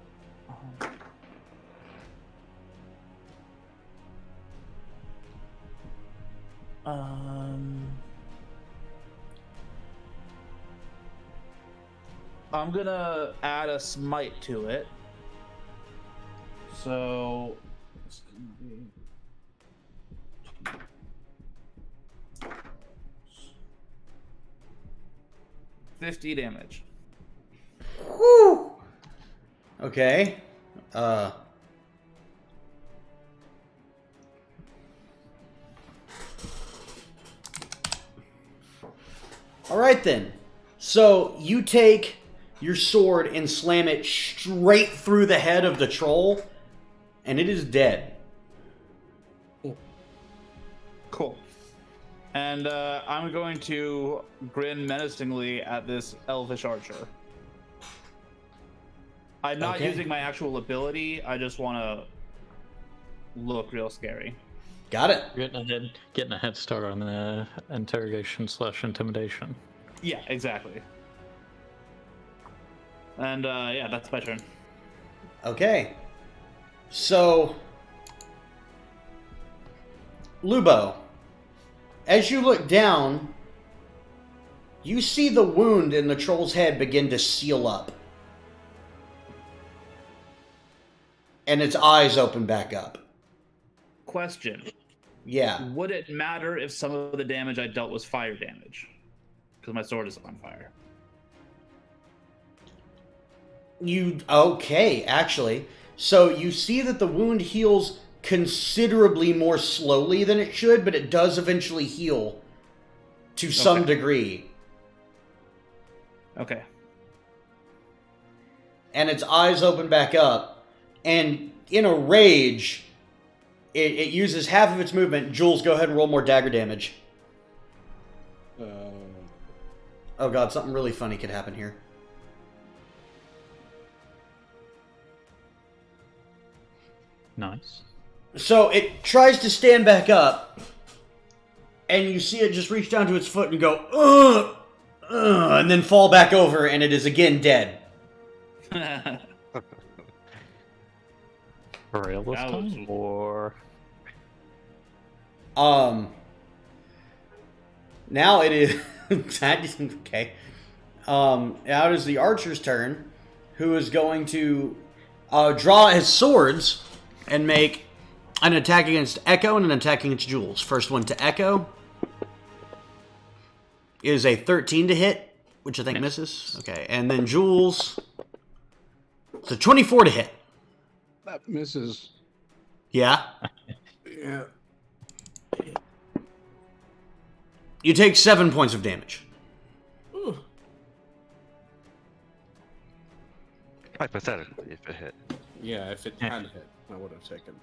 I'm gonna add a smite to it. So it's gonna be 50 damage. Whew. Okay. All right then. So you take your sword and slam it straight through the head of the troll, and it is dead. Cool. And I'm going to grin menacingly at this elvish archer. I'm not Okay. using my actual ability. I just want to look real scary. Got it. Getting a head start on the interrogation/intimidation. Yeah, exactly. And yeah, that's my turn. Okay. So, Lubo, as you look down, you see the wound in the troll's head begin to seal up. And its eyes open back up. Question. Yeah. Would it matter if some of the damage I dealt was fire damage? Because my sword is on fire. Okay, actually. So you see that the wound heals considerably more slowly than it should, but it does eventually heal to some degree. Okay. And its eyes open back up, and in a rage, it uses half of its movement. Jules, go ahead and roll more dagger damage. Oh god, something really funny could happen here. Nice. So it tries to stand back up, and you see it just reach down to its foot and go, ugh, and then fall back over, and it is again dead. For real this That was- time, or Now it is okay. Now it is the archer's turn, who is going to draw his swords and make an attack against Echo and an attack against Jules. First one to Echo is a 13 to hit, which I think misses. Okay, and then Jules, it's a 24 to hit. That misses. Yeah. Yeah. You take 7 points of damage. Ooh. Hypothetically, if it hit. Yeah, if it had hit, I would have taken.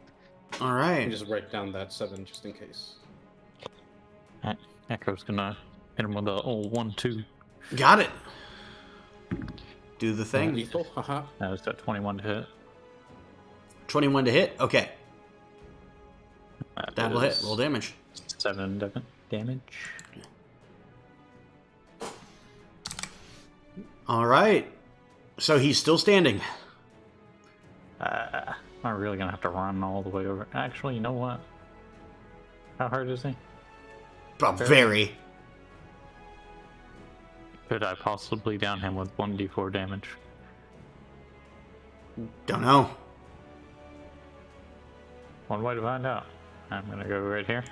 All I right. just write down that 7 just in case. Echo's gonna hit him with a old 1-2. Got it. Do the thing. Lethal, haha. That was that 21 to hit. 21 to hit. Okay. That That'll hit. is Roll damage. 7 damage. All right. So he's still standing. Am I really gonna have to run all the way over? Actually, you know what? How hard is he? Very. Could I possibly down him with 1d4 damage? Don't know. One way to find out. I'm gonna go right here.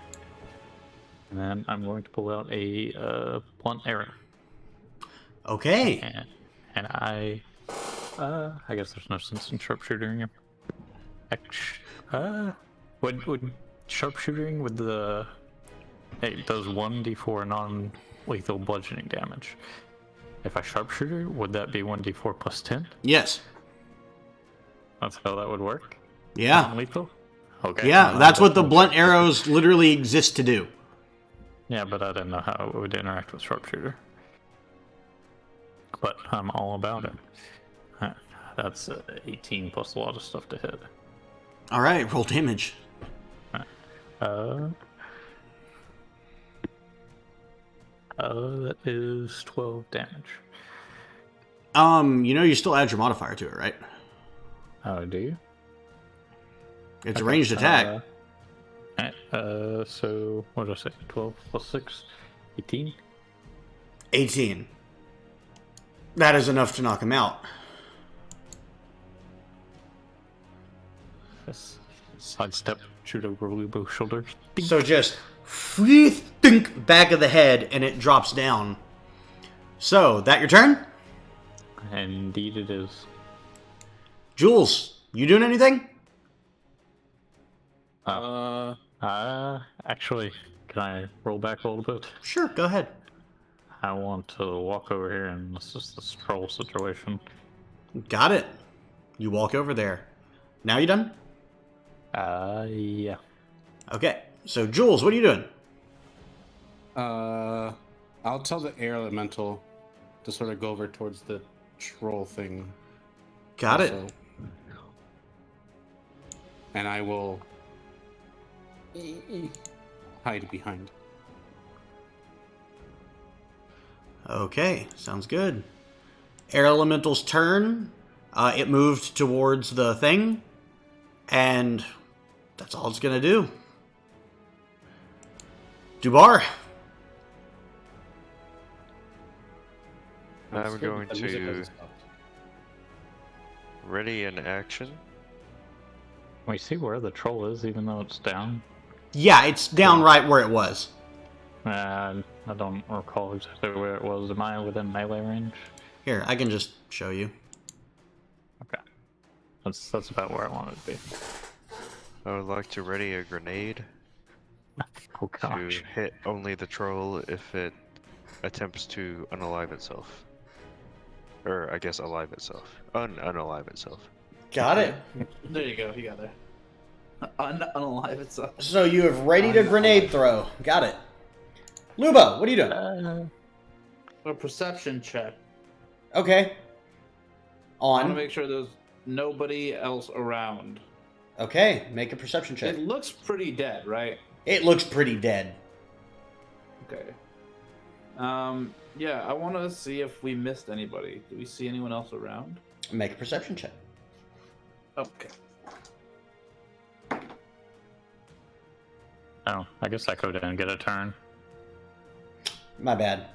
And then I'm going to pull out a blunt arrow. Okay. And I guess there's no sense in sharpshootering him. Would sharpshooting with the it does 1d4 non-lethal bludgeoning damage. If I sharpshooter, would that be 1d4 plus 10? Yes. That's how that would work. Yeah. Non-lethal. Okay. Yeah, that's what the blunt arrows literally exist to do. Yeah, but I didn't know how it would interact with sharpshooter. But I'm all about it. That's 18 plus a lot of stuff to hit. All right, roll damage. That is 12 damage. You still add your modifier to it, right? Oh, do you? It's a ranged attack. So what did I say? 12 plus 6, 18. 18. That is enough to knock him out. Yes. Sidestep, shoot over Lubo's shoulders. Ding. So just think back of the head, and it drops down. So that your turn, Indeed, it is. Jules. You doing anything? Actually, can I roll back a little bit? Sure. Go ahead. I want to walk over here and assist this troll situation. Got it. You walk over there. Now you done? Yeah. Okay. So Jules, what are you doing? I'll tell the air elemental to sort of go over towards the troll thing. Got it. also. And I will hide behind. Okay, sounds good. Air Elemental's turn. It moved towards the thing, and that's all it's gonna do. Dubar. I'm going The music to hasn't stopped. ready in action. Can we see where the troll is, even though it's down? Yeah, it's down right where it was. I don't recall exactly where it was. Am I within melee range? Here, I can just show you. Okay. That's about where I want it to be. I would like to ready a grenade Oh to gosh. hit only the troll if it attempts to unalive itself. Or, I guess, alive itself. Unalive itself. Got it. There you go. You got there. Unalive itself. So you have readied a grenade throw. Got it. Lubo, what are you doing? A perception check. Okay. I want to On. make sure there's nobody else around. Okay, make a perception check. It looks pretty dead, right? It looks pretty dead. Okay. Yeah, I want to see if we missed anybody. Do we see anyone else around? Make a perception check. Okay. Oh, I guess Echo didn't get a turn. My bad.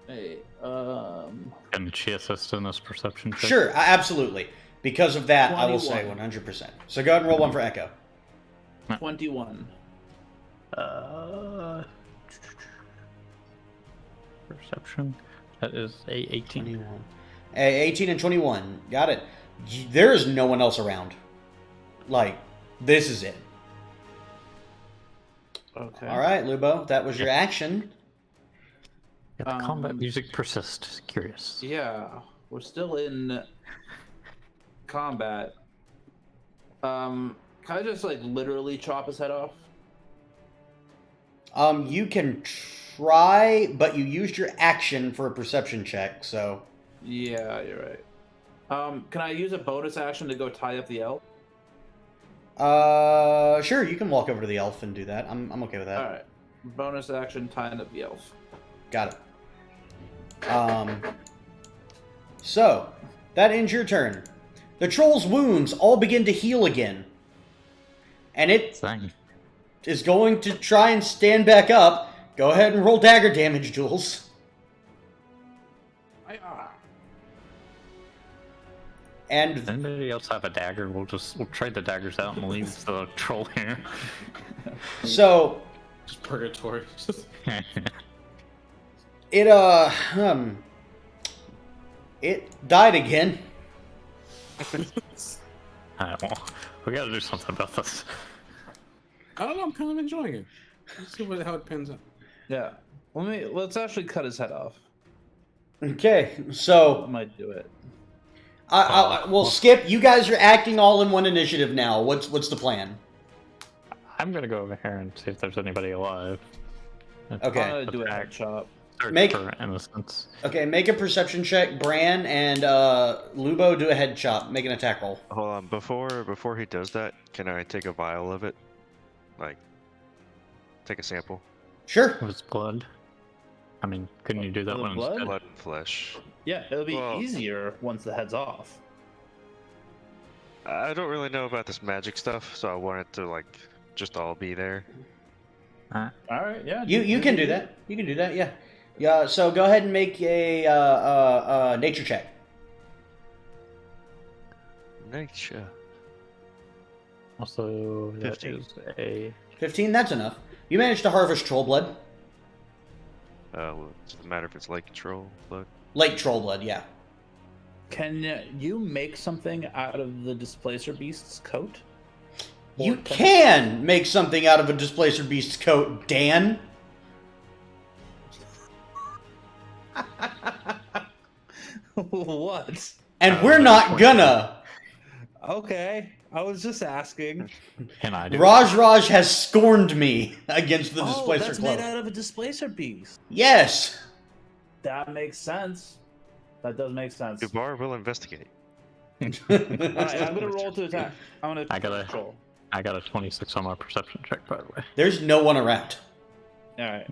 Hey, Can she assist in this perception check? Sure, absolutely. Because of that, I will say 21. 100%. So go ahead and roll one for Echo. 21. Perception. That is a 18. 21. 18 and 21. Got it. There is no one else around. Like, this is it. Okay. All right, Lubo, that was your action. Yeah, the combat music persists. Curious. Yeah, we're still in combat. Can I just like literally chop his head off? You can try, but you used your action for a perception check, so... Yeah, you're right. Can I use a bonus action to go tie up the elf? Sure, you can walk over to the elf and do that. I'm okay with that. All right. Bonus action tying up the elf. Got it. So, that ends your turn. The troll's wounds all begin to heal again. And it Dang. is going to try and stand back up. Go ahead and roll dagger damage, Jules. And Does anybody else have a dagger? We'll trade the daggers out and leave the troll here. so, Just purgatory. it, it died again. Alright, well, we gotta do something about this. I don't know. I'm kind of enjoying it. Let's see how it pans out. Yeah. Let's actually cut his head off. Okay, so... I might do it. well, Skip, you guys are acting all in one initiative now. What's the plan? I'm gonna go over here and see if there's anybody alive. Okay. I'm gonna do a head chop. Search Make- for innocence. Okay, make a perception check. Bran and Lubo, do a head chop. Make an attack roll. Hold on, before he does that, can I take a vial of it? Like, take a sample? Sure. It was blood. I mean, couldn't you do that The when blood? it's dead? Blood and flesh. Yeah, it'll be Well- easier once the head's off. I don't really know about this magic stuff, so I want it to, like, just all be there. All right, yeah. You can do that. You can do that. Yeah. Yeah. So go ahead and make a nature check. Nature. Also, that 15. is a 15. That's enough. You managed to harvest troll blood. Well, it doesn't matter if it's lake troll, but Lake troll blood. Yeah. Can you make something out of the displacer beast's coat? You Or can make something out of a displacer beast's coat, Dan. What? And we're not gonna. Okay, I was just asking. Can I do Raj has scorned me against the Oh, displacer that's cloak. made out of a displacer beast. Yes. That makes sense. That does make sense. Dubar will investigate. All right, I'm gonna roll to attack. I'm gonna I gotta- control. I got a 26 on my perception check, by the way. There's no one around. All right.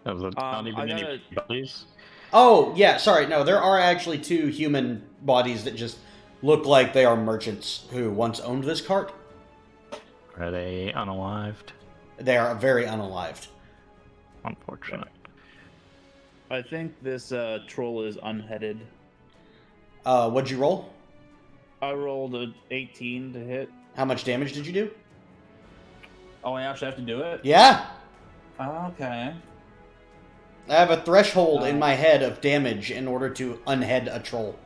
That was not even I any gotta- bodies. Oh, yeah, sorry. No, there are actually 2 human bodies that just look like they are merchants who once owned this cart. Are they unalived? They are very unalived. Unfortunate. I think this troll is unheaded. What'd you roll? I rolled a 18 to hit. How much damage did you do? Oh, I actually have to do it? Yeah. Okay. I have a threshold in my head of damage in order to unhead a troll.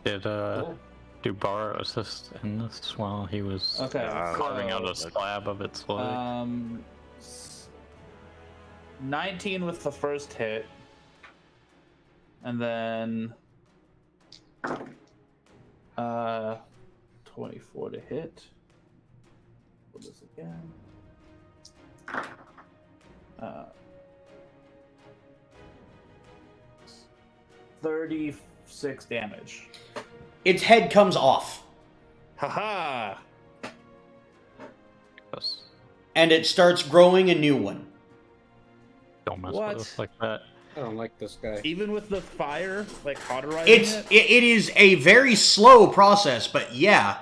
Did Cool. Dubar assist in this while he was Okay. carving out a so, slab of its leg? 19 with the first hit. And then 24 to hit. for this again. 36 damage. Its head comes off, Haha! Yes. and it starts growing a new one. Don't mess What? with us like that. I don't like this guy. Even with the fire, like cauterizing It is a very slow process, but yeah.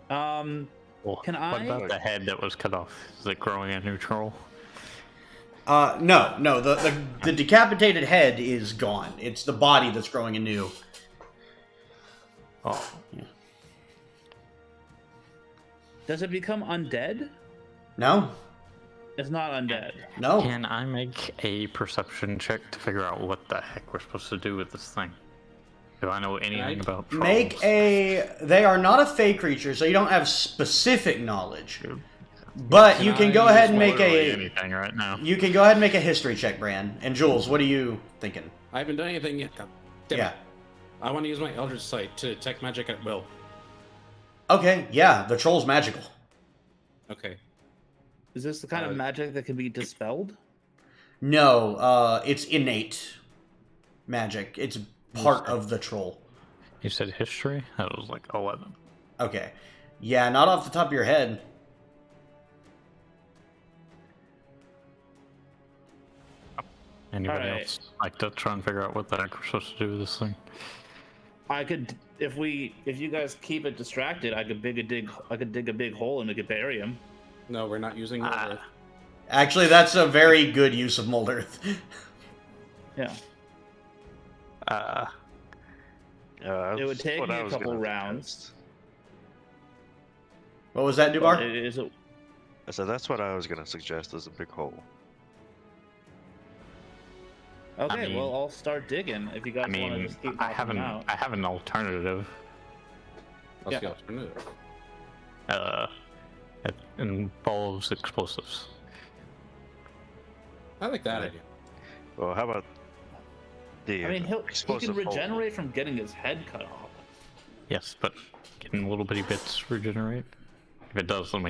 Can What I? about the head that was cut off? Is it growing a new troll? No. The decapitated head is gone. It's the body that's growing anew. Oh, Does it become undead? No, It's not undead. no. can I make a perception check to figure out what the heck we're supposed to do with this thing? Do I know anything about trolls? They are not a fey creature, so you don't have specific knowledge. But you can go ahead and make Literally a anything right now. you can go ahead and make a history check, Bran. And Jules, what are you thinking? I haven't done anything yet. God damn it. Yeah. I want to use my Eldritch Sight to detect magic at will. Okay, yeah, the troll's magical. Okay. Is this the kind of magic that can be dispelled? No, it's innate magic. It's part of the troll. You said history? That was like 11. Okay. Yeah, not off the top of your head. Anybody Alright. else like to try and figure out what the heck we're supposed to do with this thing? I could, if you guys keep it distracted, I could dig a big hole and we could bury him. No, we're not using Earth. Actually, that's a very good use of Mold Earth. Yeah. It would That's take what me I a was couple gonna rounds. What was that, Dubar? It is a, So that's what I was gonna suggest is a big hole. okay, mean- well, I'll start digging if you guys I want to mean, just keep I knocking them out. have an alternative. What's the alternative? It involves explosives. I like that idea. Well, how about the I mean, he can explosive hole? regenerate from getting his head cut off. Yes, but can little bitty bits regenerate? If it does, then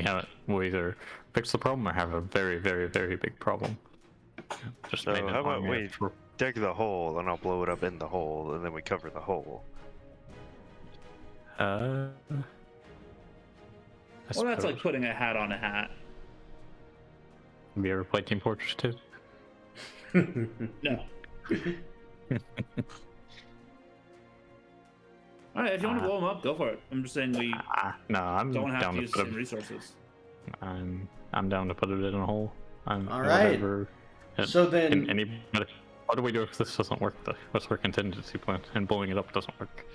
we'll either fix the problem or have a very, very, very big problem. Just So maybe how about long we enough for- dig the hole and I'll blow it up in the hole and then we cover the hole. I Well, that's like suppose. putting a hat on a hat. Have you ever played Team Fortress 2? No. All right, if you want to blow him up, go for it. I'm just saying we No, I'm don't have down to to use the put same it. resources. I'm down to put it in a hole. All right. So then, Anybody, what do we do if this doesn't work? What's our contingency plan? And blowing it up doesn't work.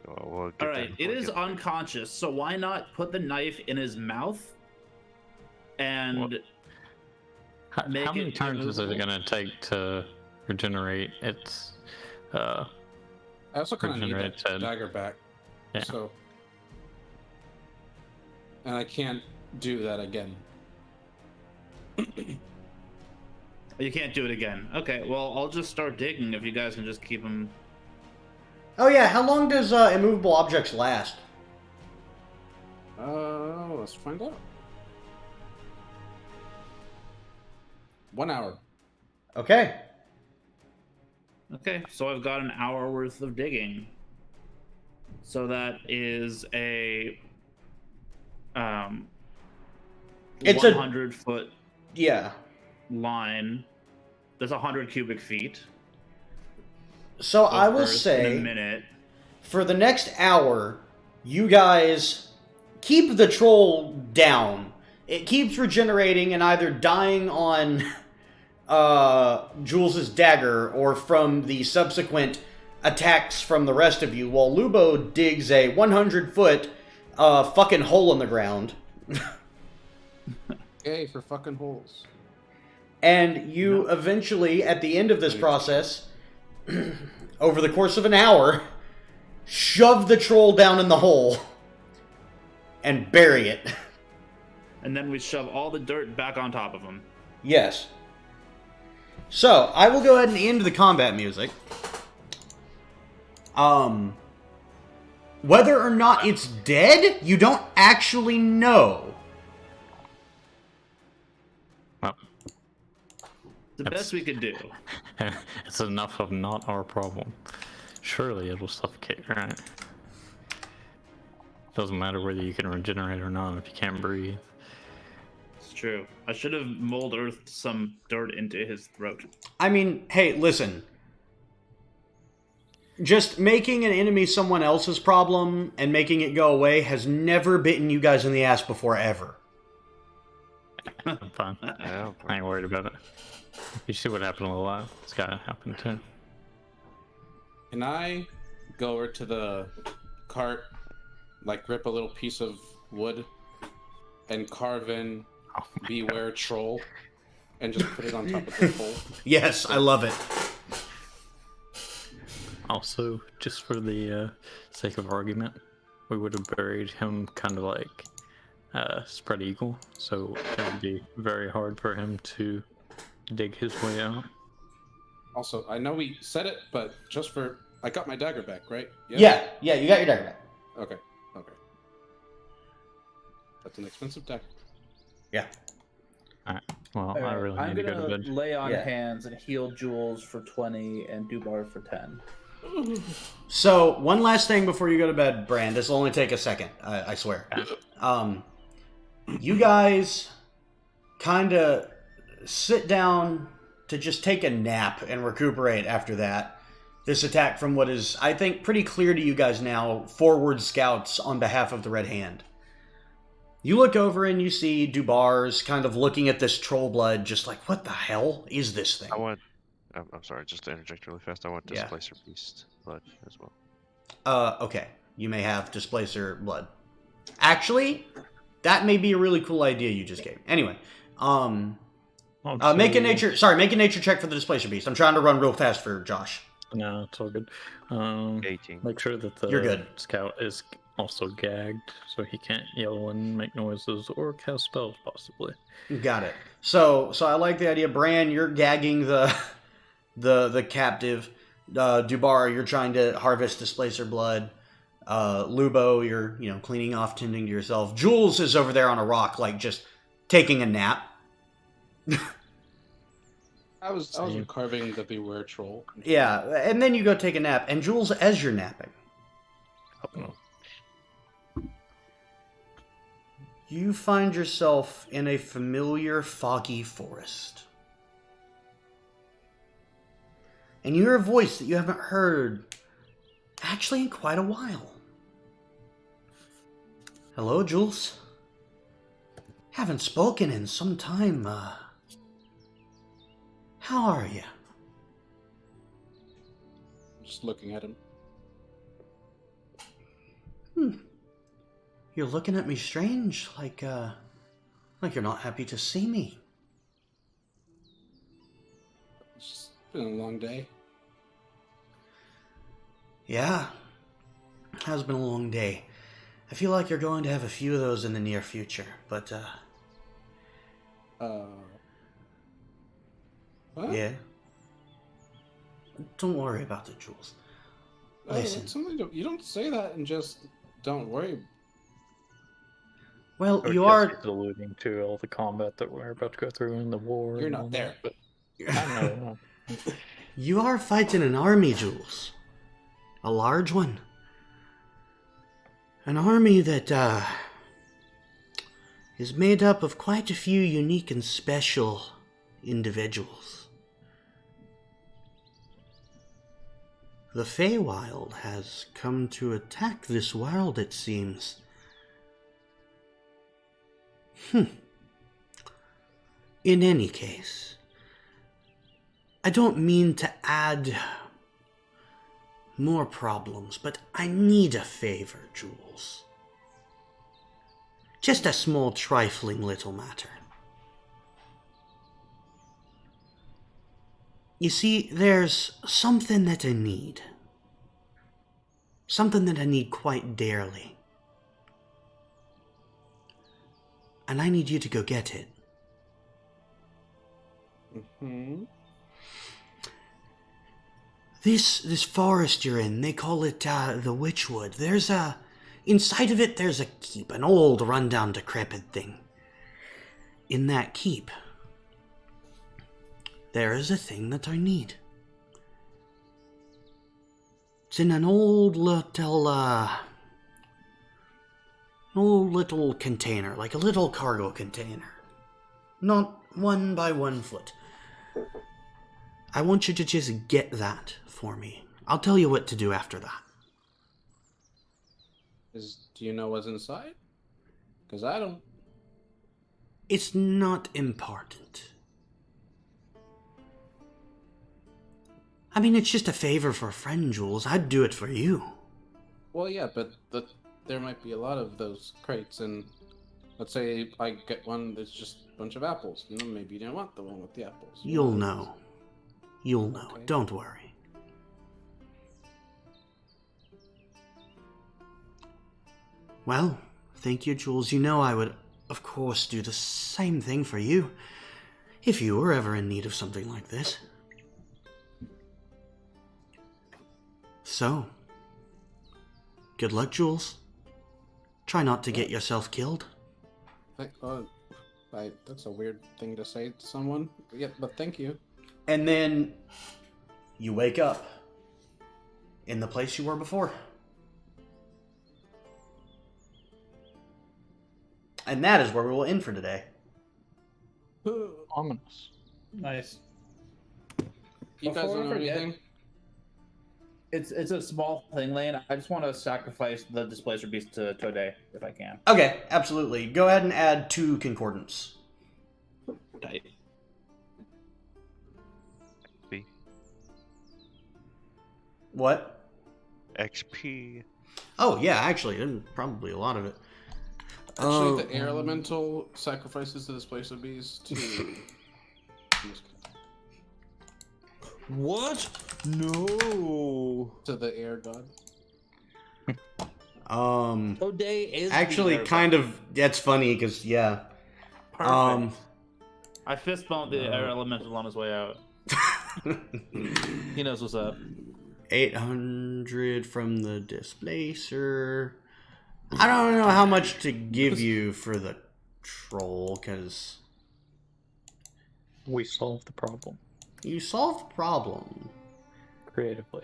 Well, we'll get All right, that it before is we get- unconscious, so why not put the knife in his mouth and What? How Make many it turns is it immovable? going to take to regenerate its? I also kind of need Regenerate that head. dagger back. Yeah. So. And I can't do that again. you can't do it again? Okay, well, I'll just start digging if you guys can just keep him. oh yeah, how long does immovable objects last? Let's find out. 1 hour. Okay. Okay, so I've got an hour worth of digging. So that is a It's a- 100-foot Yeah. line. There's 100 cubic feet. So of I will earth in a say, minute. for the next hour, you guys keep the troll down. It keeps regenerating and either dying on Jules's dagger or from the subsequent attacks from the rest of you, while Lubo digs a 100-foot fucking hole in the ground. Yay for fucking holes. And you eventually, at the end of this process, over the course of an hour, shove the troll down in the hole and bury it. And then we shove all the dirt back on top of him. Yes. So, I will go ahead and end the combat music. Whether or not it's dead, you don't actually know. Well, The best we could do. it's enough of not our problem. Surely it'll suffocate, right? Doesn't matter whether you can regenerate or not if you can't breathe. It's true. I should have mold earthed some dirt into his throat. I mean, hey, listen. Just making an enemy someone else's problem and making it go away has never bitten you guys in the ass before, ever. I'm fine. Yeah, I ain't worried about it. You see what happened with that? It's gotta happen too. Can I go over to the cart, like rip a little piece of wood, and carve in "Beware Troll," and just put it on top of the pole? Yes, I love it. Also, just for the sake of argument, we would have buried him kind of like spread eagle, so it would be very hard for him to dig his way out. Also, I know we said it, but just for I got my dagger back, right? Yeah, you got your dagger back. Okay. That's an expensive dagger. Yeah. Alright, well, I Alright, really I'm need to go to gonna bed. lay on Yeah. hands and heal Jules for 20 and Dubar for 10. So, one last thing before you go to bed, Brand. This will only take a second, I swear. You guys kind of sit down to just take a nap and recuperate after that. This attack from what is, I think, pretty clear to you guys now, forward scouts on behalf of the Red Hand. You look over and you see Dubar's kind of looking at this troll blood, just like, what the hell is this thing? I'm sorry, just to interject really fast. I want Yeah. Displacer Beast blood as well. Okay. You may have Displacer blood. Actually, that may be a really cool idea you just gave. Anyway, make a nature check for the Displacer Beast. I'm trying to run real fast for Josh. No, it's all good. 18. Make sure that the You're good. scout is also gagged, so he can't yell and make noises or cast spells, possibly. Got it. So I like the idea. Bran, you're gagging the captive. Dubar, you're trying to harvest Displacer blood. Lubo, you're cleaning off, tending to yourself. Jules is over there on a rock, like just taking a nap. I was carving the Beware Troll. Yeah, and then you go take a nap. And Jules, as you're napping, you find yourself in a familiar foggy forest. And you hear a voice that you haven't heard actually in quite a while. Hello, Jules. Haven't spoken in some time. How are you? Just looking at him. You're looking at me strange, like you're not happy to see me. It's been a long day. Yeah, it has been a long day. I feel like you're going to have a few of those in the near future, but, What? yeah. Don't worry about it, Jules. Listen. You don't say that and just don't worry. Well, Or you just are... he's alluding to all the combat that we're about to go through in the war. You're and not all there. that, but I know. You are fighting an army, Jules. A large one. An army that, is made up of quite a few unique and special individuals. The Feywild has come to attack this world, it seems. In any case, I don't mean to add more problems, but I need a favor, Jules. Just a small, trifling little matter. You see, there's something that I need. Something that I need quite dearly. And I need you to go get it. This forest you're in, they call it the Witchwood. Inside of it, there's a keep, an old, rundown, decrepit thing. In that keep, there is a thing that I need. It's in an old little container, like a little cargo container. Not 1 by 1 foot. I want you to just get that for me. I'll tell you what to do after that. Do you know what's inside? Because I don't. It's not important. I mean, it's just a favor for a friend, Jules. I'd do it for you. Well, yeah, but there might be a lot of those crates, and let's say I get one that's just a bunch of apples. You know, maybe you didn't want the one with the apples. You'll know. You'll know. Okay. Don't worry. Well, thank you, Jules. You know I would, of course, do the same thing for you if you were ever in need of something like this. So, good luck, Jules. Try not to get yourself killed. That's a weird thing to say to someone. Yeah, but thank you. And then you wake up in the place you were before. And that is where we will end for today. Ominous. Nice. You guys Before don't we know forget- anything? It's a small thing, Lane. I just want to sacrifice the Displacer Beast to Today, if I can. Okay, absolutely. Go ahead and add 2 concordance. Tight. B. What? XP. Oh, yeah, actually, and probably a lot of it. Actually, the air elemental sacrifices the Displacer Beast to. What? No. To the air god. Today is Actually, kind of, that's funny, because, yeah. Perfect. I fist bumped the air elemental on his way out. He knows what's up. 800 from the displacer. I don't know how much to give you for the troll, because We solved the problem you solved the problem. creatively.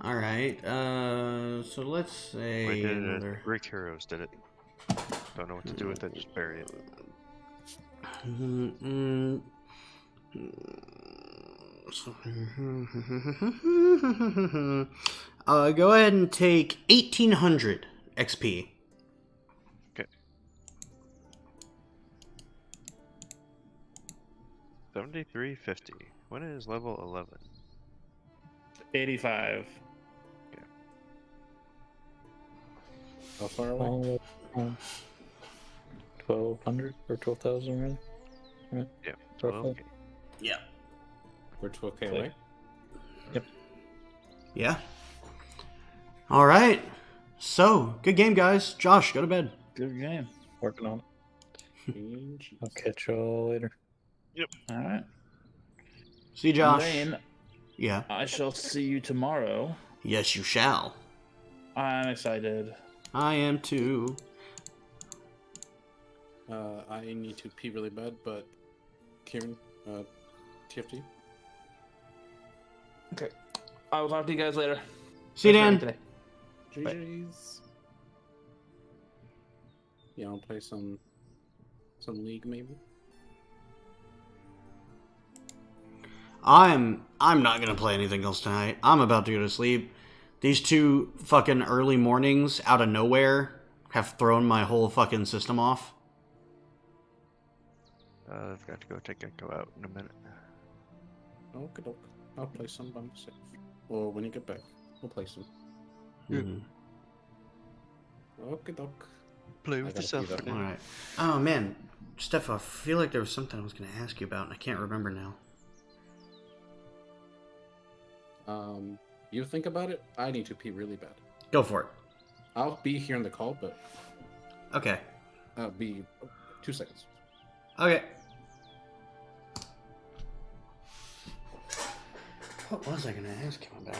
Alright, so let's say We did another... it. Rick Heroes did it. Don't know what to do with it, just bury it. Go ahead and take 1800 XP. Okay. 7350. When is level 11? 85. How far away? 1,200 or 12,000, really? Right? Yeah. Roughly. 12. Yeah. We're 12k away. Yeah. Alright. So, good game, guys. Josh, go to bed. Good game. Working on it. I'll catch y'all later. All right. See you, Josh. Lane, Yeah. I shall see you tomorrow. Yes, you shall. I'm excited. I am too. I need to pee really bad, but Kieran, TFT. Okay. I will talk to you guys later. See you, Thanks for Dan. today. GG's. Yeah, I'll play some League maybe. I'm not gonna play anything else tonight. I'm about to go to sleep. These 2 fucking early mornings out of nowhere have thrown my whole fucking system off. I've got to go take Echo out in a minute. Okay, doke. I'll play some by myself. Or when you get back, we'll play some. Mhm. Okay, doke. Play I with gotta yourself. pee, though. Alright. Oh man, Steph, I feel like there was something I was gonna ask you about and I can't remember now. You think about it. I need to pee really bad. Go for it. I'll be here in the call, but Okay. I'll be 2 seconds. Okay. What was I going to ask him about?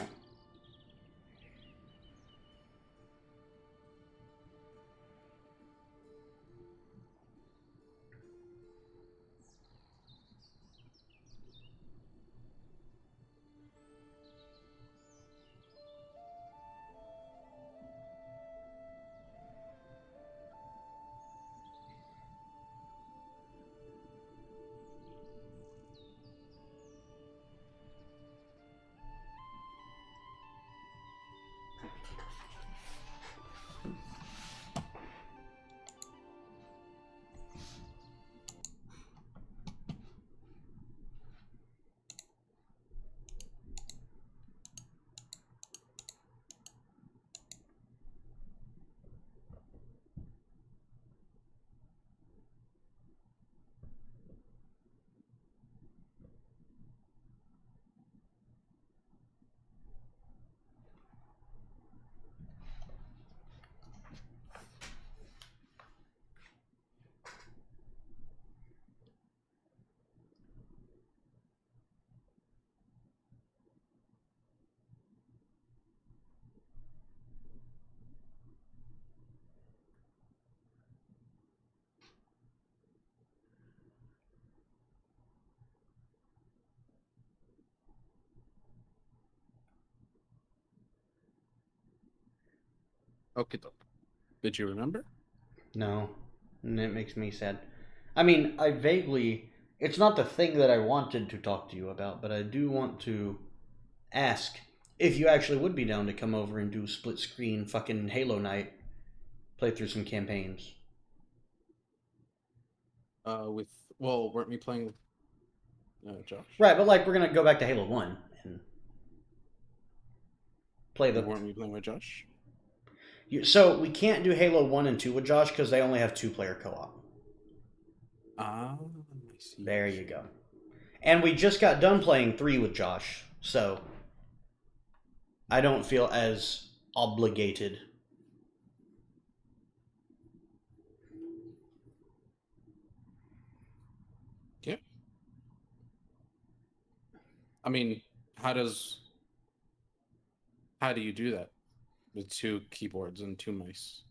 Okay, doke. Did you remember? No, and it makes me sad. I mean, I vaguely. It's not the thing that I wanted to talk to you about, but I do want to ask if you actually would be down to come over and do split screen fucking Halo night, play through some campaigns. Weren't we playing with Josh? Right, but like we're gonna go back to Halo 1 and play the. Weren't we playing with Josh? So we can't do Halo 1 and 2 with Josh because they only have 2-player co-op. Ah, I see. There you go. And we just got done playing 3 with Josh, so I don't feel as obligated. Yeah. I mean, how do you do that with 2 keyboards and 2 mice?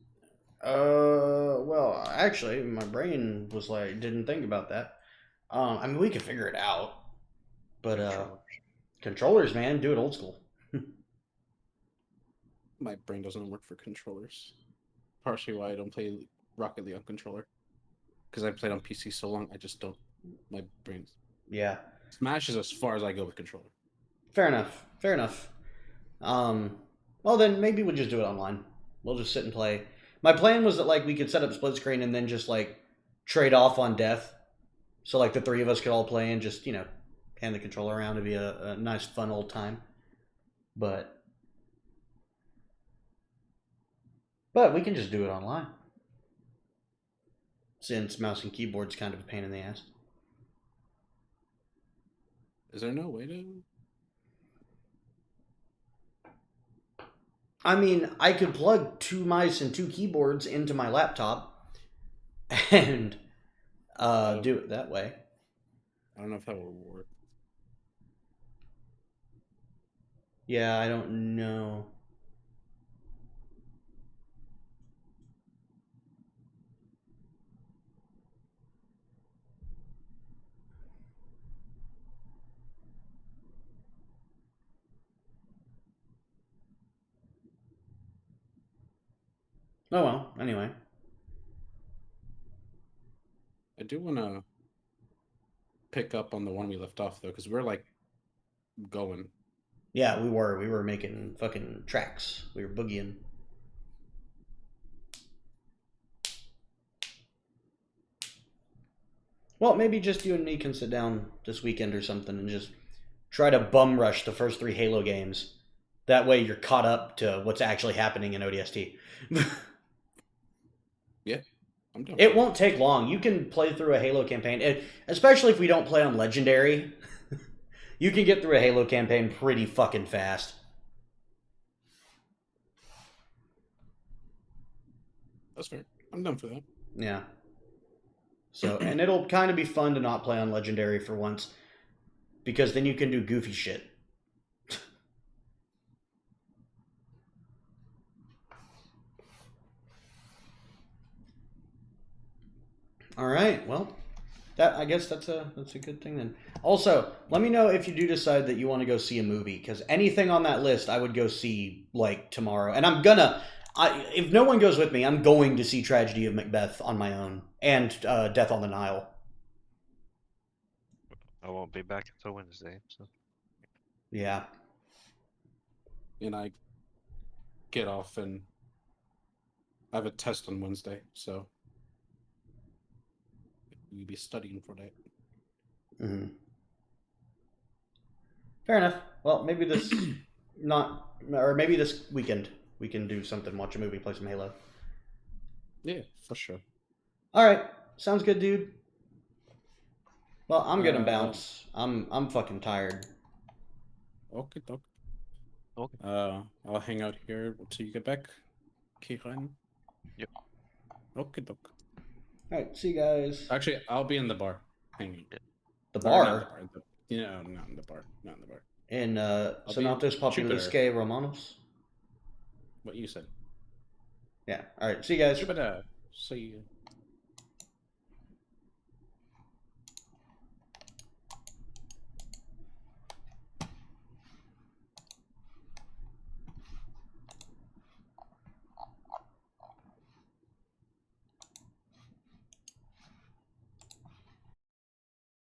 Well, actually, my brain was like, didn't think about that. I mean, we could figure it out, but controllers, man, do it old school. My brain doesn't work for controllers. Partially why I don't play Rocket League on controller. Because I played on PC so long, I just don't. My brain's. Yeah, Smash is as far as I go with controller. fair enough. Fair enough. Well, then maybe we'll just do it online. We'll just sit and play. My plan was that like we could set up split screen and then just like trade off on death, so like the 3 of us could all play and just hand the controller around. It'd be a nice, fun old time. But we can just do it online, since mouse and keyboard's kind of a pain in the ass. Is there no way to? I mean, I could plug 2 mice and 2 keyboards into my laptop and do it that way. I don't know if that will work. Yeah, I don't know. Oh well, anyway. I do want to pick up on the one we left off though, because we're like going. Yeah, we were making fucking tracks. We were boogieing. Well, maybe just you and me can sit down this weekend or something and just try to bum rush the first 3 Halo games. That way you're caught up to what's actually happening in ODST. Yeah, I'm done. It won't take long. You can play through a Halo campaign, especially if we don't play on Legendary. You can get through a Halo campaign pretty fucking fast. That's fair. I'm done for that. Yeah. So, and it'll kind of be fun to not play on Legendary for once, because then you can do goofy shit. All right. Well, I guess that's a good thing then. Also, let me know if you do decide that you want to go see a movie, because anything on that list I would go see like tomorrow. And if no one goes with me, I'm going to see Tragedy of Macbeth on my own and Death on the Nile. I won't be back until Wednesday, so. Yeah. And I get off and I have a test on Wednesday, so you'll be studying for that. Mm-hmm. Fair enough. Well, maybe this maybe this weekend we can do something, watch a movie, play some Halo. Yeah, for sure. All right, sounds good, dude. Well, I'm gonna bounce. I'm fucking tired. Okay, doc. Okay. I'll hang out here until you get back, Kieran. Yep. Okay, doc. All right, see you guys. Actually, I'll be in the bar hanging. The Or bar not the bar. Not in the bar. Not in the bar. in be Sonatos in Populusque Romanos. What you said. Yeah. All right, see you guys. Jupiter. See you.